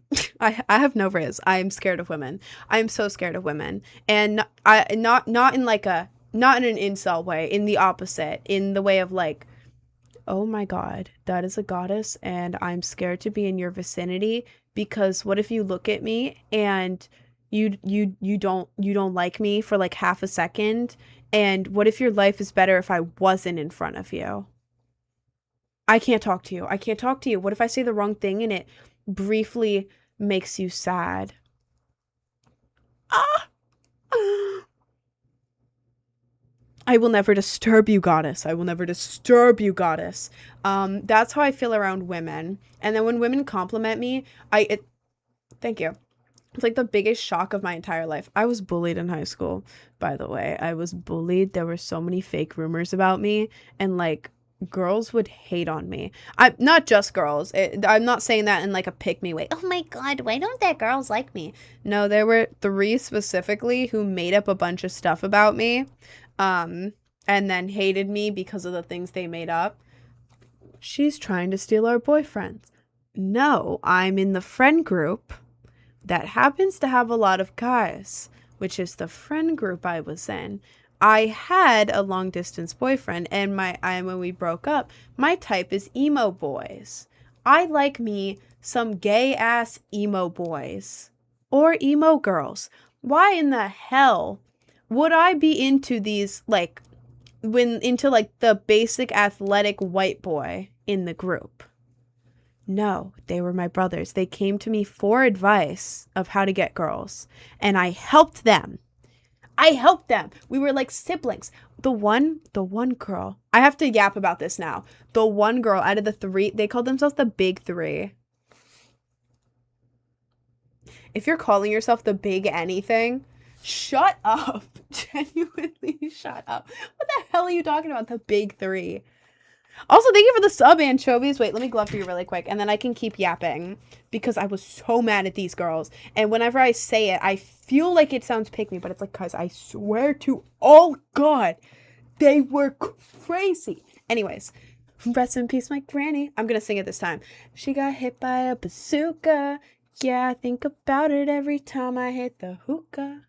Speaker 1: have no riz. I am scared of women. I am so scared of women. And not in like a, not in an incel way, in the opposite, in the way of like, oh my god, that is a goddess and I'm scared to be in your vicinity because what if you look at me and you don't like me for like half a second, and what if your life is better if I wasn't in front of you? I can't talk to you. I can't talk to you. What if I say the wrong thing and it briefly makes you sad? Ah! I will never disturb you, goddess. I will never disturb you, goddess. That's how I feel around women. And then when women compliment me, thank you. It's like the biggest shock of my entire life. I was bullied in high school, by the way. I was bullied. There were so many fake rumors about me, and like girls would hate on me. I'm not just girls. I'm not saying that in like a pick me way. Oh my god, why don't that girls like me? No, there were 3 specifically who made up a bunch of stuff about me, and then hated me because of the things they made up. She's trying to steal our boyfriends. No, I'm in the friend group that happens to have a lot of guys, which is the friend group I was in. I had a long distance boyfriend, and when we broke up, my type is emo boys. I like me some gay ass emo boys or emo girls. Why in the hell would I be into these, like, into like the basic athletic white boy in the group? No, they were my brothers. They came to me for advice of how to get girls, and I helped them. I helped them. We were like siblings. The one girl. I have to yap about this now. The one girl out of the three, they called themselves the big three. If you're calling yourself the big anything, shut up. Genuinely shut up. What the hell are you talking about? The big three. Also, thank you for the sub, anchovies. Wait, let me glove for you really quick, and then I can keep yapping because I was so mad at these girls. And whenever I say it, I feel like it sounds pick me, but it's like, cause I swear to all God, they were crazy. Anyways, rest in peace, my granny. I'm gonna sing it this time. She got hit by a bazooka. Yeah, I think about it every time I hit the hookah.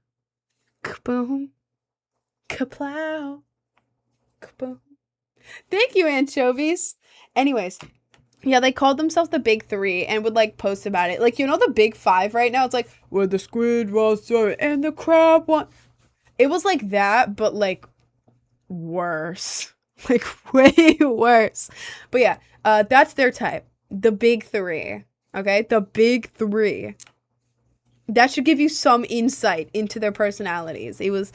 Speaker 1: Kaboom. Kaplow. Kaboom. Thank you, anchovies. Anyways, yeah, they called themselves the big three and would like post about it. Like, you know, the big five right now? It's like, where the squid was and the crab one. It was like that, but like worse. Like way worse. But yeah, that's their type. The big three. Okay? The big three. That should give you some insight into their personalities. It was...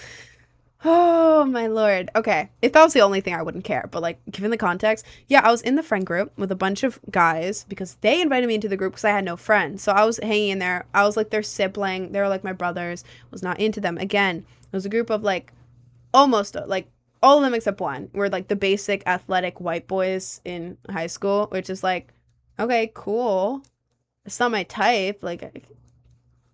Speaker 1: Oh, my lord. Okay. If that was the only thing, I wouldn't care. But, like, given the context, yeah, I was in the friend group with a bunch of guys because they invited me into the group because I had no friends. So I was hanging in there. I was, like, their sibling. They were, like, my brothers. Was not into them. Again, it was a group of, like, almost, like, all of them except one were, like, the basic athletic white boys in high school, which is, like, okay, cool. It's not my type. Like,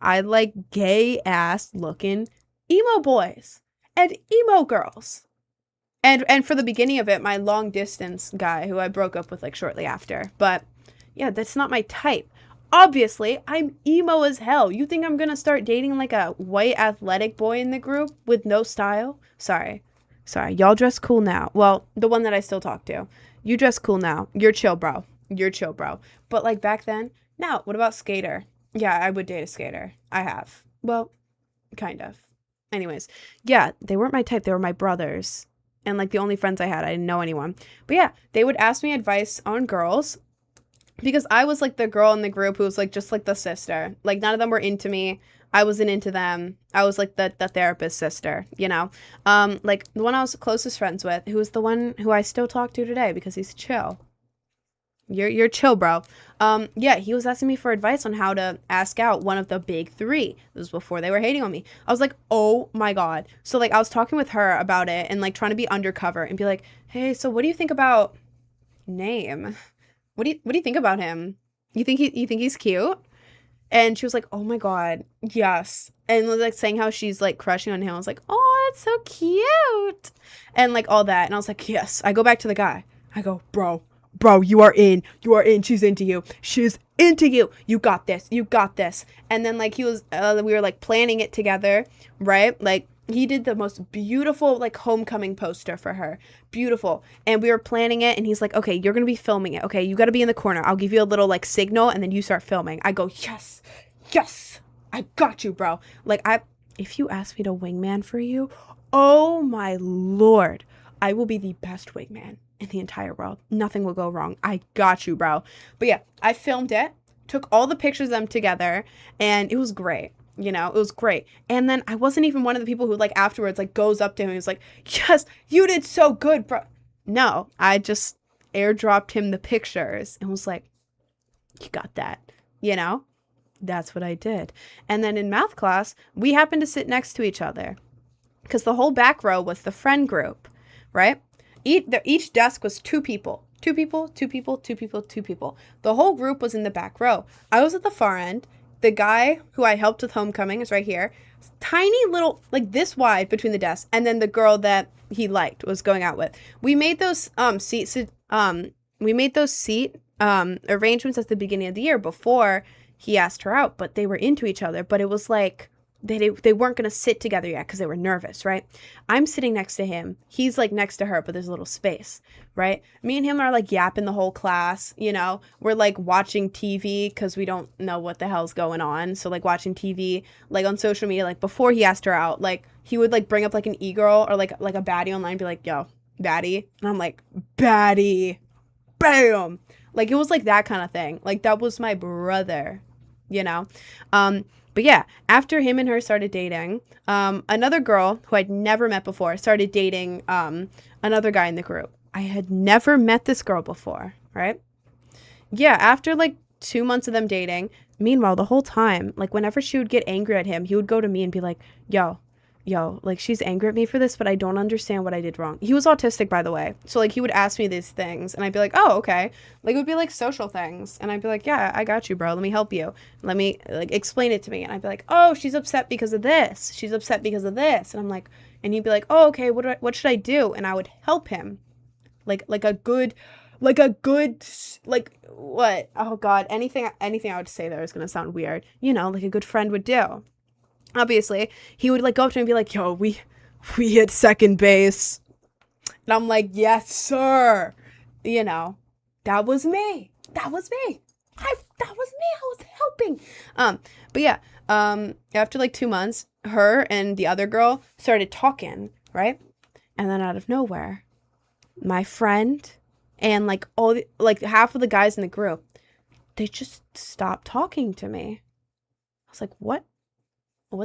Speaker 1: I like gay-ass looking emo boys. And emo girls. And for the beginning of it, my long distance guy who I broke up with like shortly after. But yeah, that's not my type. Obviously, I'm emo as hell. You think I'm gonna start dating like a white athletic boy in the group with no style? Sorry. Y'all dress cool now. Well, the one that I still talk to. You dress cool now. You're chill, bro. But like back then, now, what about skater? Yeah, I would date a skater. I have. Well, kind of. Anyways, yeah, they weren't my type. They were my brothers. And, like, the only friends I had. I didn't know anyone. But, yeah, they would ask me advice on girls. Because I was, like, the girl in the group who was, like, just, like, the sister. Like, none of them were into me. I wasn't into them. I was, like, the therapist sister, you know? Like, the one I was closest friends with, who was the one who I still talk to today because he's chill. You're chill, bro. Yeah, he was asking me for advice on how to ask out one of the big three. This was before they were hating on me. I was like, oh my God. So like I was talking with her about it and like trying to be undercover and be like, hey, so what do you think about name? What do you think about him? You think he's cute? And she was like, oh my God, yes. And was like saying how she's like crushing on him. I was like, oh, that's so cute. And like all that. And I was like, yes. I go back to the guy. I go, bro, you are in. She's into you. You got this. And then like he was, we were like planning it together, right? Like he did the most beautiful like homecoming poster for her. Beautiful. And we were planning it and he's like, okay, you're going to be filming it. Okay. You got to be in the corner. I'll give you a little like signal and then you start filming. I go, yes, I got you, bro. Like if you ask me to wingman for you, oh my Lord, I will be the best wingman in the entire world. Nothing will go wrong. I got you, bro. But yeah, I filmed it, took all the pictures of them together, and it was great. You know, it was great. And then I wasn't even one of the people who like afterwards like goes up to him and was like, yes, you did so good, bro. No, I just airdropped him the pictures and was like, you got that, you know? That's what I did. And then in math class, we happened to sit next to each other because the whole back row was the friend group, right? Each desk was two people. The whole group was in the back row. I was at the far end. The guy who I helped with homecoming is right here. Tiny little, like this wide between the desks. And then the girl that he liked was going out with. We made those seat arrangements at the beginning of the year before he asked her out, but they were into each other. But it was like they weren't going to sit together yet because they were nervous, right? I'm sitting next to him. He's like next to her, but there's a little space, right? Me and him are like yapping the whole class, you know? We're like watching TV because we don't know what the hell's going on. So like watching TV, like on social media, like before he asked her out, like he would like bring up like an e-girl or like a baddie online and be like, yo, baddie. And I'm like, baddie. bam. Like, it was like that kind of thing. Like, that was my brother, you know? But yeah, after him and her started dating, another girl who I'd never met before started dating another guy in the group. I had never met this girl before, right? Yeah, after like 2 months of them dating, meanwhile, the whole time, like whenever she would get angry at him, he would go to me and be like, yo, like she's angry at me for this, but I don't understand what I did wrong. He was autistic, by the way. So like he would ask me these things and I'd be like, oh, okay. Like it would be like social things. And I'd be like, yeah, I got you, bro. Let me help you. Let me like explain it to me. And I'd be like, oh, she's upset because of this. She's upset because of this. And I'm like, and he'd be like, oh, okay, what should I do? And I would help him. Like a good, like what? Oh God, anything I would say there is gonna sound weird. You know, like a good friend would do. Obviously, he would like go up to me and be like, yo, we hit second base. And I'm like, yes, sir. You know, that was me. That was me. I was helping. But yeah, after like 2 months, her and the other girl started talking, right? And then out of nowhere, my friend and like like half of the guys in the group, they just stopped talking to me. I was like, what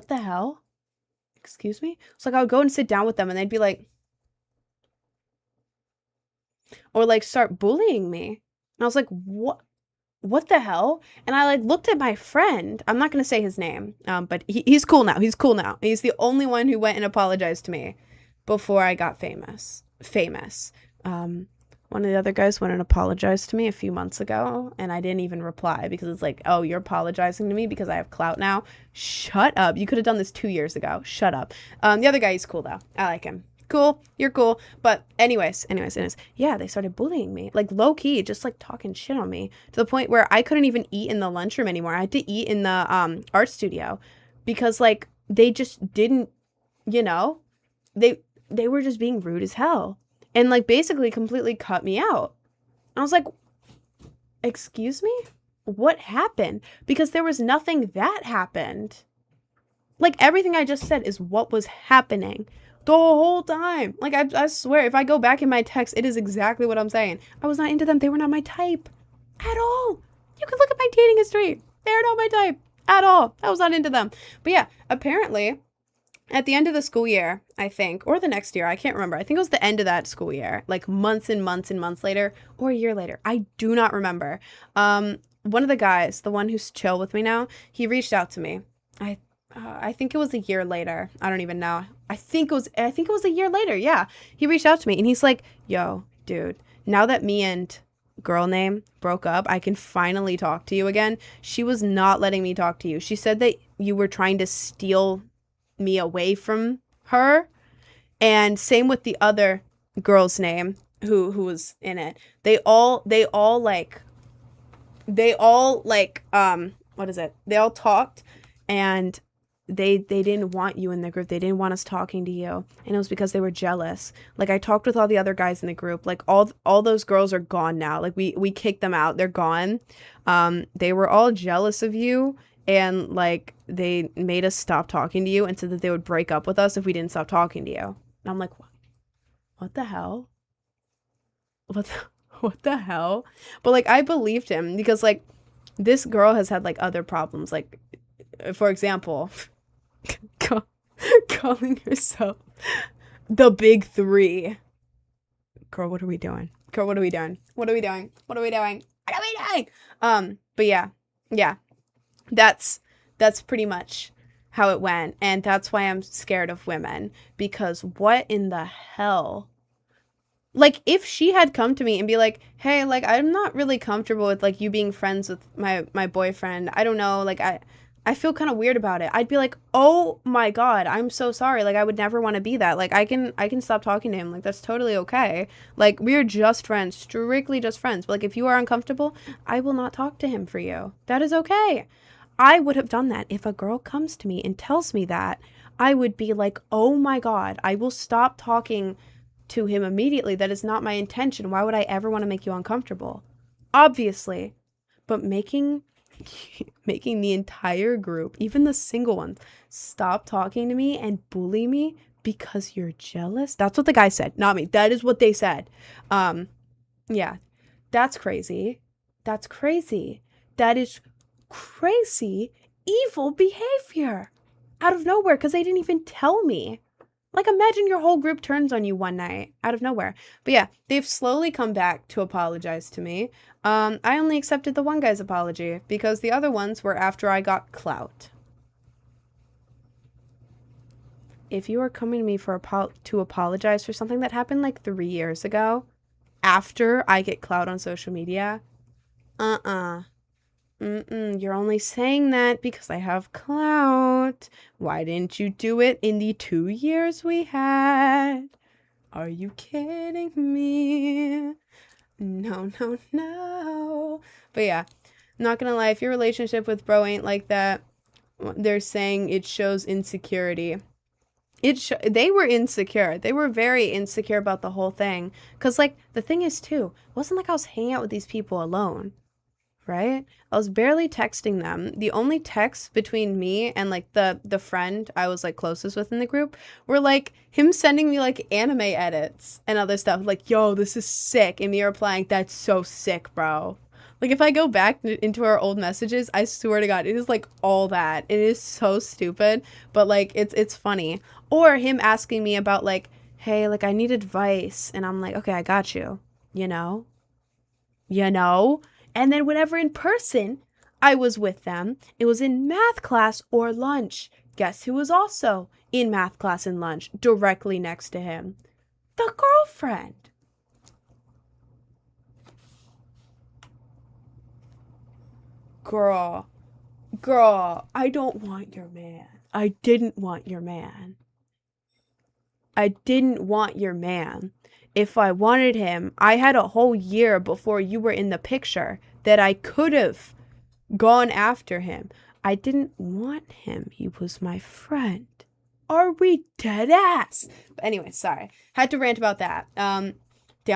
Speaker 1: the hell? Excuse me? It's like I would go and sit down with them and they'd be like, or like start bullying me. And I was like, what the hell? And I like looked at my friend. I'm not going to say his name, but he's cool now. He's cool now. He's the only one who went and apologized to me before I got famous. One of the other guys went and apologized to me a few months ago, and I didn't even reply because it's like, oh, you're apologizing to me because I have clout now? Shut up. You could have done this 2 years ago. Shut up. The other guy, he's cool though. I like him. Cool. You're cool. But anyways, yeah, they started bullying me. Like low key, just like talking shit on me to the point where I couldn't even eat in the lunchroom anymore. I had to eat in the art studio because like they just didn't, you know, they were just being rude as hell. And like basically completely cut me out. I was like, excuse me? What happened? Because there was nothing that happened. Like everything I just said is what was happening the whole time. Like I swear, if I go back in my text, it is exactly what I'm saying. I was not into them. They were not my type at all. You can look at my dating history. They're not my type at all. I was not into them. But yeah, apparently at the end of the school year, I think, or the next year, I can't remember. I think it was the end of that school year, like months and months and months later, or a year later. I do not remember. One of the guys, the one who's chill with me now, he reached out to me. I think it was a year later. I don't even know. I think it was a year later. Yeah, he reached out to me and he's like, "Yo, dude, now that me and girl name broke up, I can finally talk to you again." She was not letting me talk to you. She said that you were trying to steal me away from her, and same with the other girl's name who was in it. They all what is it? They all talked and they didn't want you in the group. They didn't want us talking to you. And it was because they were jealous. Like I talked with all the other guys in the group. Like all those girls are gone now. Like we kicked them out. They're gone. They were all jealous of you. And like they made us stop talking to you and said that they would break up with us if we didn't stop talking to you. And I'm like, what the hell? What the hell? But like I believed him because like this girl has had like other problems. Like for example, calling herself the Big Three. Girl, what are we doing? Girl, what are we doing? What are we doing? What are we doing? What are we doing? But yeah. That's pretty much how it went. And that's why I'm scared of women. Because what in the hell? Like, if she had come to me and be like, hey, like, I'm not really comfortable with, like, you being friends with my boyfriend. I don't know. Like, I feel kind of weird about it. I'd be like, oh, my God, I'm so sorry. Like, I would never want to be that. Like, I can stop talking to him. Like, that's totally okay. Like, we're just friends. Strictly just friends. But, like, if you are uncomfortable, I will not talk to him for you. That is okay. I would have done that. If a girl comes to me and tells me that, I would be like, oh my God, I will stop talking to him immediately. That is not my intention. Why would I ever want to make you uncomfortable? Obviously. But making the entire group, even the single ones, stop talking to me and bully me because you're jealous. That's what the guy said, not me. That is what they said. Yeah. That's crazy. That's crazy. That is crazy, evil behavior out of nowhere because they didn't even tell me. Like, imagine your whole group turns on you one night out of nowhere. But yeah, they've slowly come back to apologize to me. I only accepted the one guy's apology because the other ones were after I got clout. If you are coming to me to apologize for something that happened like 3 years ago, after I get clout on social media, you're only saying that because I have clout. Why didn't you do it in the 2 years we had? Are you kidding me? No, no, no. But yeah, not gonna lie, if your relationship with bro ain't like that, they're saying it shows insecurity. They were insecure. They were very insecure about the whole thing. Because, like, the thing is, too, it wasn't like I was hanging out with these people alone. Right? I was barely texting them. The only texts between me and like the friend I was like closest with in the group were like him sending me like anime edits and other stuff like, yo, this is sick, and me replying, that's so sick, bro. Like, if I go back into our old messages, I swear to God, it is like all that. It is so stupid, but like it's funny. Or him asking me about like, hey, like I need advice, and I'm like, okay, I got you. You know? And then whenever in person I was with them, it was in math class or lunch. Guess who was also in math class and lunch directly next to him? The girlfriend. Girl, I don't want your man. I didn't want your man. If I wanted him, I had a whole year before you were in the picture that I could have gone after him. I didn't want him. He was my friend. Are we dead ass? But anyway, sorry. Had to rant about that. Damn,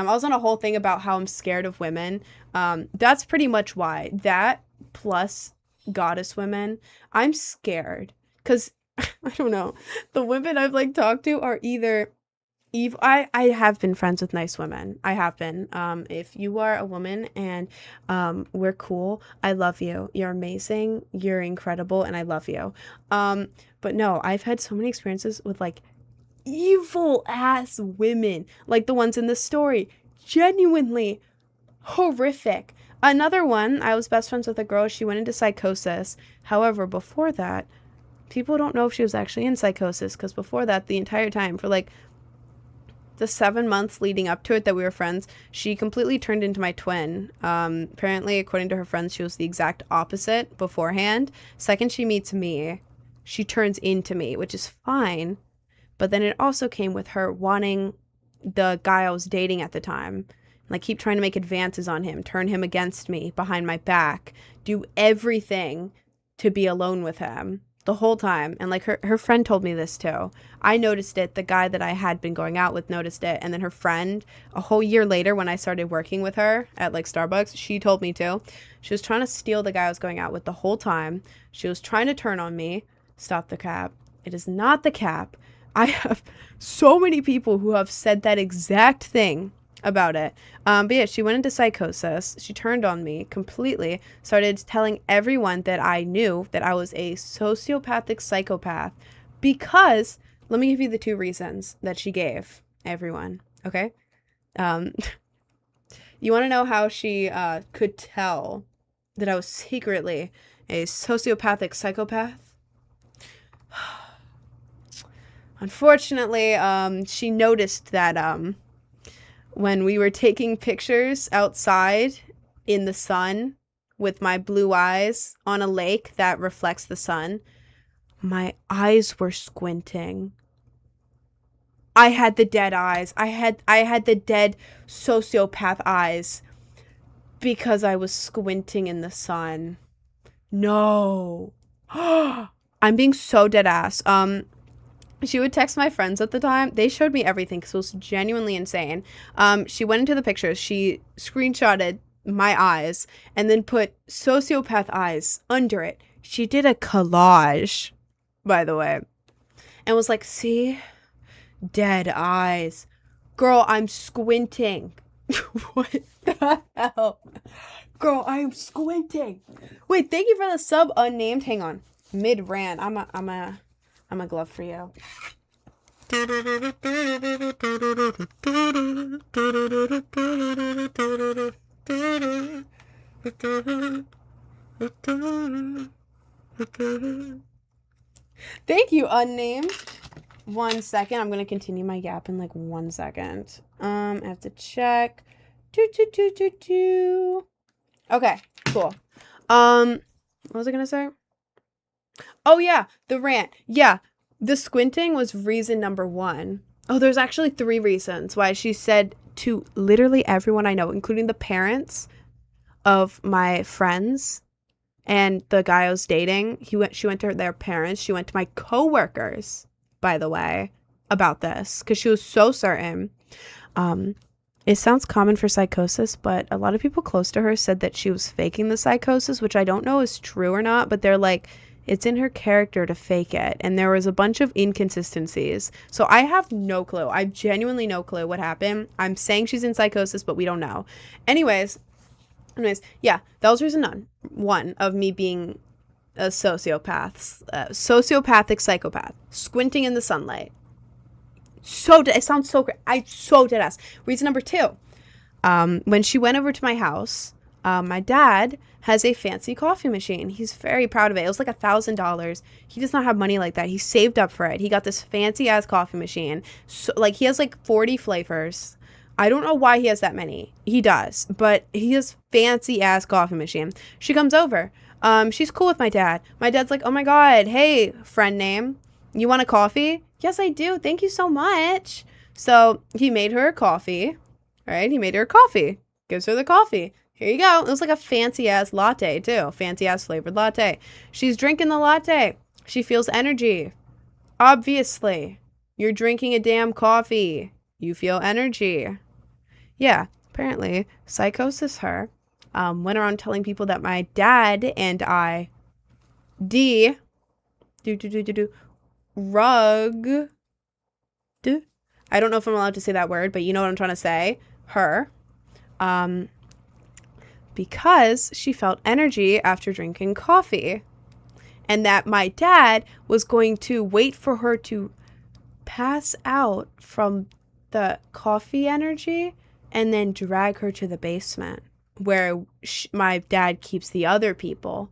Speaker 1: I was on a whole thing about how I'm scared of women. That's pretty much why. That plus goddess women. I'm scared. Because, I don't know. The women I've like talked to are either Eve, I have been friends with nice women. I have been. If you are a woman and we're cool, I love you. You're amazing. You're incredible, and I love you. But no, I've had so many experiences with like evil ass women, like the ones in the story. Genuinely horrific. Another one, I was best friends with a girl. She went into psychosis. However, before that, people don't know if she was actually in psychosis because before that, the entire time for like the 7 months leading up to it that we were friends, she completely turned into my twin. Apparently, according to her friends, she was the exact opposite beforehand. Second she meets me, she turns into me, which is fine. But then it also came with her wanting the guy I was dating at the time. Like, keep trying to make advances on him, turn him against me, behind my back, do everything to be alone with him. The whole time. And like her friend told me this too. I noticed it. The guy that I had been going out with noticed it. And then her friend, a whole year later when I started working with her at like Starbucks, she told me too. She was trying to steal the guy I was going out with the whole time. She was trying to turn on me. Stop the cap. It is not the cap. I have so many people who have said that exact thing about it. But yeah, she went into psychosis. She turned on me completely, started telling everyone that I knew that I was a sociopathic psychopath because, let me give you the 2 reasons that she gave everyone, okay? You want to know how she could tell that I was secretly a sociopathic psychopath? Unfortunately, she noticed that when we were taking pictures outside in the sun with my blue eyes on a lake that reflects the sun, my eyes were squinting. I had the dead eyes. I had the dead sociopath eyes because I was squinting in the sun. No. I'm being so dead ass. She would text my friends at the time. They showed me everything because it was genuinely insane. She went into the pictures. She screenshotted my eyes and then put sociopath eyes under it. She did a collage, by the way, and was like, see? Dead eyes. Girl, I'm squinting. What the hell? Girl, I am squinting. Wait, thank you for the sub, unnamed. Hang on. Mid rant. I'm a glove for you. Thank you, unnamed. 1 second. I'm gonna continue my gap in like 1 second. I have to check. Okay, cool. What was I gonna say? Oh yeah, the rant. Yeah, the squinting was reason number 1. Oh, there's actually 3 reasons why she said to literally everyone I know, including the parents of my friends and the guy I was dating. She went to their parents. She went to my coworkers, by the way, about this because she was so certain. It sounds common for psychosis, but a lot of people close to her said that she was faking the psychosis, which I don't know is true or not, but they're like, it's in her character to fake it. And there was a bunch of inconsistencies. So I have no clue. I genuinely no clue what happened. I'm saying she's in psychosis, but we don't know. Anyways, yeah, that was reason 1 of me being a sociopathic psychopath, squinting in the sunlight. It sounds so great. I so dead ass. Reason number 2, when she went over to my house, my dad has a fancy coffee machine. He's very proud of it. It was like $1,000. He does not have money like that. He saved up for it. He got this fancy ass coffee machine. So, like, he has like 40 flavors. I don't know why he has that many. He does, but he has fancy ass coffee machine. She comes over. She's cool with my dad. My dad's like, oh my God, hey, friend name, you want a coffee? Yes, I do. Thank you so much. So he made her a coffee, right? He made her a coffee, gives her the coffee. Here you go. It was like a fancy ass latte too. Fancy ass flavored latte. She's drinking the latte. She feels energy. Obviously, you're drinking a damn coffee. You feel energy. Yeah, apparently psychosis her. Went around telling people that my dad and I rug. I don't know if I'm allowed to say that word, but you know what I'm trying to say. Her. Because she felt energy after drinking coffee. And that my dad was going to wait for her to pass out from the coffee energy and then drag her to the basement where my dad keeps the other people.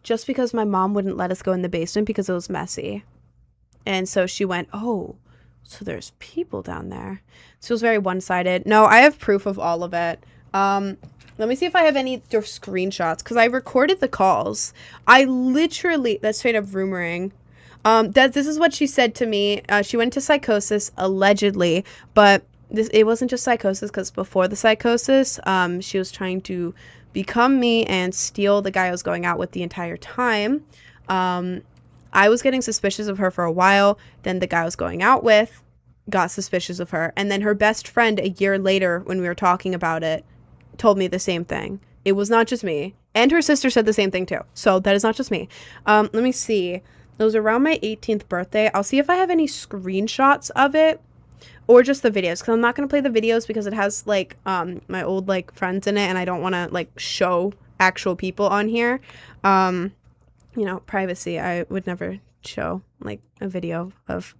Speaker 1: Just because my mom wouldn't let us go in the basement because it was messy. And so she went, oh, so there's people down there. So it was very one-sided. No, I have proof of all of it. Let me see if I have any screenshots because I recorded the calls. I literally, that's straight up rumoring. This is what she said to me. She went to psychosis allegedly, but it wasn't just psychosis because before the psychosis, she was trying to become me and steal the guy I was going out with the entire time. I was getting suspicious of her for a while. Then the guy I was going out with got suspicious of her. And then her best friend a year later when we were talking about it told me the same thing. It was not just me. And her sister said the same thing too. So that is not just me. Let me see. It was around my 18th birthday. I'll see if I have any screenshots of it or just the videos. Because I'm not going to play the videos because it has like my old like friends in it. And I don't want to like show actual people on here. You know, privacy. I would never show like a video of,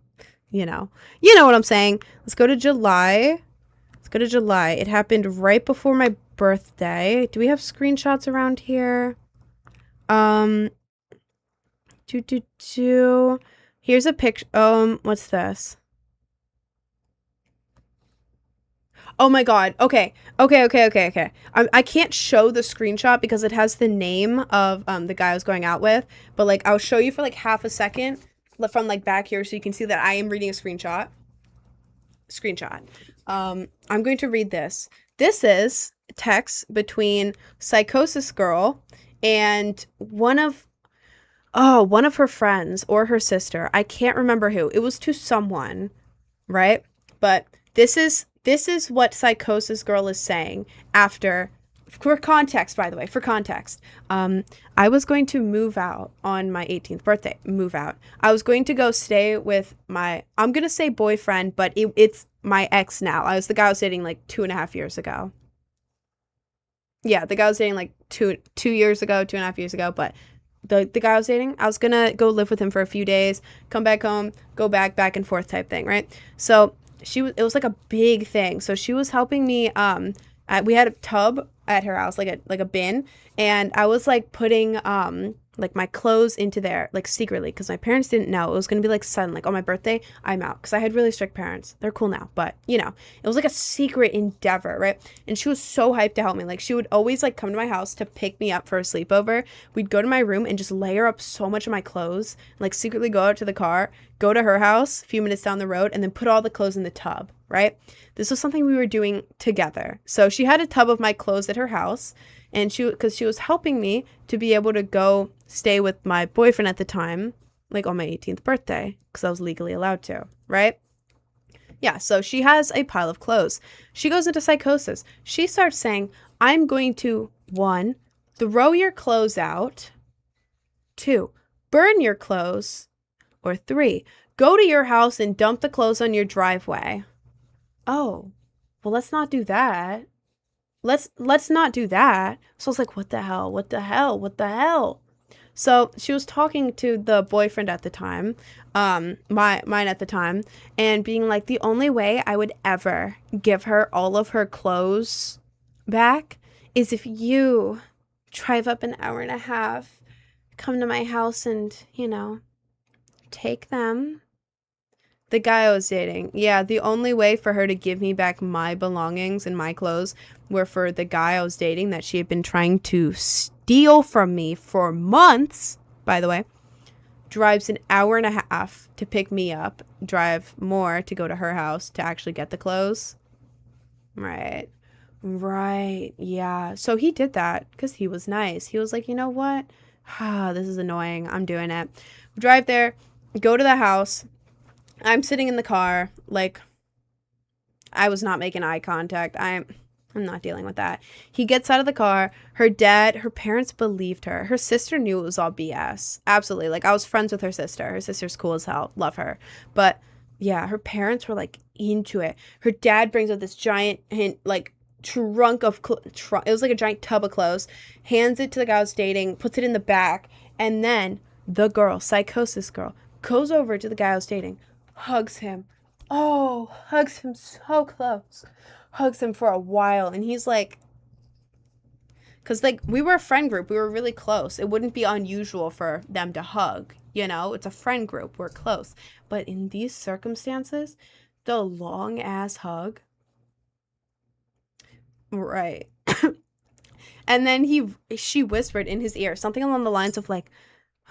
Speaker 1: you know what I'm saying. Let's go to July. It happened right before my birthday. Do we have screenshots around here? Here's a picture. What's this? Oh my God. Okay. I can't show the screenshot because it has the name of the guy I was going out with. But like, I'll show you for like half a second from like back here so you can see that I am reading a screenshot. I'm going to read this. This is text between Psychosis Girl and one of her friends or her sister. I can't remember who. It was to someone, right? But this is what Psychosis Girl is saying after for context, by the way, for context, I was going to move out on my 18th birthday. Move out. I was going to go stay with my, I'm going to say boyfriend, but it's my ex now. I was the guy I was dating like 2.5 years ago. Yeah, the guy I was dating like 2 years ago, 2.5 years ago. But the guy I was dating, I was going to go live with him for a few days, come back home, go back and forth type thing, right? So it was like a big thing. So she was helping me, we had a tub at her house, like a bin, and I was like putting like my clothes into there, like secretly, because my parents didn't know. It was gonna be like sudden, like on my birthday, I'm out, because I had really strict parents. They're cool now, but you know, it was like a secret endeavor, right? And she was so hyped to help me. Like she would always like come to my house to pick me up for a sleepover. We'd go to my room and just layer up so much of my clothes, like secretly go out to the car, go to her house a few minutes down the road, and then put all the clothes in the tub, right? This was something we were doing together. So she had a tub of my clothes at her house, and because she was helping me to be able to go stay with my boyfriend at the time, like on my 18th birthday, because I was legally allowed to, right? Yeah, so she has a pile of clothes. She goes into psychosis. She starts saying, I'm going to, 1, throw your clothes out, 2, burn your clothes, or 3, go to your house and dump the clothes on your driveway. Oh, well, let's not do that. Let's not do that. So I was like, what the hell? What the hell? What the hell? So she was talking to the boyfriend at the time, mine at the time, and being like, the only way I would ever give her all of her clothes back is if you drive up an hour and a half, come to my house and, take them. The guy I was dating. Yeah, the only way for her to give me back my belongings and my clothes were for the guy I was dating that she had been trying to steal from me for months, by the way. Drives an hour and a half to pick me up, drive more to go to her house to actually get the clothes. Right. Right. Yeah. So he did that because he was nice. He was like, you know what? This is annoying. I'm doing it. Drive there, go to the house. I'm sitting in the car, like, I was not making eye contact. I'm not dealing with that. He gets out of the car. Her parents believed her. Her sister knew it was all BS. Absolutely. Like, I was friends with her sister. Her sister's cool as hell. Love her. But, yeah, her parents were, like, into it. Her dad brings out this giant, like, trunk of it was like a giant tub of clothes, hands it to the guy I was dating, puts it in the back, and then the girl, psychosis girl, goes over to the guy I was dating, hugs him. Oh, hugs him so close. Hugs him for a while. And he's like, because like we were a friend group. We were really close. It wouldn't be unusual for them to hug. It's a friend group. We're close. But in these circumstances, the long ass hug. Right. And then she whispered in his ear something along the lines of like,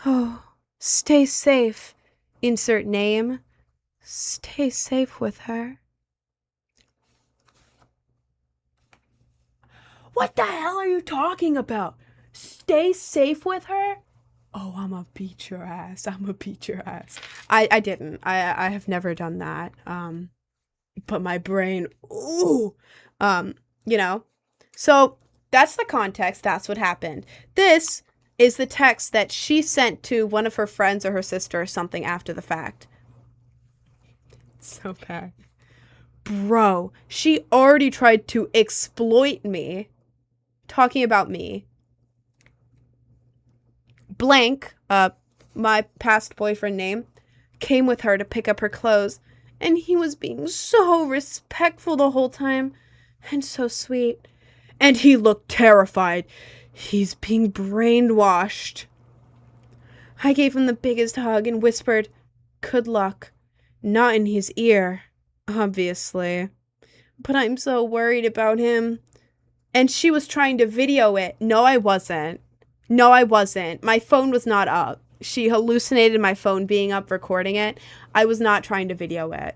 Speaker 1: oh, stay safe. Insert name. Stay safe with her. What the hell are you talking about? Stay safe with her? Oh, I'm a beat your ass. I didn't. I have never done that. But my brain, ooh. So that's the context. That's what happened. This is the text that she sent to one of her friends or her sister or something after the fact. So bad. Bro, she already tried to exploit me. Talking about me. Blank, my past boyfriend name, came with her to pick up her clothes, and he was being so respectful the whole time, and so sweet. And he looked terrified. He's being brainwashed. I gave him the biggest hug and whispered, good luck. Not in his ear, obviously. But I'm so worried about him. And she was trying to video it. No, I wasn't. My phone was not up. She hallucinated my phone being up recording it. I was not trying to video it.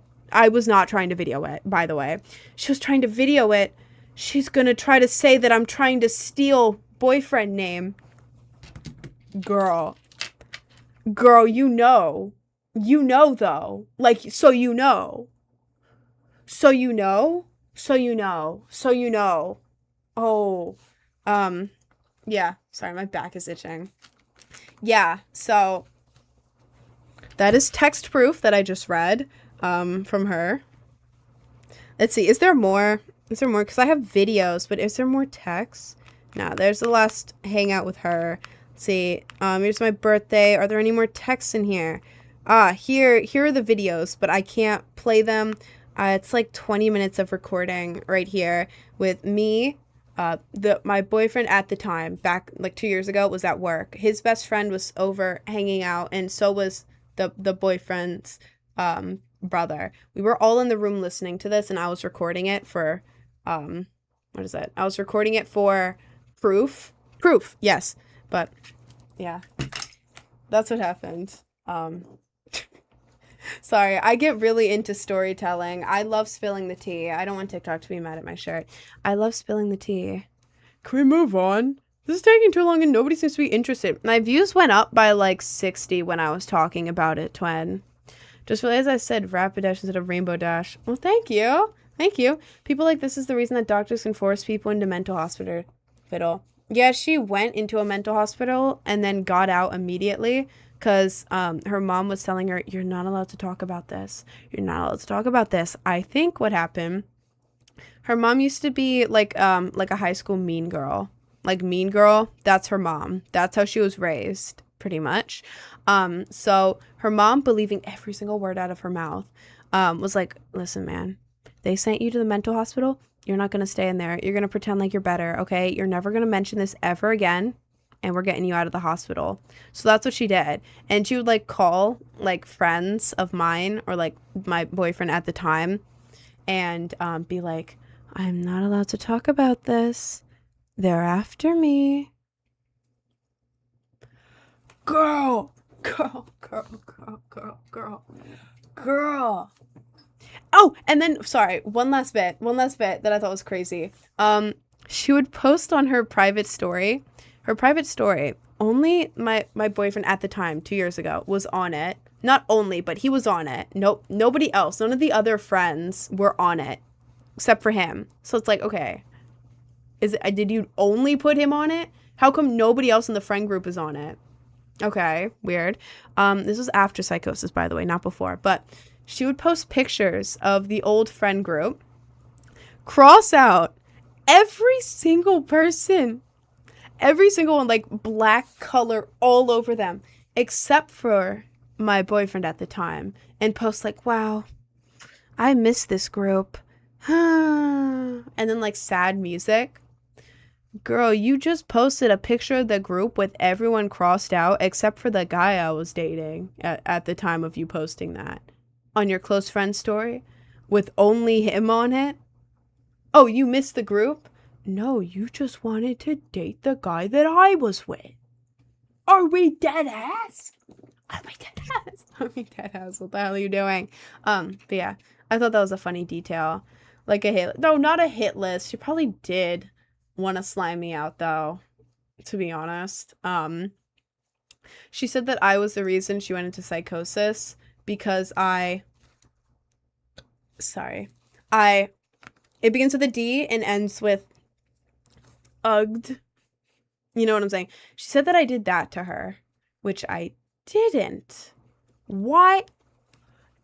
Speaker 1: By the way. She was trying to video it. She's gonna try to say that I'm trying to steal boyfriend name. Girl, you know. You know, though. Like, so you know. Oh, Yeah, sorry, my back is itching. Yeah, so that is text proof that I just read from her. Let's see, is there more? Is there more? Because I have videos, but is there more text? No, there's the last hangout with her. Let's see, here's my birthday. Are there any more texts in here? Here are the videos, but I can't play them. It's like 20 minutes of recording right here with me. My boyfriend at the time, back like 2 years ago, was at work. His best friend was over hanging out, and so was the boyfriend's brother. We were all in the room listening to this, and I was recording it for what is it? I was recording it for proof. Proof, yes. But yeah, that's what happened. Sorry, I get really into storytelling. I love spilling the tea. I don't want TikTok to be mad at my shirt. I love spilling the tea. Can we move on? This is taking too long and nobody seems to be interested. My views went up by like 60 when I was talking about it, Twin. Just realized I said Rapid Dash instead of Rainbow Dash. Well, thank you. Thank you. People like this is the reason that doctors can force people into mental hospital. Yeah, she went into a mental hospital and then got out immediately because her mom was telling her, you're not allowed to talk about this. You're not allowed to talk about this. I think what happened, her mom used to be like a high school mean girl. Like Mean Girl, that's her mom. That's how she was raised, pretty much. So her mom, believing every single word out of her mouth, was like, listen, man, they sent you to the mental hospital. You're not going to stay in there. You're going to pretend like you're better, okay? You're never going to mention this ever again, and we're getting you out of the hospital. So that's what she did. And she would, like, call, like, friends of mine or, like, my boyfriend at the time and be like, I'm not allowed to talk about this. They're after me. Girl. Oh, and then sorry, one last bit that I thought was crazy. She would post on her private story. Her private story. Only my boyfriend at the time, 2 years ago, was on it. Not only, but he was on it. Nope, nobody else. None of the other friends were on it, except for him. So it's like, okay, did you only put him on it? How come nobody else in the friend group is on it? Okay, weird. This was after Psychosis, by the way, not before. But she would post pictures of the old friend group, cross out every single person, every single one, like black color all over them, except for my boyfriend at the time, and post like, wow, I miss this group. And then like sad music. Girl, you just posted a picture of the group with everyone crossed out except for the guy I was dating at the time of you posting that on your close friend story with only him on it. Oh, you missed the group? No, you just wanted to date the guy that I was with. Are we dead ass? Are we dead ass? Are we dead ass? What the hell are you doing? But yeah, I thought that was a funny detail. Like a hit. No, not a hit list. She probably did want to slime me out though, to be honest. She said that I was the reason she went into psychosis because it begins with a D and ends with ugged. You know what I'm saying? She said that I did that to her, which I didn't. Why?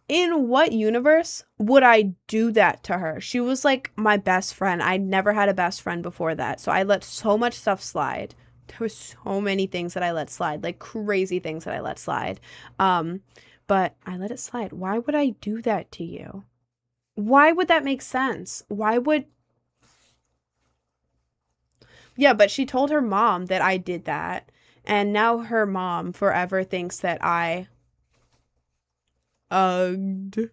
Speaker 1: In what universe would I do that to her? She was like my best friend. I never had a best friend before that. So I let so much stuff slide. There were so many things that I let slide, like crazy things that I let slide. But I let it slide. Why would I do that to you? Why would that make sense? Yeah, but she told her mom that I did that. And now her mom forever thinks that I ugged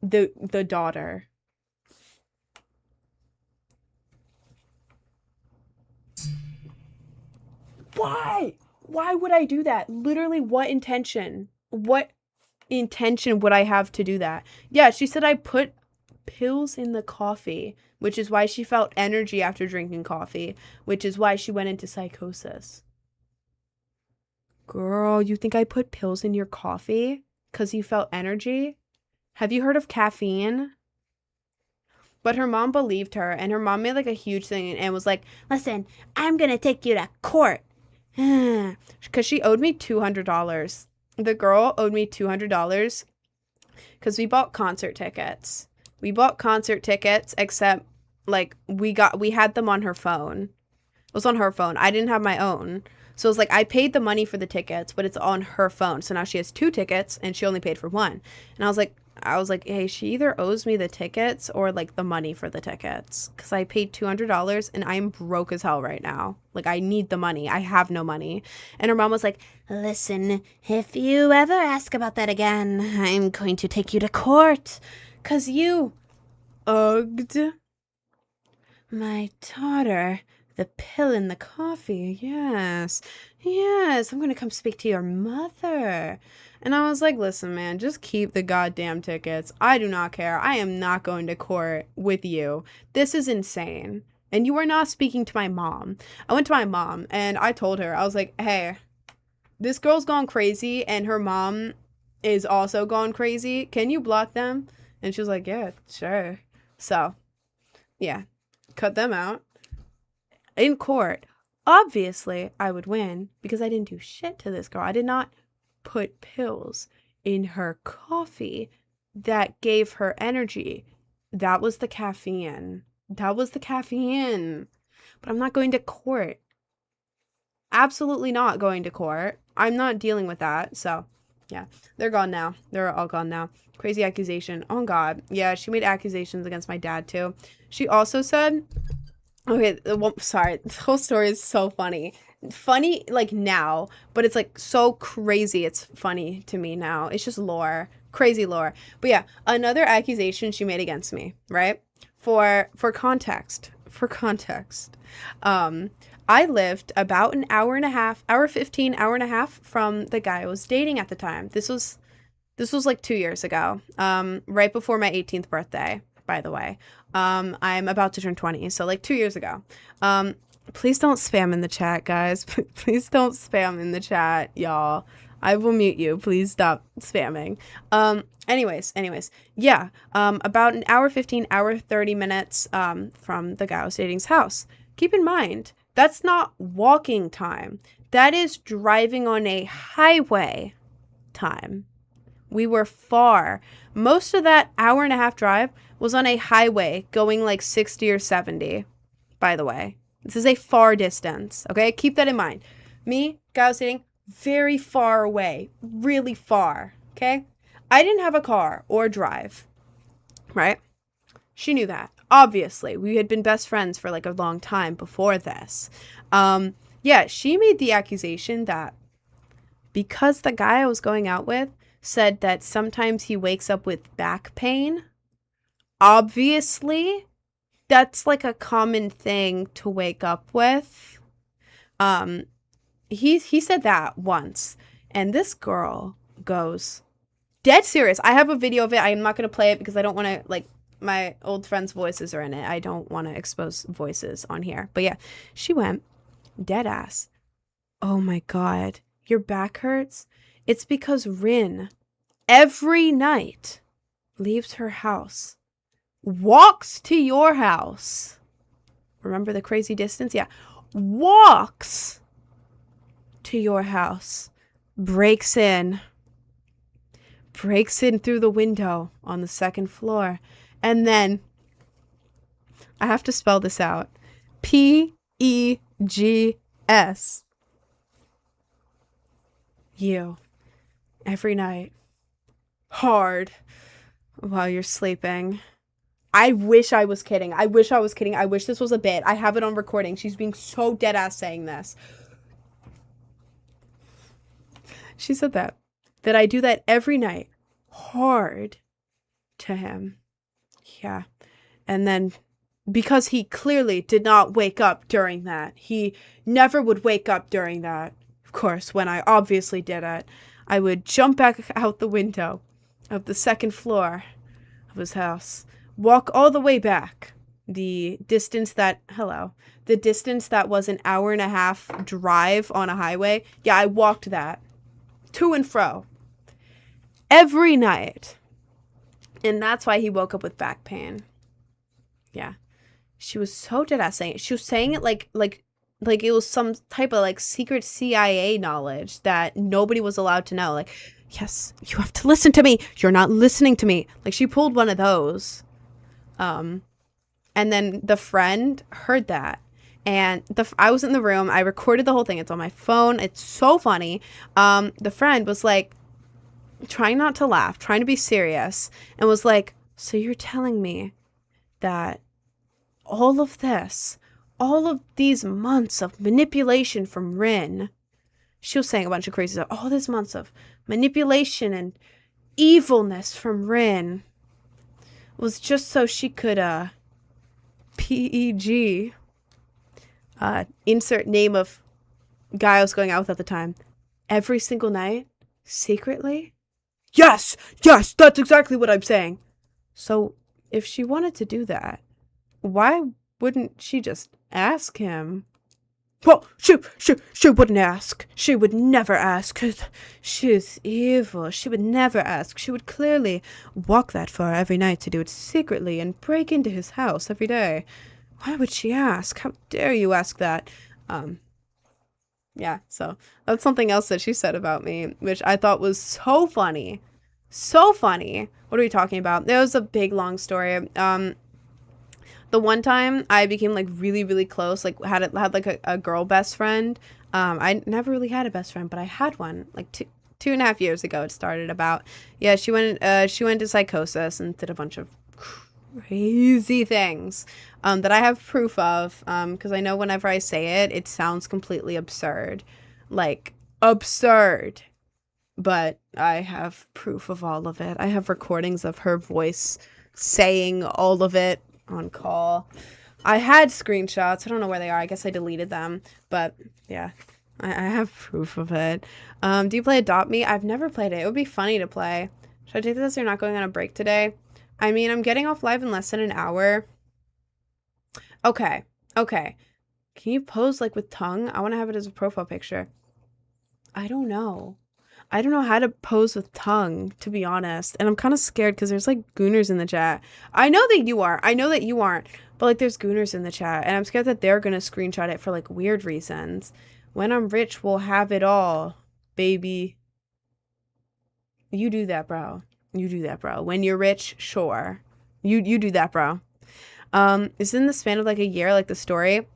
Speaker 1: the daughter. Why? Why would I do that? Literally, what intention? What intention would I have to do that? Yeah, she said I put pills in the coffee, which is why she felt energy after drinking coffee, which is why she went into psychosis. Girl, you think I put pills in your coffee because you felt energy? Have you heard of caffeine? But her mom believed her, and her mom made like a huge thing and was like, listen, I'm gonna take you to court. Because she owed me $200. The girl owed me $200 because we bought concert tickets. We bought concert tickets, except like we had them on her phone. It was on her phone. I didn't have my own. So it was like I paid the money for the tickets, but it's on her phone. So now she has 2 tickets and she only paid for 1. And I was like, hey, she either owes me the tickets or like the money for the tickets, because I paid $200 and I'm broke as hell right now. Like, I need the money. I have no money. And her mom was like, listen, if you ever ask about that again, I'm going to take you to court because you ugged my daughter. The pill in the coffee. Yes. I'm going to come speak to your mother. And I was like, listen, man, just keep the goddamn tickets. I do not care. I am not going to court with you. This is insane. And you are not speaking to my mom. I went to my mom and I told her, I was like, hey, this girl's gone crazy and her mom is also gone crazy. Can you block them? And she was like, yeah, sure. So, yeah, cut them out. In court, obviously, I would win because I didn't do shit to this girl. I did not put pills in her coffee that gave her energy. That was the caffeine. But I'm not going to court. Absolutely not going to court. I'm not dealing with that. So, yeah, they're gone now. They're all gone now. Crazy accusation. Oh, God. Yeah, she made accusations against my dad, too. She also said... Okay, sorry, this whole story is so funny. Funny, like, now, but it's, like, so crazy it's funny to me now. It's just lore. Crazy lore. But yeah, another accusation she made against me, right? For context. I lived about an hour and a half from the guy I was dating at the time. This was like 2 years ago, right before my 18th birthday, by the way. I'm about to turn 20, so like 2 years ago. Please don't spam in the chat, guys. Please don't spam in the chat, y'all. I will mute you. Please stop spamming. Anyways, yeah. About an hour 15, hour 30 minutes, from the guy I was dating's house. Keep in mind, that's not walking time. That is driving on a highway time. We were far. Most of that hour and a half drive was on a highway going like 60 or 70, by the way. This is a far distance, okay? Keep that in mind. Me, guy I was dating, very far away. Really far, okay? I didn't have a car or drive, right? She knew that. Obviously, we had been best friends for like a long time before this. Yeah, she made the accusation that because the guy I was going out with said that sometimes he wakes up with back pain. Obviously, that's like a common thing to wake up with. He said that once, and this girl goes dead serious. I have a video of it. I'm not going to play it because I don't want to, like, my old friends' voices are in it. I don't want to expose voices on here. But yeah, she went dead ass. Oh my God, your back hurts? It's because Rin every night leaves her house, walks to your house. Remember the crazy distance? Yeah. Walks to your house, breaks in through the window on the 2nd floor. And then, I have to spell this out. Pegs. You. Every night. Hard. While you're sleeping. I wish I was kidding. I wish this was a bit. I have it on recording. She's being so dead ass saying this. She said that I do that every night. Hard to him. Yeah. And then because he clearly did not wake up during that. He never would wake up during that. Of course, when I obviously did it, I would jump back out the window of the 2nd floor of his house, walk all the way back. The distance that was an hour and a half drive on a highway. Yeah, I walked that to and fro every night. And that's why he woke up with back pain. Yeah. She was so dead ass saying it. She was saying it like it was some type of like secret CIA knowledge that nobody was allowed to know. Like, yes, you have to listen to me. You're not listening to me. Like she pulled one of those. And then the friend heard that. And I was in the room. I recorded the whole thing. It's on my phone. It's so funny. The friend was like trying not to laugh, trying to be serious, and was like, "So you're telling me that all of this, all of these months of manipulation from Rin," she was saying a bunch of crazy stuff, "all these months of manipulation and evilness from Rin was just so she could, PEG, insert name of guy I was going out with at the time, every single night, secretly?" Yes, that's exactly what I'm saying. So if she wanted to do that, why wouldn't she just ask him? Well, she wouldn't ask. She would never ask, 'cause she's evil. She would never ask. She would clearly walk that far every night to do it secretly and break into his house every day. Why would she ask? How dare you ask that? Yeah, so that's something else that she said about me, which I thought was so funny. So funny. What are we talking about? It was a big, long story. The one time I became like really, really close, like had like a girl best friend. I never really had a best friend, but I had one like 2.5 years ago. It started about. Yeah, she went to psychosis and did a bunch of crazy things that I have proof of, because I know whenever I say it, it sounds completely absurd, like absurd, but I have proof of all of it. I have recordings of her voice saying all of it on call. I had screenshots. I don't know where they are. I guess I deleted them, but yeah, I have proof of it. Do you play Adopt Me? I've never played it. It would be funny to play. Should I take this? You're not going on a break today? I mean, I'm getting off live in less than an hour. Okay. Can you pose like with tongue? I want to have it as a profile picture. I don't know. I don't know how to pose with tongue, to be honest. And I'm kind of scared because there's like gooners in the chat. I know that you are. I know that you aren't. But like there's gooners in the chat. And I'm scared that they're going to screenshot it for like weird reasons. When I'm rich, we'll have it all, baby. You do that, bro. You do that, bro. When you're rich, sure. You do that, bro. It's in the span of like a year, like the story.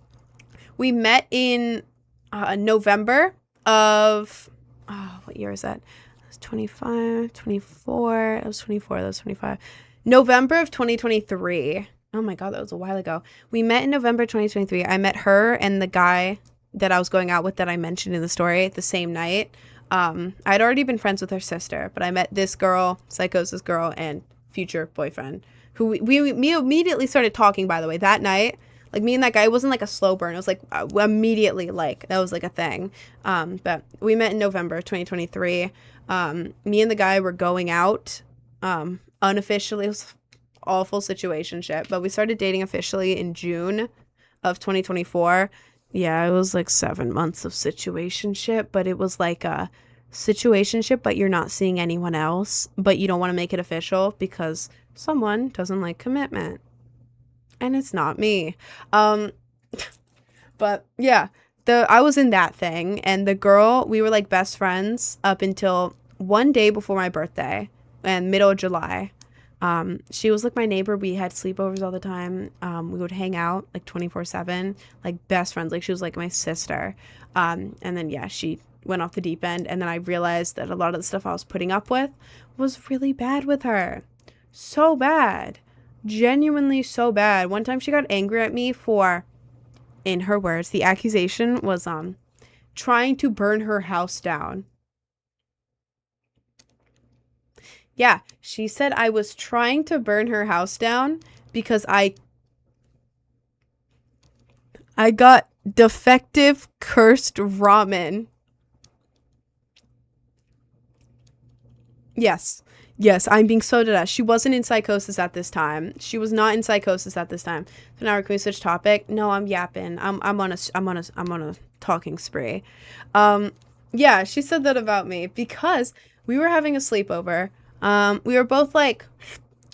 Speaker 1: We met in November of, what year is that? It was 25, 24. It was 24. That was 25. November of 2023. Oh my God, that was a while ago. We met in November 2023. I met her and the guy that I was going out with that I mentioned in the story the same night. I'd already been friends with her sister, but I met this girl, psychosis girl, and future boyfriend, who we immediately started talking, by the way, that night. Like, me and that guy, it wasn't like a slow burn. It was like immediately, like, that was like a thing. But we met in November 2023. Me and the guy were going out unofficially. It was an awful situationship, but we started dating officially in June of 2024. Yeah, it was like 7 months of situationship, but it was like a situationship, but you're not seeing anyone else, but you don't want to make it official because someone doesn't like commitment. And it's not me. But yeah, I was in that thing, and the girl, we were like best friends up until one day before my birthday, and middle of July. She was like my neighbor. We had sleepovers all the time. We would hang out like 24/7, like best friends. Like she was like my sister. And then yeah, she went off the deep end. And then I realized that a lot of the stuff I was putting up with was really bad with her. So bad. Genuinely so bad. One time she got angry at me for, in her words, the accusation was trying to burn her house down. Yeah, she said I was trying to burn her house down because I got defective cursed ramen. Yes, I'm being so dead. She wasn't in psychosis at this time. She was not in psychosis at this time. So now can we switch topic? No, I'm yapping. I'm on a talking spree. Yeah, she said that about me because we were having a sleepover. We were both like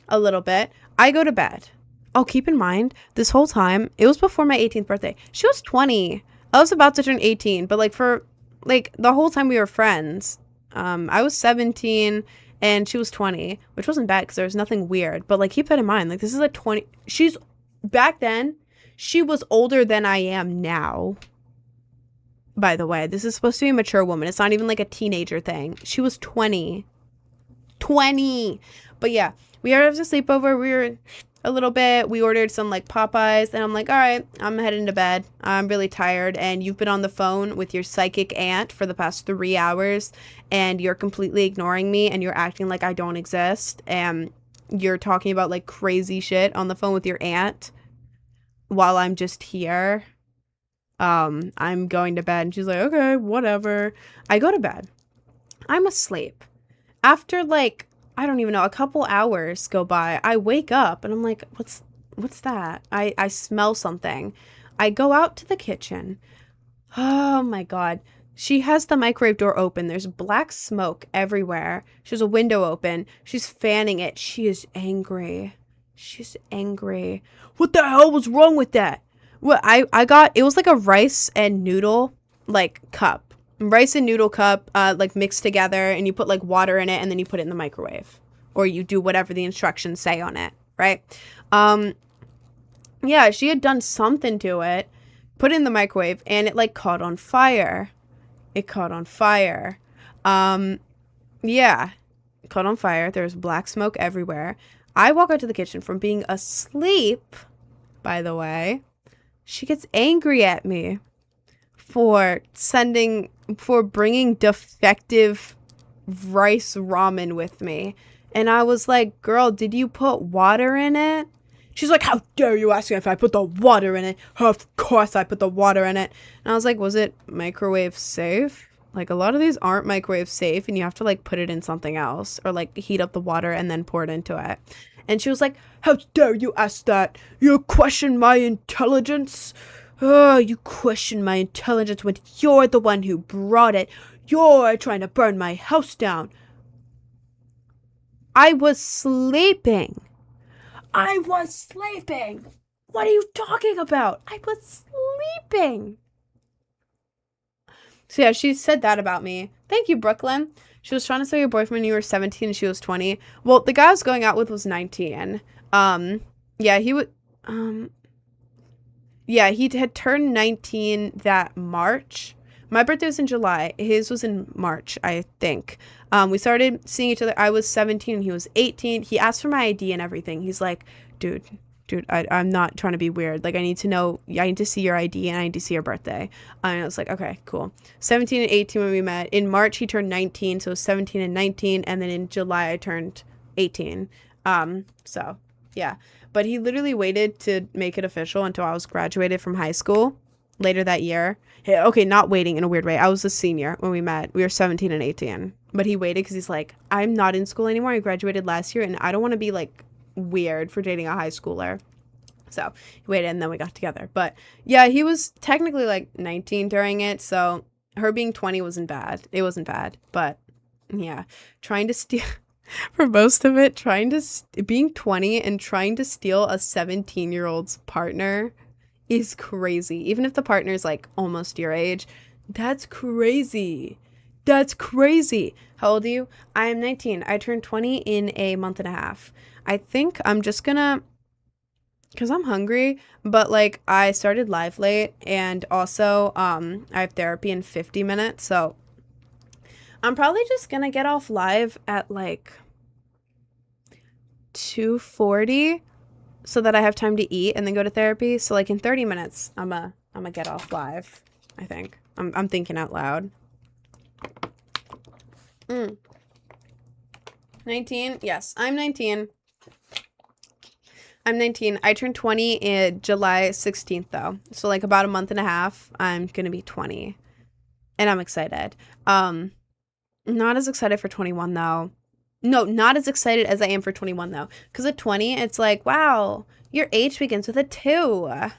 Speaker 1: a little bit. I go to bed. Oh, keep in mind, this whole time, it was before my 18th birthday. She was 20. I was about to turn 18, but like for like the whole time we were friends, I was 17 and she was 20, which wasn't bad because there was nothing weird. But like keep that in mind. Like this is a 20. She's back then, she was older than I am now. By the way, this is supposed to be a mature woman. It's not even like a teenager thing. She was 20. 20. But yeah, we had a sleepover. We were a little bit. We ordered some like Popeyes, and I'm like, all right, I'm heading to bed. I'm really tired, and you've been on the phone with your psychic aunt for the past 3 hours, and you're completely ignoring me, and you're acting like I don't exist, and you're talking about like crazy shit on the phone with your aunt while I'm just here. I'm going to bed. And she's like, okay, whatever. I go to bed. I'm asleep. After like, I don't even know, a couple hours go by, I wake up and I'm like, what's that? I smell something. I go out to the kitchen. Oh my God. She has the microwave door open. There's black smoke everywhere. She has a window open. She's fanning it. She is angry. She's angry. What the hell was wrong with that? What I got, it was like a rice and noodle like cup. Rice and noodle cup like mixed together, and you put like water in it and then you put it in the microwave, or you do whatever the instructions say on it, right? Yeah, she had done something to it, put it in the microwave, and it like caught on fire. It caught on fire. Yeah, it caught on fire. There's black smoke everywhere. I walk out to the kitchen from being asleep, by the way. She gets angry at me for bringing defective rice ramen with me. And I was like, girl, did you put water in it? She's like, how dare you ask me if I put the water in it? Of course I put the water in it. And I was like, was it microwave safe? Like, a lot of these aren't microwave safe, and you have to like put it in something else, or like heat up the water and then pour it into it. And she was like, how dare you ask that? You question my intelligence? Oh, you question my intelligence when you're the one who brought it. You're trying to burn my house down. I was sleeping. I was sleeping. What are you talking about? I was sleeping. So yeah, she said that about me. Thank you, Brooklyn. She was trying to sell your boyfriend when you were 17 and she was 20. Well, the guy I was going out with was 19. Yeah, he would, yeah, he had turned 19 that March. My birthday was in July. His was in March, I think. We started seeing each other. I was 17 and he was 18. He asked for my ID and everything. He's like, dude, I'm not trying to be weird. Like, I need to see your ID and I need to see your birthday. And I was like, okay, cool. 17 and 18 when we met. In March, he turned 19. So 17 and 19. And then in July, I turned 18. So yeah. But he literally waited to make it official until I was graduated from high school later that year. Okay, not waiting in a weird way. I was a senior when we met. We were 17 and 18. But he waited because he's like, I'm not in school anymore. I graduated last year and I don't want to be like weird for dating a high schooler. So he waited and then we got together. But yeah, he was technically like 19 during it. So her being 20 wasn't bad. It wasn't bad. But yeah, trying to steal for most of it, being 20 and trying to steal a 17-year-old's partner is crazy. Even if the partner is like almost your age, that's crazy. That's crazy. How old are you? I am 19. I turned 20 in a month and a half. I think I'm just gonna, because I'm hungry, but like I started live late and also I have therapy in 50 minutes. So I'm probably just gonna get off live at like 2:40 so that I have time to eat and then go to therapy. So like in 30 minutes, I'm a get off live. I think I'm thinking out loud. 19. Yes, I'm 19. I'm 19. I turned 20 in July 16th though. So like about a month and a half, I'm going to be 20. And I'm excited. Not as excited for 21 though. No, not as excited as I am for 21 though. Because at 20, it's like, wow, your age begins with a 2.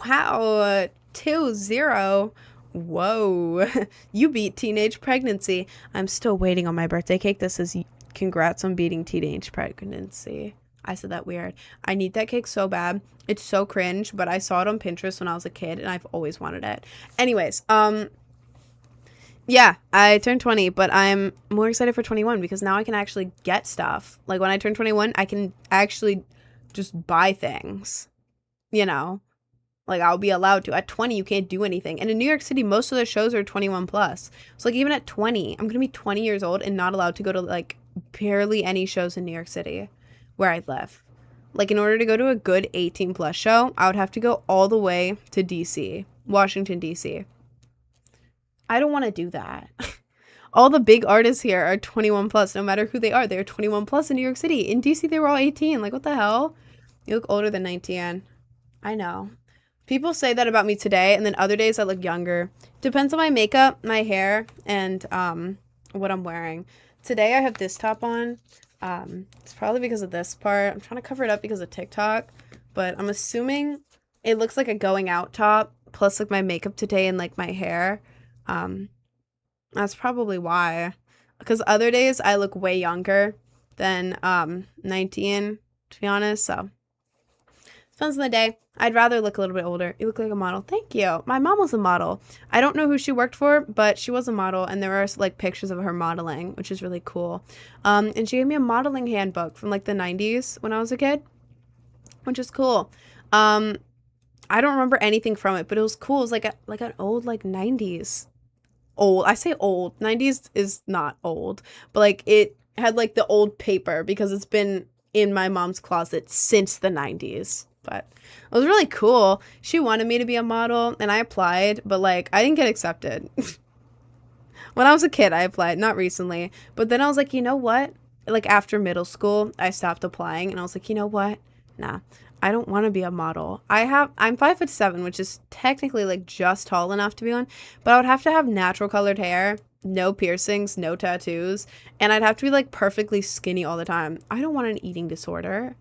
Speaker 1: Wow, 2-0. Whoa, you beat teenage pregnancy. I'm still waiting on my birthday cake that says congrats on beating teenage pregnancy. I said that weird. I need that cake so bad. It's so cringe, but I saw it on Pinterest when I was a kid and I've always wanted it. Anyways, yeah, I turned 20, but I'm more excited for 21 because now I can actually get stuff. Like when I turn 21, I can actually just buy things, you know? Like I'll be allowed to. At 20, you can't do anything. And in New York City, most of the shows are 21 plus. So like even at 20, I'm going to be 20 years old and not allowed to go to like barely any shows in New York City where I live. Like in order to go to a good 18 plus show, I would have to go all the way to DC, Washington, DC. I don't want to do that. All the big artists here are 21 plus, no matter who they are. They're 21 plus in New York City. In DC, they were all 18. Like, what the hell? You look older than 19. I know. People say that about me today, and then other days I look younger. Depends on my makeup, my hair, and what I'm wearing. Today I have this top on. It's probably because of this part. I'm trying to cover it up because of TikTok, but I'm assuming it looks like a going out top, plus like my makeup today and like my hair. That's probably why. Because other days I look way younger than 19, to be honest, so. Depends on the day. I'd rather look a little bit older. You look like a model. Thank you. My mom was a model. I don't know who she worked for, but she was a model, and there are like pictures of her modeling, which is really cool. And she gave me a modeling handbook from like the 90s when I was a kid, which is cool. I don't remember anything from it, but it was cool. It was like an old like 90s. Old. I say old. 90s is not old, but like it had like the old paper because it's been in my mom's closet since the 90s. But it was really cool. She wanted me to be a model and I applied, but like I didn't get accepted. When I was a kid, I applied, not recently. But then I was like, you know what? Like after middle school, I stopped applying and I was like, you know what? Nah, I don't want to be a model. I'm 5'7", which is technically like just tall enough to be one, but I would have to have natural colored hair, no piercings, no tattoos, and I'd have to be like perfectly skinny all the time. I don't want an eating disorder.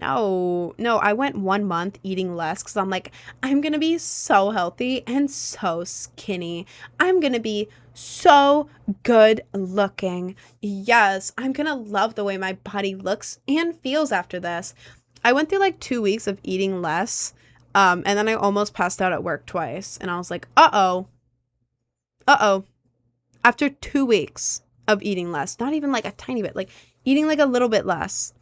Speaker 1: No, I went 1 month eating less because I'm like, I'm going to be so healthy and so skinny. I'm going to be so good looking. Yes, I'm going to love the way my body looks and feels after this. I went through like 2 weeks of eating less, and then I almost passed out at work twice. And I was like, uh-oh. After 2 weeks of eating less, not even like a tiny bit, like eating like a little bit less,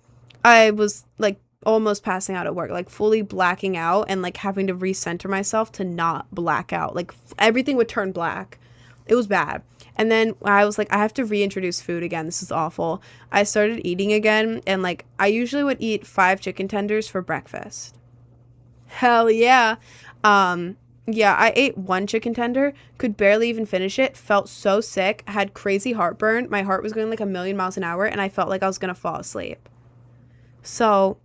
Speaker 1: I was like almost passing out at work, like fully blacking out and like having to recenter myself to not black out. Like everything would turn black. It was bad. And then I was like, I have to reintroduce food again. This is awful. I started eating again, and like I usually would eat 5 chicken tenders for breakfast. Hell yeah. Yeah, I ate 1 chicken tender, could barely even finish it, felt so sick, had crazy heartburn. My heart was going like a million miles an hour, and I felt like I was going to fall asleep. So,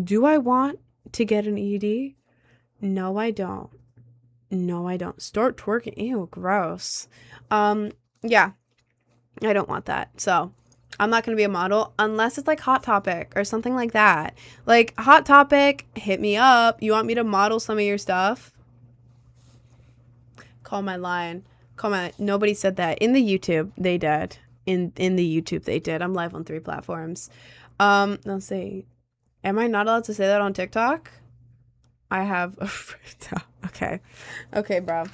Speaker 1: do I want to get an ED? No, I don't. Start twerking. Ew, gross. Yeah, I don't want that. So, I'm not going to be a model unless it's like Hot Topic or something like that. Like, Hot Topic, hit me up. You want me to model some of your stuff? Call my line. Nobody said that. In the YouTube, they did. In the YouTube, they did. I'm live on 3 platforms. Let's see. Am I not allowed to say that on TikTok? I have. Okay. Okay, bro.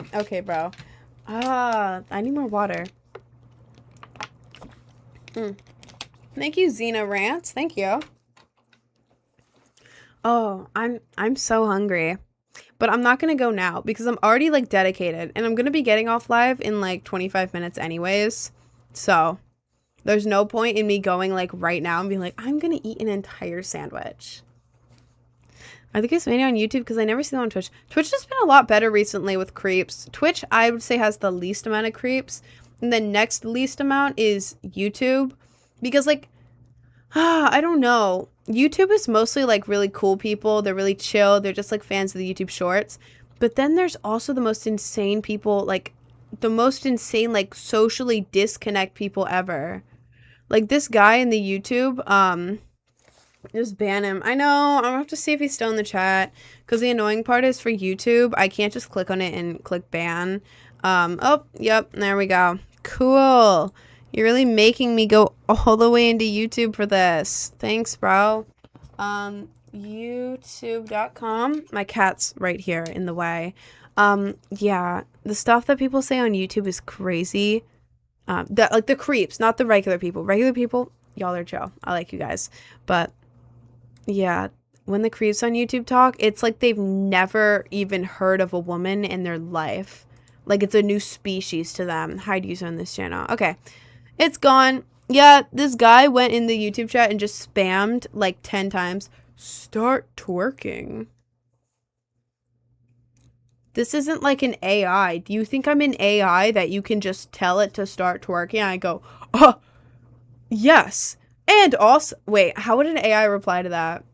Speaker 1: I need more water. Thank you, Xena Rants. Thank you. Oh, I'm so hungry. But I'm not gonna go now because I'm already like dedicated and I'm gonna be getting off live in like 25 minutes anyways. So there's no point in me going like right now and being like, I'm gonna eat an entire sandwich. I think it's mainly on YouTube because I never see them on Twitch. Twitch has been a lot better recently with creeps. Twitch, I would say, has the least amount of creeps. And the next least amount is YouTube. Because like, I don't know. YouTube is mostly like really cool people. They're really chill. They're just like fans of the YouTube shorts. But then there's also the most insane people, like the most insane, like socially disconnect people ever. Like this guy in the YouTube, just ban him. I know. I'm gonna have to see if he's still in the chat. Because the annoying part is for YouTube, I can't just click on it and click ban. Oh, yep. There we go. Cool. You're really making me go all the way into YouTube for this. Thanks, bro. YouTube.com. My cat's right here in the way. Yeah, the stuff that people say on YouTube is crazy. That like the creeps, not the regular people. Regular people, y'all are chill. I like you guys. But yeah, when the creeps on YouTube talk, it's like they've never even heard of a woman in their life. Like it's a new species to them. Hide user on this channel. Okay. It's gone. Yeah, this guy went in the YouTube chat and just spammed like 10 times. Start twerking. This isn't like an AI. Do you think I'm an AI that you can just tell it to start twerking? I go, oh, yes. And also, wait, how would an AI reply to that?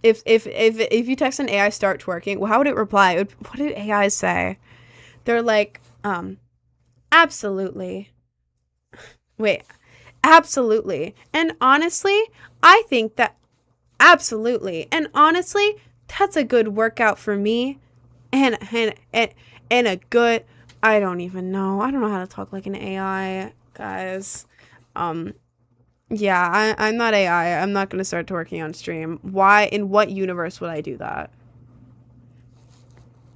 Speaker 1: If you text an AI start twerking, well, how would it reply? What do AIs say? They're like, absolutely. Wait, absolutely. And honestly, I think that absolutely. And honestly, that's a good workout for me. And a good, I don't even know. I don't know how to talk like an AI, guys. Yeah, I'm not AI. I'm not going to start twerking on stream. Why? In what universe would I do that?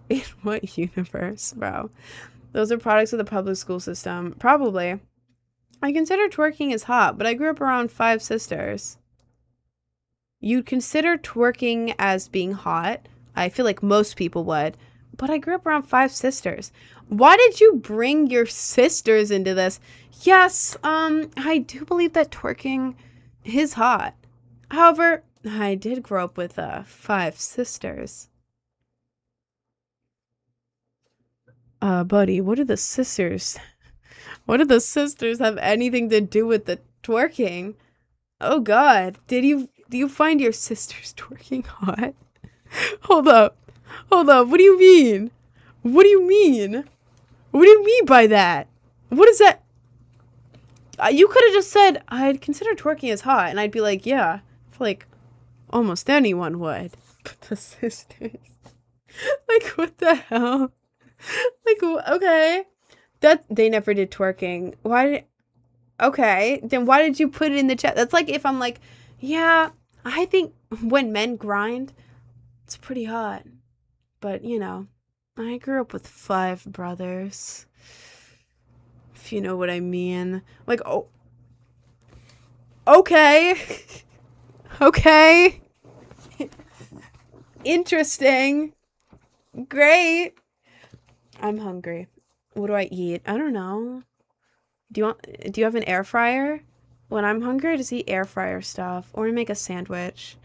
Speaker 1: In what universe, bro? Those are products of the public school system. Probably. I consider twerking as hot, but I grew up around 5 sisters. You'd consider twerking as being hot. I feel like most people would. But I grew up around 5 sisters. Why did you bring your sisters into this? Yes, I do believe that twerking is hot. However, I did grow up with 5 sisters. Buddy, what do the sisters have anything to do with the twerking? Oh god, do you find your sisters twerking hot? Hold up, what do you mean? What do you mean by that? What is that? You could have just said, I'd consider twerking as hot, and I'd be like, yeah, I feel like almost anyone would. But the sisters, like, what the hell? Like, okay, that they never did twerking. Okay, then why did you put it in the chat? That's like if I'm like, yeah, I think when men grind, it's pretty hot. But, you know, I grew up with 5 brothers. If you know what I mean. Like, oh. Okay. Okay. Interesting. Great. I'm hungry. What do I eat? I don't know. Do you have an air fryer? When I'm hungry, I just eat air fryer stuff or make a sandwich.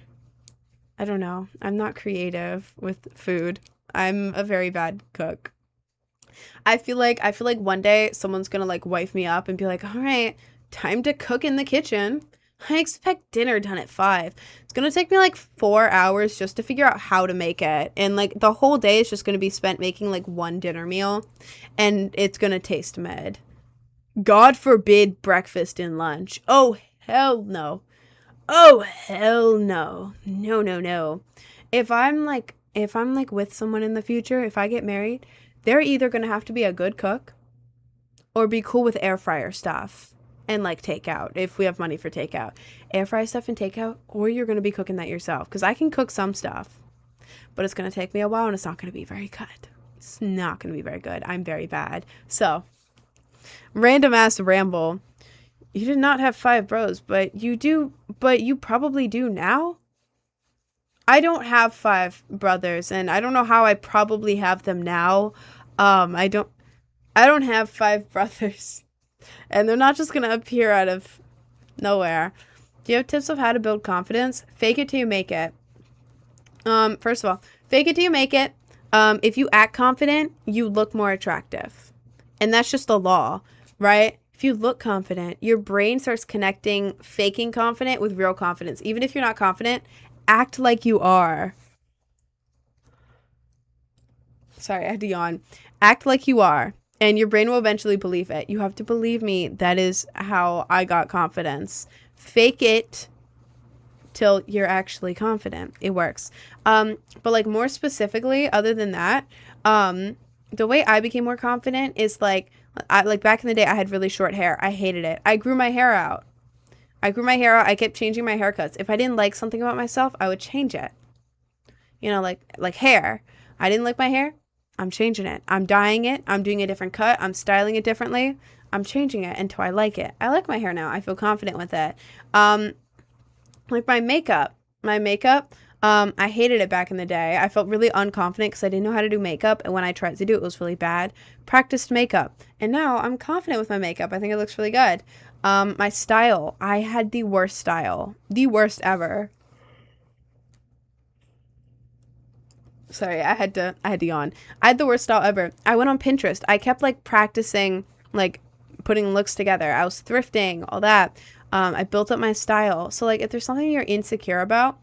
Speaker 1: I don't know. I'm not creative with food. I'm a very bad cook. I feel like one day someone's gonna like wife me up and be like, all right, time to cook in the kitchen. I expect dinner done at 5. It's gonna take me like 4 hours just to figure out how to make it. And like the whole day is just gonna be spent making like one dinner meal. And it's gonna taste mid. God forbid breakfast and lunch. Oh, hell no. Oh, hell no. No, no, no. If I'm like with someone in the future, if I get married, they're either going to have to be a good cook or be cool with air fryer stuff and like takeout if we have money for takeout. Air fryer stuff and takeout, or you're going to be cooking that yourself, because I can cook some stuff, but it's going to take me a while and it's not going to be very good. It's not going to be very good. I'm very bad. So, random ass ramble. You did not have 5 bros, but you probably do now. I don't have 5 brothers, and I don't know how I probably have them now. I don't have 5 brothers, and they're not just gonna appear out of nowhere. Do you have tips of how to build confidence? Fake it till you make it. First of all, fake it till you make it. If you act confident, you look more attractive, and that's just the law, right? If you look confident, your brain starts connecting faking confident with real confidence. Even if you're not confident, act like you are. Sorry, I had to yawn. Act like you are, and your brain will eventually believe it. You have to believe me. That is how I got confidence. Fake it till you're actually confident. It works. But like more specifically, other than that, the way I became more confident is like back in the day, I had really short hair. I hated it. I grew my hair out. I grew my hair out. I kept changing my haircuts. If I didn't like something about myself, I would change it. You know, like hair. I didn't like my hair. I'm changing it. I'm dyeing it. I'm doing a different cut. I'm styling it differently. I'm changing it until I like it. I like my hair now. I feel confident with it. Like my makeup. I hated it back in the day. I felt really unconfident because I didn't know how to do makeup. And when I tried to do it, it was really bad. Practiced makeup. And now I'm confident with my makeup. I think it looks really good. My style. I had the worst style. The worst ever. Sorry, I had to yawn. I had the worst style ever. I went on Pinterest. I kept like practicing, like putting looks together. I was thrifting, all that. I built up my style. So like if there's something you're insecure about,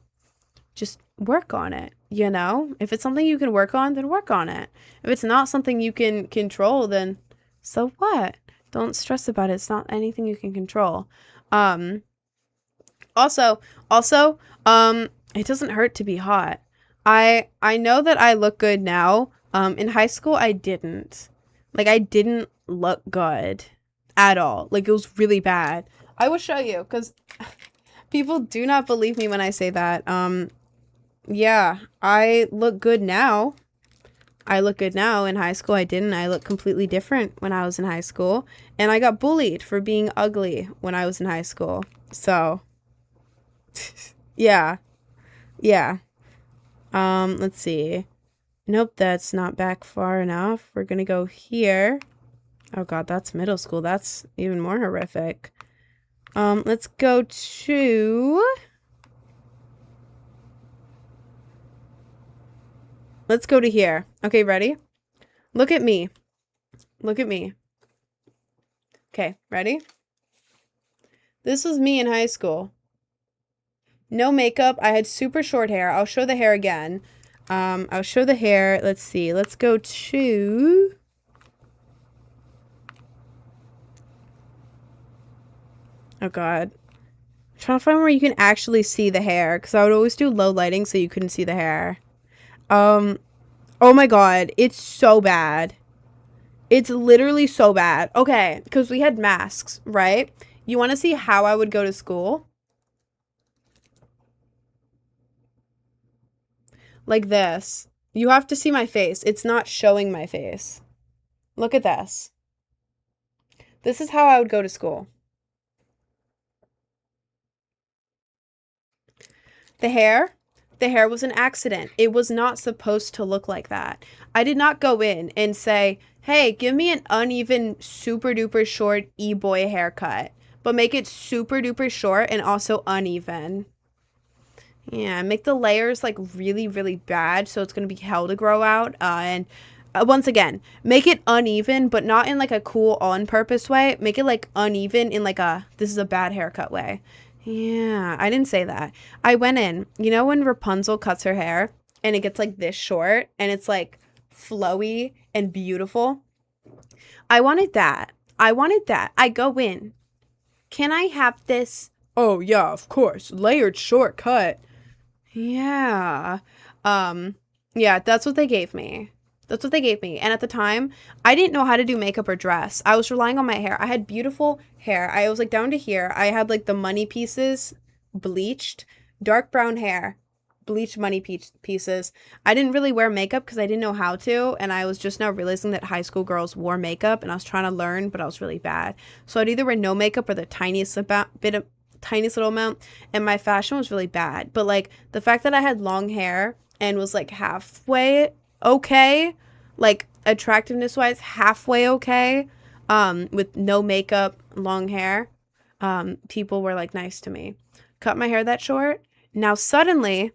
Speaker 1: just work on it, you know? If it's something you can work on, then work on it. If it's not something you can control, then so what? Don't stress about it. It's not anything you can control. Also, it doesn't hurt to be hot. I know that I look good now. In high school, I didn't. Like, I didn't look good at all. Like, it was really bad. I will show you, because people do not believe me when I say that. Yeah, I look good now. I look good now. In high school, I didn't. I look completely different when I was in high school. And I got bullied for being ugly when I was in high school. So, yeah. Yeah. Let's see. Nope, that's not back far enough. We're gonna go here. Oh god, that's middle school. That's even more horrific. Let's go to... Let's go to here. Okay, ready? Look at me. Look at me. Okay, ready? This was me in high school. No makeup. I had super short hair. I'll show the hair again. I'll show the hair. Let's see. Let's go to... Oh, God. I'm trying to find where you can actually see the hair. Because I would always do low lighting so you couldn't see the hair. Oh, my God. It's so bad. It's literally so bad. Okay. Because we had masks, right? You want to see how I would go to school? Like this. You have to see my face. It's not showing my face. Look at this. This is how I would go to school. The hair was an accident. It was not supposed to look like that. I did not go in and say, hey, give me an uneven, super duper short e-boy haircut, but make it super duper short and also uneven. Yeah, make the layers like really, really bad so it's going to be hell to grow out. And once again, make it uneven, but not in like a cool on-purpose way. Make it like uneven in like a, this is a bad haircut way. Yeah, I didn't say that. I went in, you know when Rapunzel cuts her hair and it gets like this short and it's like flowy and beautiful? I wanted that. I go in. Can I have this? Oh, yeah, of course. Layered short cut. Yeah. Yeah, that's what they gave me. And at the time, I didn't know how to do makeup or dress. I was relying on my hair. I had beautiful hair. I was like down to here. I had like the money pieces bleached, dark brown hair, bleached money pieces. I didn't really wear makeup because I didn't know how to. And I was just now realizing that high school girls wore makeup and I was trying to learn, but I was really bad. So I'd either wear no makeup or the tiniest little amount, and my fashion was really bad. But like the fact that I had long hair and was like halfway okay, like attractiveness wise halfway okay, with no makeup, long hair, people were like nice to me. Cut my hair that short, now suddenly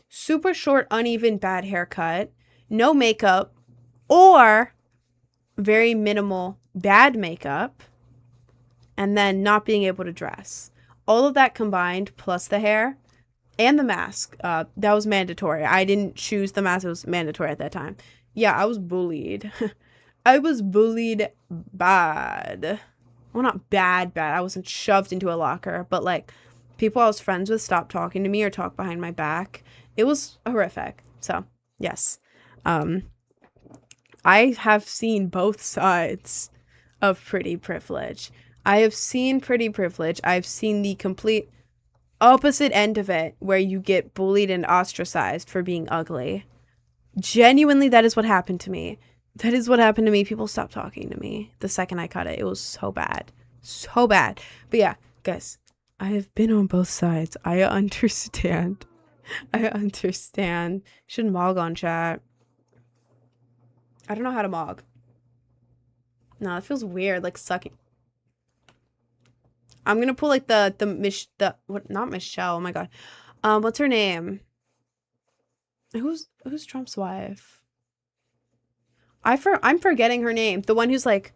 Speaker 1: super short, uneven, bad haircut, no makeup, or very minimal bad makeup, and then not being able to dress. All of that combined, plus the hair and the mask, that was mandatory. I didn't choose the mask. It was mandatory at that time. Yeah, I was bullied. I was bullied bad. Well, not bad. I wasn't shoved into a locker, but like people I was friends with stopped talking to me or talk behind my back. It was horrific. So, yes. I have seen both sides of pretty privilege. I have seen Pretty Privilege. I've seen the complete opposite end of it, where you get bullied and ostracized for being ugly. Genuinely, that is what happened to me. That is what happened to me. People stopped talking to me the second I cut it. It was so bad. So bad. But yeah, guys, I have been on both sides. I understand. I understand. Should mog on chat. I don't know how to mog. No, it feels weird, like sucking. I'm gonna pull like the what, not Michelle, oh my god. What's her name? Who's Trump's wife? I'm forgetting her name. The one who's like,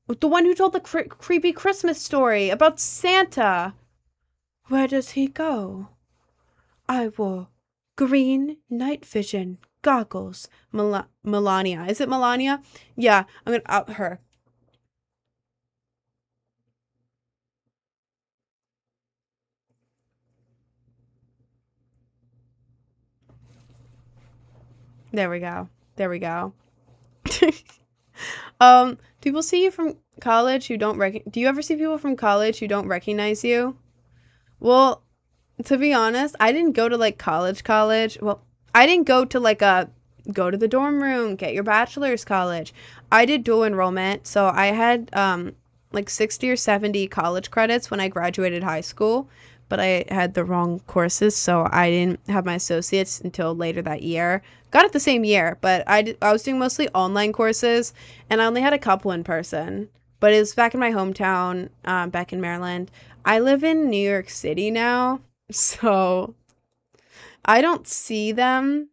Speaker 1: the one who told the creepy Christmas story about Santa. Where does he go? I wore green night vision goggles. Melania. Is it Melania? Yeah, I'm gonna out her. There we go. There we go. People see you from college who don't do you ever see people from college who don't recognize you? Well, to be honest, I didn't go to like college. Well, I didn't go to like go to the dorm room, get your bachelor's college. I did dual enrollment, so I had like 60 or 70 college credits when I graduated high school, but I had the wrong courses, so I didn't have my associates until later that year. Got it the same year, but I was doing mostly online courses, and I only had a couple in person. But it was back in my hometown, back in Maryland. I live in New York City now, so I don't see them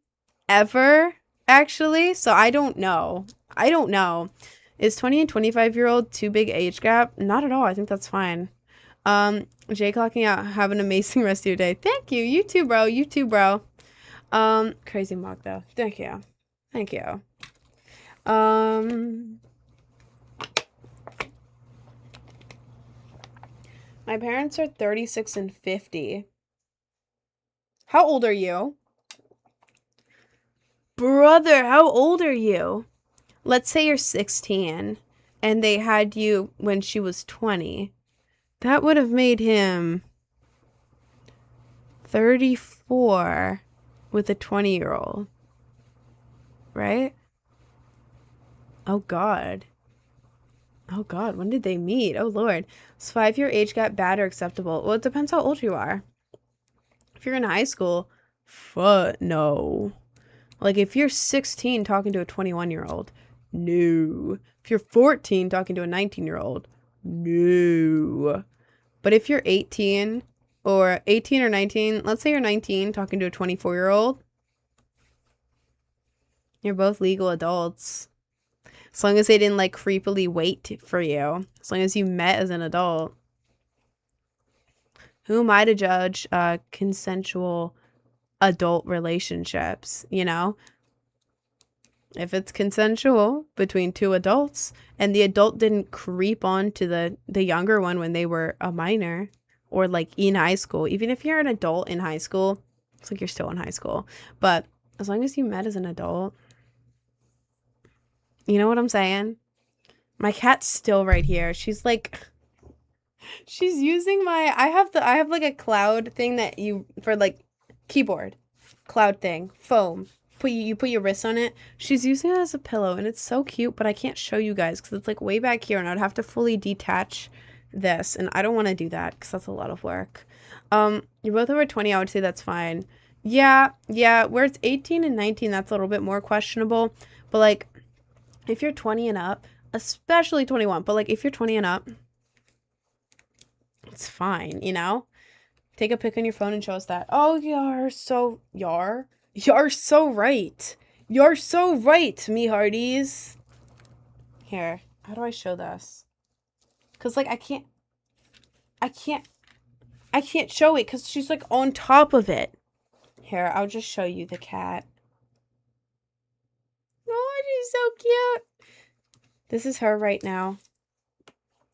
Speaker 1: ever, actually. So I don't know. I don't know. Is 20 and 25-year-old too big age gap? Not at all. I think that's fine. Jay clocking out. Have an amazing rest of your day. Thank you. You too, bro. You too, bro. Crazy mock though. Thank you. Thank you. My parents are 36 and 50. How old are you? Brother, how old are you? Let's say you're 16 and they had you when she was 20. That would have made him 34 with a 20-year-old. Right? Oh, God. Oh, God. When did they meet? Oh, Lord. Is 5-year age gap bad or acceptable? Well, it depends how old you are. If you're in high school, no. Like, if you're 16 talking to a 21-year-old, no. If you're 14 talking to a 19-year-old, no. But if you're 18 or 18 or 19, let's say you're 19 talking to a 24-year-old, you're both legal adults. As long as they didn't like creepily wait for you. As long as you met as an adult. Who am I to judge consensual adult relationships, you know? If it's consensual between two adults and the adult didn't creep on to the younger one when they were a minor or like in high school, even if you're an adult in high school, it's like you're still in high school. But as long as you met as an adult, you know what I'm saying? My cat's still right here. She's like, she's using my, I have like a cloud thing that you, for like keyboard, cloud thing, foam. You put your wrist on it. She's using it as a pillow and it's so cute, but I can't show you guys because it's like way back here and I'd have to fully detach this and I don't want to do that because that's a lot of work. You're both over 20, I would say that's fine. Yeah, where it's 18 and 19, that's a little bit more questionable. But like, if you're 20 and up, especially 21, but like if you're 20 and up, it's fine, you know? Take a pic on your phone and show us that. Oh, you're so right. You're so right, me hearties. Here, how do I show this? Cause like I can't show it because she's like on top of it. Here, I'll just show you the cat. Oh, she's so cute. This is her right now.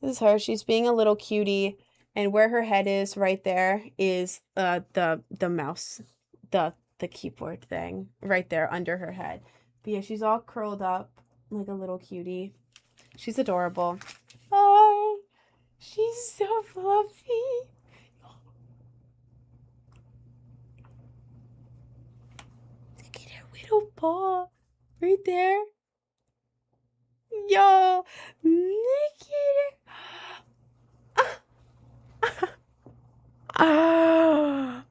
Speaker 1: This is her. She's being a little cutie. And where her head is right there is the mouse, the keyboard thing right there under her head. But yeah, she's all curled up like a little cutie. She's adorable. Oh, Oh.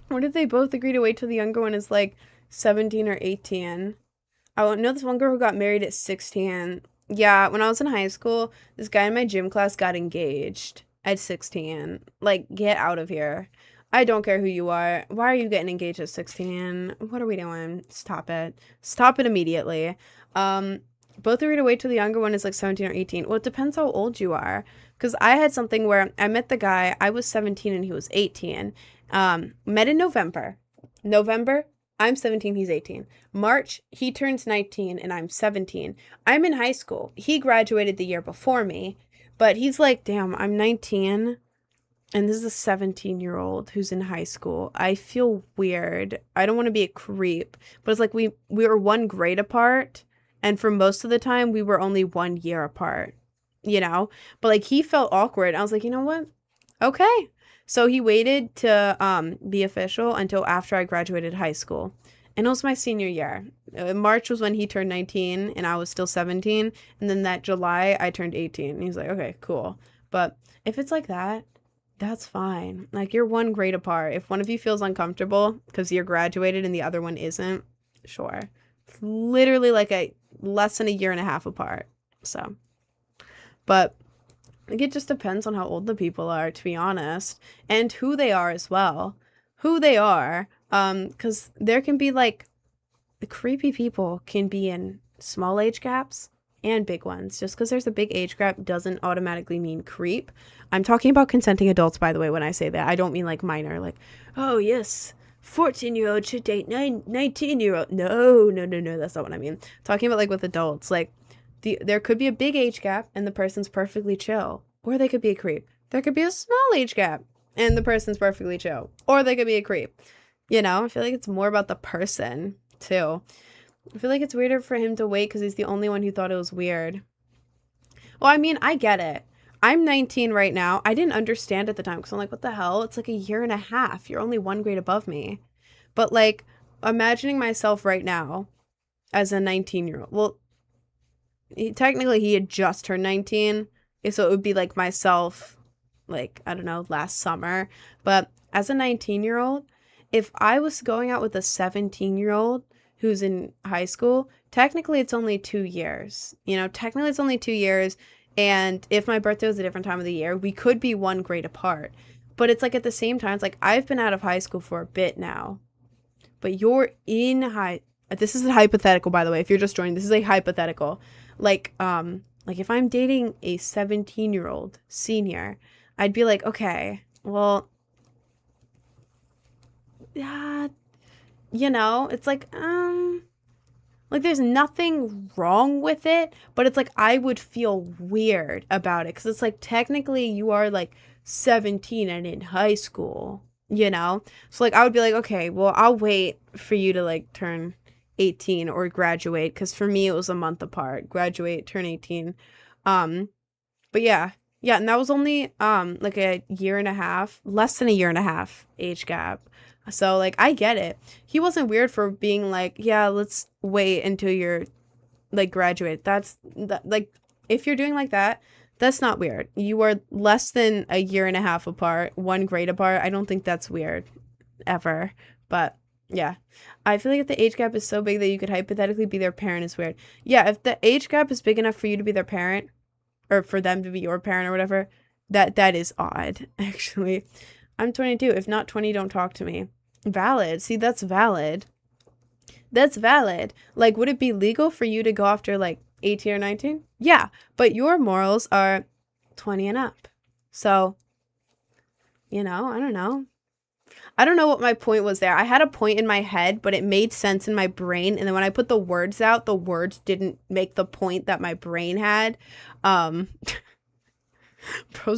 Speaker 1: What if they both agree to wait till the younger one is like 17 or 18? I know this one girl who got married at 16. Yeah, when I was in high school, this guy in my gym class got engaged at 16. Like, get out of here. I don't care who you are. Why are you getting engaged at 16? What are we doing? Stop it. Stop it immediately. Um, Both agree to wait till the younger one is like 17 or 18. Well, it depends how old you are. Because I had something where I met the guy, I was 17 and he was 18. Met in November. November, I'm 17, he's 18. March, he turns 19 and I'm 17. I'm in high school. He graduated the year before me, but he's like, damn, I'm 19 and this is a 17-year-old who's in high school. I feel weird. I don't want to be a creep, but it's like we were 1 grade apart, and for most of the time we were only 1 year apart, you know? But like he felt awkward. I was like, you know what? Okay. So he waited to be official until after I graduated high school. And it was my senior year. March was when he turned 19 and I was still 17. And then that July I turned 18. And he's like, okay, cool. But if it's like that, that's fine. Like you're 1 grade apart. If one of you feels uncomfortable because you're graduated and the other one isn't, sure. It's literally like a less than a year and a half apart. So, but like it just depends on how old the people are, to be honest, and who they are as well. Who they are, because there can be like the creepy people can be in small age gaps and big ones. Just because there's a big age gap doesn't automatically mean creep. I'm talking about consenting adults, by the way, when I say that. I don't mean like minor, like, oh yes, 14-year-old should date 19-year-old. No, no, no, no, that's not what I mean. Talking about like with adults, like there could be a big age gap and the person's perfectly chill. Or they could be a creep. There could be a small age gap and the person's perfectly chill. Or they could be a creep. You know, I feel like it's more about the person, too. I feel like it's weirder for him to wait because he's the only one who thought it was weird. Well, I mean, I get it. I'm 19 right now. I didn't understand at the time because I'm like, what the hell? It's like a year and a half. You're only 1 grade above me. But like, imagining myself right now as a 19-year-old. Well, technically he had just turned 19, so it would be like myself, like, I don't know, last summer. But as a 19-year-old, if I was going out with a 17-year-old who's in high school, technically it's only 2 years. You know, technically it's only 2 years. And if my birthday was a different time of the year, we could be 1 grade apart. But it's like at the same time, it's like I've been out of high school for a bit now. But you're in this is a hypothetical, by the way. If you're just joining, this is a hypothetical. Like if I'm dating a 17-year-old senior, I'd be like, okay, well, yeah, you know, it's like there's nothing wrong with it, but it's like I would feel weird about it because it's like technically you are like 17 and in high school, you know? So like I would be like, okay, well, I'll wait for you to like turn 18 or graduate because for me it was a month apart. Graduate, turn 18. But yeah. Yeah, and that was only like a year and a half, less than a year and a half age gap. So like I get it. He wasn't weird for being like, yeah, let's wait until you're like graduate. Like if you're doing like that, that's not weird. You are less than a year and a half apart, 1 grade apart. I don't think that's weird ever. But yeah. I feel like if the age gap is so big that you could hypothetically be their parent is weird. Yeah, if the age gap is big enough for you to be their parent or for them to be your parent or whatever, that is odd, actually. I'm 22. If not 20, don't talk to me. Valid. See, that's valid. That's valid. Like, would it be legal for you to go after like 18 or 19? Yeah, but your morals are 20 and up. So, you know, I don't know. I don't know what my point was there. I had a point in my head, but it made sense in my brain. And then when I put the words out, the words didn't make the point that my brain had. Bro's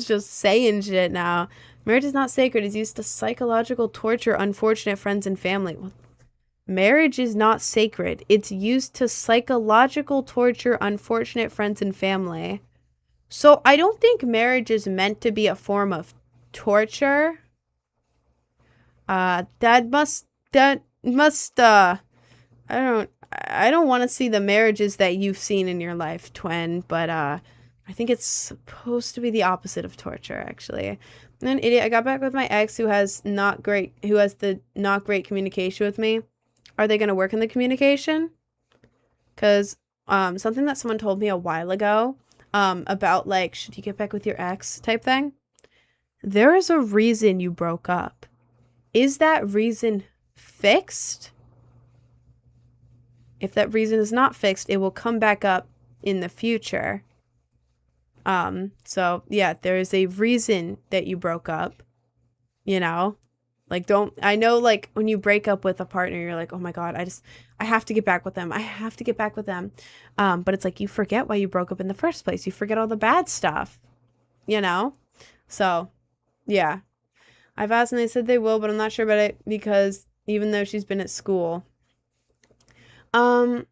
Speaker 1: just saying shit now. Marriage is not sacred. It's used to psychological torture unfortunate friends and family. Well, marriage is not sacred. It's used to psychological torture unfortunate friends and family. So I don't think marriage is meant to be a form of torture. That must I don't want to see the marriages that you've seen in your life, twin, but I think it's supposed to be the opposite of torture, actually. And then idiot, I got back with my ex who has the not great communication with me. Are they gonna work in the communication? Because something that someone told me a while ago, about like, should you get back with your ex type thing? There is a reason you broke up. Is that reason fixed? If that reason is not fixed, it will come back up in the future. So yeah, there is a reason that you broke up, you know? Like, I know, like, when you break up with a partner, you're like, oh my God, I have to get back with them. I have to get back with them. But it's like, you forget why you broke up in the first place. You forget all the bad stuff, you know? So, yeah. I've asked and they said they will, but I'm not sure about it because even though she's been at school. I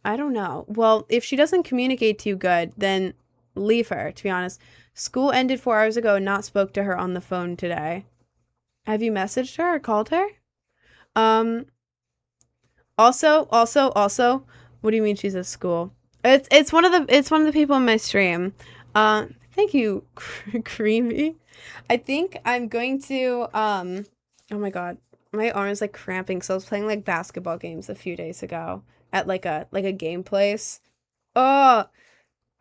Speaker 1: don't know. Well, if she doesn't communicate to you good, then leave her, to be honest. School ended 4 hours ago and not spoke to her on the phone today. Have you messaged her or called her? Also, what do you mean she's at school? It's one of the people in my stream. Thank you, Creamy. I think I'm going to oh my God. My arm is like cramping, so I was playing like basketball games a few days ago at like a game place. Oh,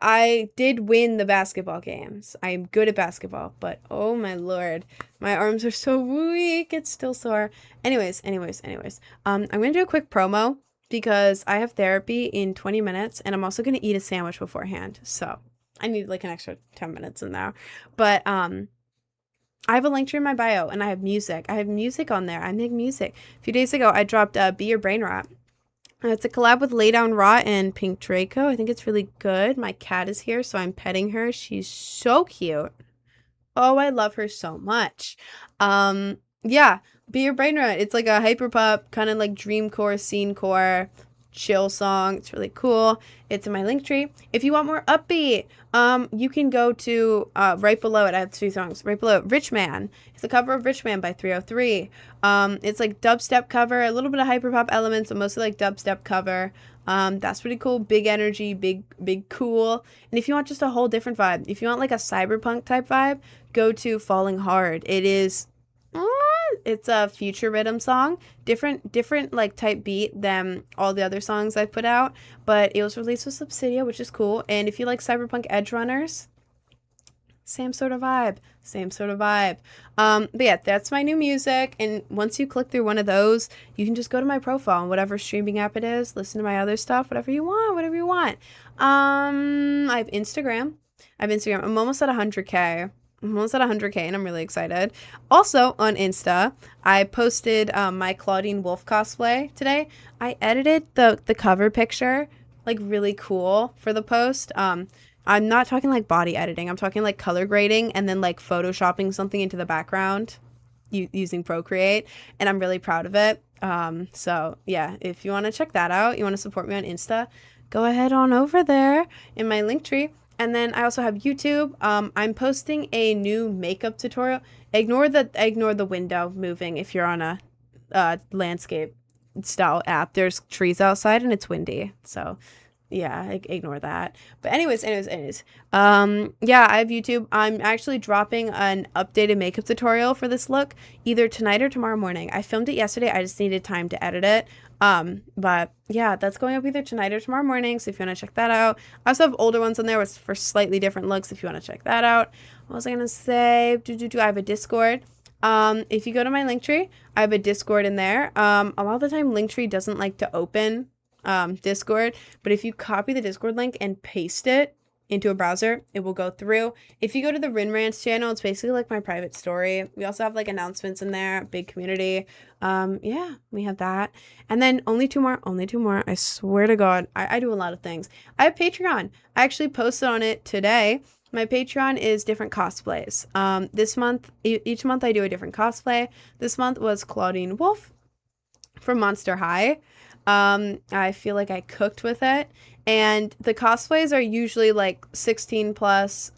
Speaker 1: I did win the basketball games. I'm good at basketball, but oh my Lord, my arms are so weak. It's still sore. Anyways. I'm gonna do a quick promo because I have therapy in 20 minutes and I'm also gonna eat a sandwich beforehand. So I need like an extra 10 minutes in there. But I have a link to in my bio and I have music. I have music on there. I make music. A few days ago, I dropped Be Your Brain Rot. It's a collab with Lay Down Rot and Pink Draco. I think it's really good. My cat is here, so I'm petting her. She's so cute. Oh, I love her so much. Yeah, Be Your Brain Rot. It's like a hyperpop, kind of like dreamcore, scenecore, chill song. It's really cool. It's in my link tree. If you want more upbeat, you can go to right below it. I have 2 songs. Right below it, Rich Man. It's a cover of Rich Man by 303. It's like dubstep cover, a little bit of hyperpop elements, but mostly like dubstep cover. That's pretty cool. Big energy, big cool. And if you want just a whole different vibe, if you want like a cyberpunk type vibe, go to Falling Hard. It's a future rhythm song, different like type beat than all the other songs I've put out, but it was released with Subsidia, which is cool. And if you like cyberpunk edge runners, same sort of vibe. But yeah, that's my new music. And once you click through one of those, you can just go to my profile on whatever streaming app it is, listen to my other stuff, whatever you want. I have Instagram. I'm almost at 100K. And I'm really excited. Also on Insta, I posted my Claudine Wolf cosplay today. I edited the cover picture like really cool for the post. I'm not talking like body editing. I'm talking like color grading and then like photoshopping something into the background using Procreate, and I'm really proud of it. So yeah, if you want to check that out, you want to support me on Insta, go ahead on over there in my link tree. And then I also have YouTube. I'm posting a new makeup tutorial. Ignore the window moving if you're on a landscape style app. There's trees outside and it's windy. So yeah, ignore that. But anyways. Yeah, I have YouTube. I'm actually dropping an updated makeup tutorial for this look either tonight or tomorrow morning. I filmed it yesterday. I just needed time to edit it. But yeah, that's going up either tonight or tomorrow morning. So if you want to check that out, I also have older ones on there for slightly different looks. If you want to check that out, what was I gonna say? I have a Discord. If you go to my Linktree, I have a Discord in there. A lot of the time Linktree doesn't like to open Discord, but if you copy the Discord link and paste it into a browser, it will go through. If you go to the Rin Rants channel, it's basically like my private story. We also have like announcements in there, big community. Yeah, we have that. And then only two more. I swear to God, I do a lot of things. I have Patreon. I actually posted on it today. My Patreon is different cosplays. This month, each month I do a different cosplay. This month was Claudine Wolf from Monster High. I feel like I cooked with it. And the cosplays are usually like 16 plus.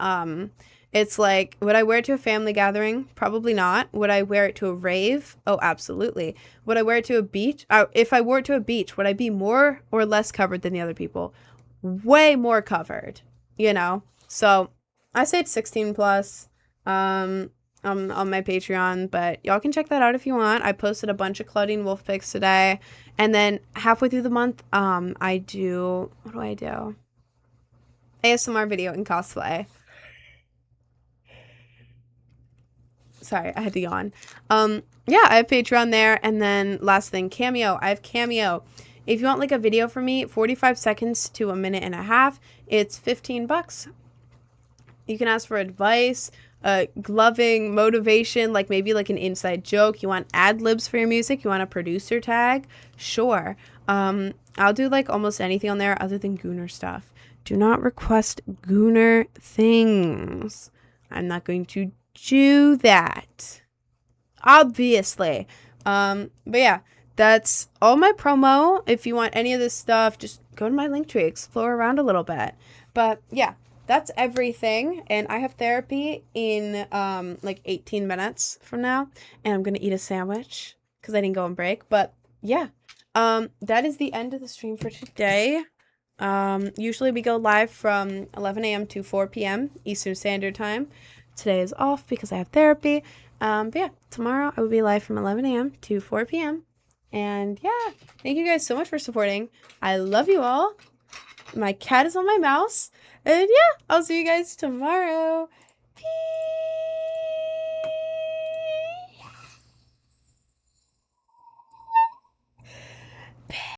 Speaker 1: It's like, would I wear it to a family gathering? Probably not. Would I wear it to a rave? Oh, absolutely. Would I wear it to a beach? If I wore it to a beach, would I be more or less covered than the other people? Way more covered, you know? So I say it's 16 plus on my Patreon, but y'all can check that out if you want. I posted a bunch of Claudine Wolf pics today. And then halfway through the month, I do, what do I do? ASMR video and cosplay. Sorry, I had to yawn. Yeah, I have Patreon there. And then last thing, Cameo. I have Cameo. If you want like a video from me, 45 seconds to a minute and a half, it's 15 bucks. You can ask for advice, gloving, motivation, like maybe like an inside joke. You want ad libs for your music? You want a producer tag? Sure. I'll do like almost anything on there other than Gooner stuff. Do not request Gooner things. I'm not going to do that. Obviously. But yeah, that's all my promo. If you want any of this stuff, just go to my Linktree, explore around a little bit. But yeah, that's everything. And I have therapy in like 18 minutes from now. And I'm gonna eat a sandwich because I didn't go on break. But yeah, that is the end of the stream for today. Usually we go live from 11 a.m. to 4 p.m. Eastern Standard Time. Today is off because I have therapy. But yeah, tomorrow I will be live from 11 a.m. to 4 p.m. And yeah, thank you guys so much for supporting. I love you all. My cat is on my mouse. And yeah, I'll see you guys tomorrow. Peace.